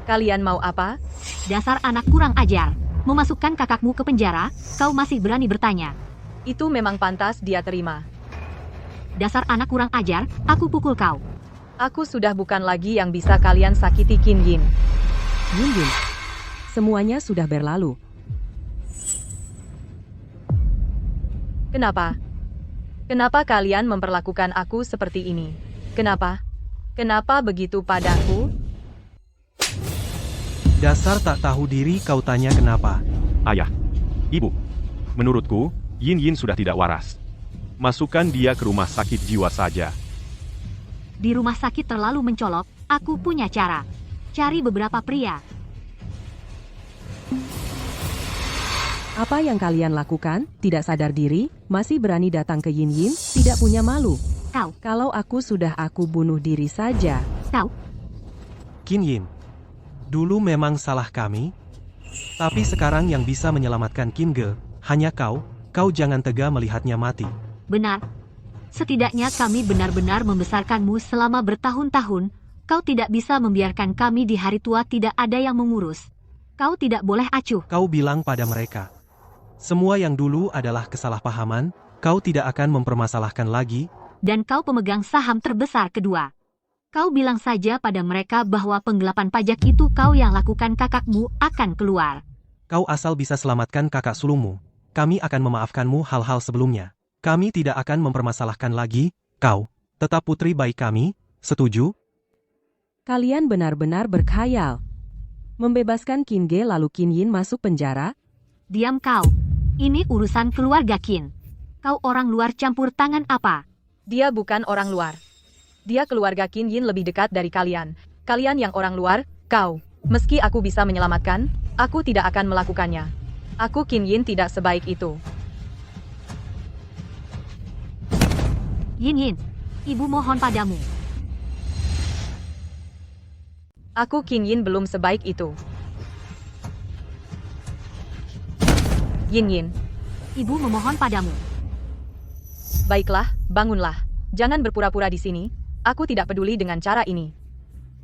Kalian mau apa? Dasar anak kurang ajar. Memasukkan kakakmu ke penjara, kau masih berani bertanya. Itu memang pantas dia terima. Dasar anak kurang ajar, aku pukul kau. Aku sudah bukan lagi yang bisa kalian sakiti, Qin Yin. Yin Yin. Semuanya sudah berlalu. Kenapa? Kenapa kalian memperlakukan aku seperti ini? Kenapa? Kenapa begitu padaku? Dasar tak tahu diri, kau tanya kenapa. Ayah, ibu, menurutku, Yin Yin sudah tidak waras. Masukkan dia ke rumah sakit jiwa saja. Di rumah sakit terlalu mencolok, aku punya cara. Cari beberapa pria. Apa yang kalian lakukan? Tidak sadar diri? Masih berani datang ke Yin Yin? Tidak punya malu? Kau. Kalau aku sudah aku bunuh diri saja. Kau. Qin Yin. Dulu memang salah kami. Tapi sekarang yang bisa menyelamatkan Qin Ge, hanya kau. Kau jangan tega melihatnya mati. Benar. Setidaknya kami benar-benar membesarkanmu selama bertahun-tahun. Kau tidak bisa membiarkan kami di hari tua tidak ada yang mengurus. Kau tidak boleh acuh. Kau bilang pada mereka. Semua yang dulu adalah kesalahpahaman, kau tidak akan mempermasalahkan lagi. Dan kau pemegang saham terbesar kedua. Kau bilang saja pada mereka bahwa penggelapan pajak itu kau yang lakukan, kakakmu akan keluar. Kau asal bisa selamatkan kakak sulungmu. Kami akan memaafkanmu hal-hal sebelumnya. Kami tidak akan mempermasalahkan lagi, kau. Tetap putri baik kami, setuju? Kalian benar-benar berkhayal. Membebaskan Qin Ge lalu Qin Yin masuk penjara? Diam kau. Ini urusan keluarga Qin. Kau orang luar campur tangan apa? Dia bukan orang luar. Dia keluarga Qin Yin lebih dekat dari kalian. Kalian yang orang luar, kau. Meski aku bisa menyelamatkan, aku tidak akan melakukannya. Aku Qin Yin tidak sebaik itu. Yin Yin, ibu mohon padamu. Aku Qin Yin belum sebaik itu. Yin Yin. Ibu memohon padamu. Baiklah, bangunlah. Jangan berpura-pura di sini. Aku tidak peduli dengan cara ini.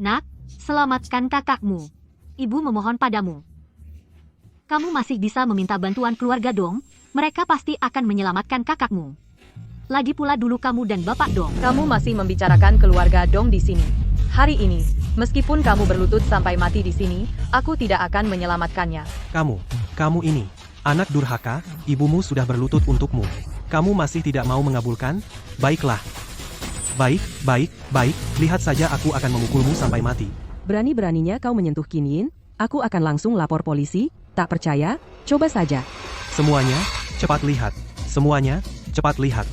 Nak, selamatkan kakakmu. Ibu memohon padamu. Kamu masih bisa meminta bantuan keluarga Dong. Mereka pasti akan menyelamatkan kakakmu. Lagi pula dulu kamu dan Bapak Dong. Kamu masih membicarakan keluarga Dong di sini. Hari ini, Meskipun kamu berlutut sampai mati di sini, aku tidak akan menyelamatkannya. Kamu ini, anak durhaka, ibumu sudah berlutut untukmu. Kamu masih tidak mau mengabulkan? Baiklah. Baik, lihat saja aku akan memukulmu sampai mati. Berani-beraninya kau menyentuh Qin Yin, aku akan langsung lapor polisi, tak percaya? Coba saja. Semuanya, cepat lihat. Semuanya, cepat lihat.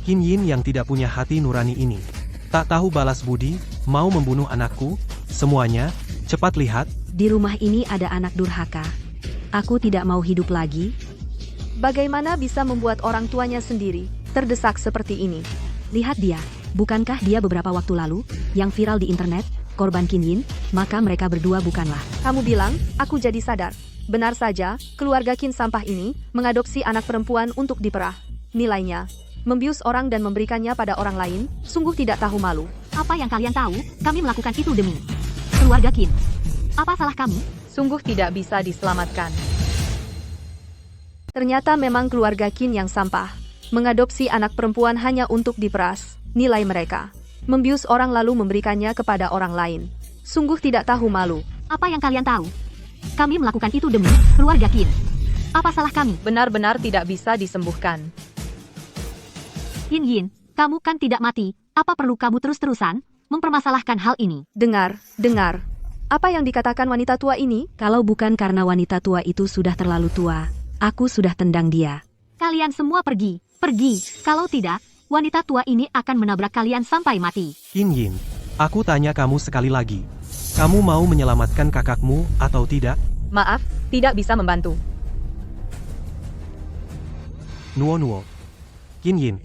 Qin Yin yang tidak punya hati nurani ini. Tak tahu balas budi, mau membunuh anakku. Semuanya, cepat lihat. Di rumah ini ada anak durhaka. Aku tidak mau hidup lagi. Bagaimana bisa membuat orang tuanya sendiri terdesak seperti ini? Lihat dia, bukankah dia beberapa waktu lalu, yang viral di internet, korban Qin Yin? Maka mereka berdua bukanlah. Kamu bilang, aku jadi sadar. Benar saja, keluarga Qin sampah ini mengadopsi anak perempuan untuk diperah. Nilainya, membius orang dan memberikannya pada orang lain, sungguh tidak tahu malu. Apa yang kalian tahu, kami melakukan itu demi keluarga Qin. Apa salah kami? Sungguh tidak bisa diselamatkan. Ternyata memang keluarga Qin yang sampah. Mengadopsi anak perempuan hanya untuk diperas. Nilai mereka, membius orang lalu memberikannya kepada orang lain. Sungguh tidak tahu malu. Apa yang kalian tahu? Kami melakukan itu demi keluarga Qin. Apa salah kami? Benar-benar tidak bisa disembuhkan. Qin Yin, kamu kan tidak mati. Apa perlu kamu terus-terusan mempermasalahkan hal ini? Dengar. Apa yang dikatakan wanita tua ini? Kalau bukan karena wanita tua itu sudah terlalu tua, aku sudah tendang dia. Kalian semua pergi. Kalau tidak, wanita tua ini akan menabrak kalian sampai mati. Qin Yin, aku tanya kamu sekali lagi. Kamu mau menyelamatkan kakakmu atau tidak? Maaf, tidak bisa membantu. Nuo. Qin Yin,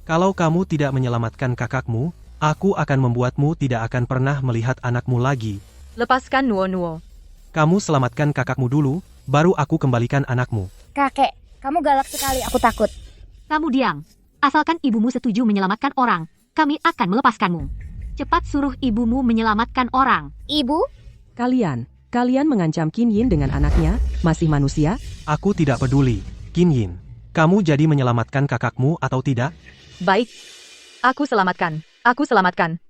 kalau kamu tidak menyelamatkan kakakmu, aku akan membuatmu tidak akan pernah melihat anakmu lagi. Lepaskan Nuo. Kamu selamatkan kakakmu dulu, baru aku kembalikan anakmu. Kakek, kamu galak sekali, aku takut. Kamu diam. Asalkan ibumu setuju menyelamatkan orang, kami akan melepaskanmu. Cepat suruh ibumu menyelamatkan orang. Ibu? Kalian mengancam Qin Yin dengan anaknya, masih manusia? Aku tidak peduli. Qin Yin, kamu jadi menyelamatkan kakakmu atau tidak? Baik. Aku selamatkan.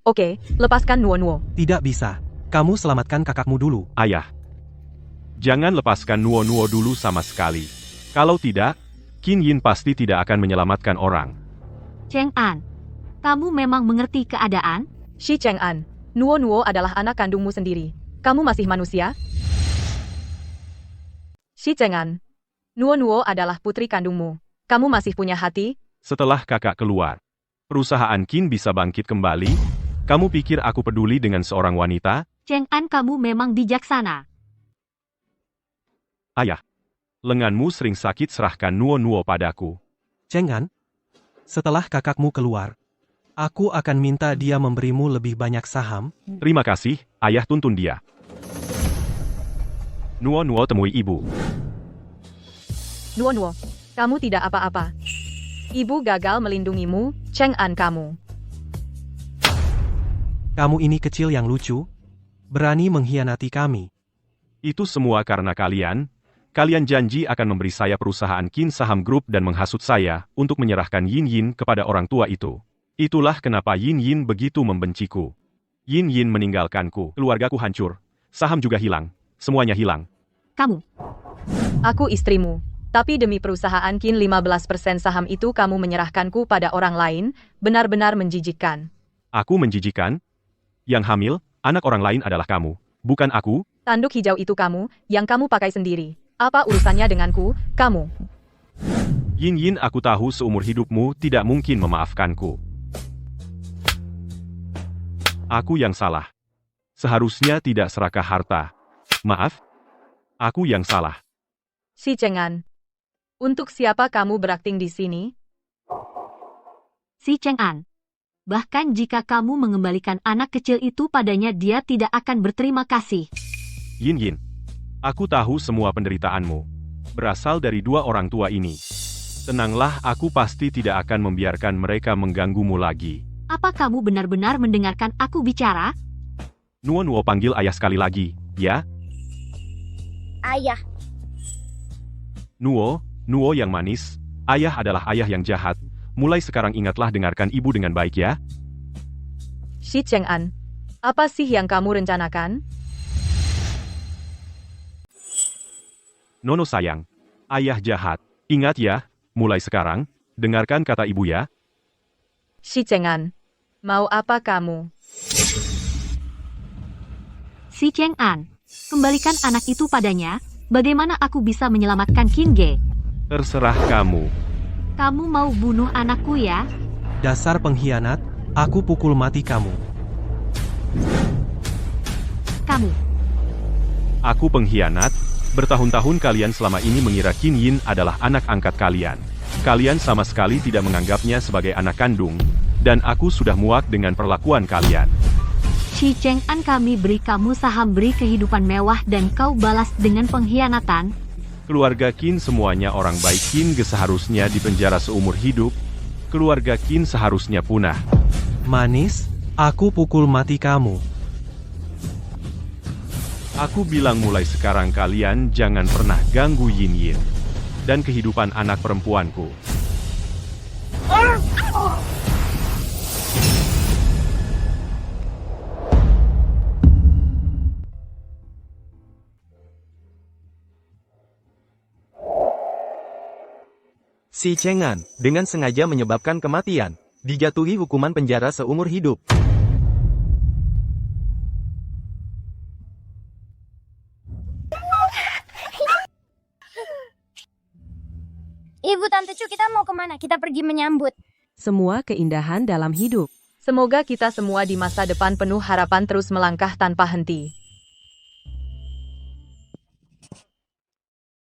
Oke, lepaskan Nuo. Tidak bisa. Kamu selamatkan kakakmu dulu. Ayah. Jangan lepaskan Nuo dulu sama sekali. Kalau tidak, Qin Yin pasti tidak akan menyelamatkan orang. Cheng An, kamu memang mengerti keadaan? Shi Cheng An, Nuo adalah anak kandungmu sendiri. Kamu masih manusia? Shi Cheng An, Nuo adalah putri kandungmu. Kamu masih punya hati? Setelah kakak keluar, perusahaan Qin bisa bangkit kembali? Kamu pikir aku peduli dengan seorang wanita? Cheng An, kamu memang bijaksana. Ayah, lenganmu sering sakit, serahkan Nuo padaku. Cheng An, setelah kakakmu keluar, aku akan minta dia memberimu lebih banyak saham. Terima kasih, ayah, tuntun dia. Nuo temui ibu. Nuo, kamu tidak apa-apa. Ibu gagal melindungimu, Cheng An kamu. Kamu ini kecil yang lucu, berani mengkhianati kami. Itu semua karena kalian. Kalian janji akan memberi saya perusahaan Qin Saham Group dan menghasut saya untuk menyerahkan Yin kepada orang tua itu. Itulah kenapa Yin begitu membenciku. Yin meninggalkanku, keluargaku hancur, saham juga hilang, semuanya hilang. Kamu. Aku istrimu. Tapi demi perusahaan Qin 15% saham itu kamu menyerahkanku pada orang lain, benar-benar menjijikkan. Aku menjijikkan? Yang hamil, anak orang lain adalah kamu, bukan aku. Tanduk hijau itu kamu, yang kamu pakai sendiri. Apa urusannya denganku, kamu? Yin, aku tahu seumur hidupmu tidak mungkin memaafkanku. Aku yang salah. Seharusnya tidak serakah harta. Maaf, aku yang salah. Si Cheng An, untuk siapa kamu berakting di sini? Si Cheng An, bahkan jika kamu mengembalikan anak kecil itu padanya, dia tidak akan berterima kasih. Yin, aku tahu semua penderitaanmu. Berasal dari dua orang tua ini. Tenanglah, aku pasti tidak akan membiarkan mereka mengganggumu lagi. Apa kamu benar-benar mendengarkan aku bicara? Nuo panggil ayah sekali lagi, ya? Ayah. Nuo yang manis, ayah adalah ayah yang jahat. Mulai sekarang ingatlah dengarkan ibu dengan baik ya. Shi Cheng An, Apa sih yang kamu rencanakan? Nono sayang, ayah jahat. Ingat ya, mulai sekarang, dengarkan kata ibu ya. Si Cheng'an, mau apa kamu? Si Cheng'an, kembalikan anak itu padanya. Bagaimana aku bisa menyelamatkan Qin Ge? Terserah kamu. Kamu mau bunuh anakku ya? Dasar pengkhianat, aku pukul mati kamu. Kamu. Aku pengkhianat. Bertahun-tahun kalian selama ini mengira Qin Yin adalah anak angkat kalian. Kalian sama sekali tidak menganggapnya sebagai anak kandung, dan aku sudah muak dengan perlakuan kalian. Si Cheng'an, kami beri kamu saham, beri kehidupan mewah, dan kau balas dengan pengkhianatan. Keluarga Qin semuanya orang baik. Qin Ge seharusnya dipenjara seumur hidup. Keluarga Qin seharusnya punah. Manis, aku pukul mati kamu. Aku bilang mulai sekarang kalian jangan pernah ganggu Yin Yin dan kehidupan anak perempuanku. Si Cheng'an, dengan sengaja menyebabkan kematian, dijatuhi hukuman penjara seumur hidup. Ibu Tante Chu, kita mau kemana? Kita pergi menyambut. Semua keindahan dalam hidup. Semoga kita semua di masa depan penuh harapan terus melangkah tanpa henti.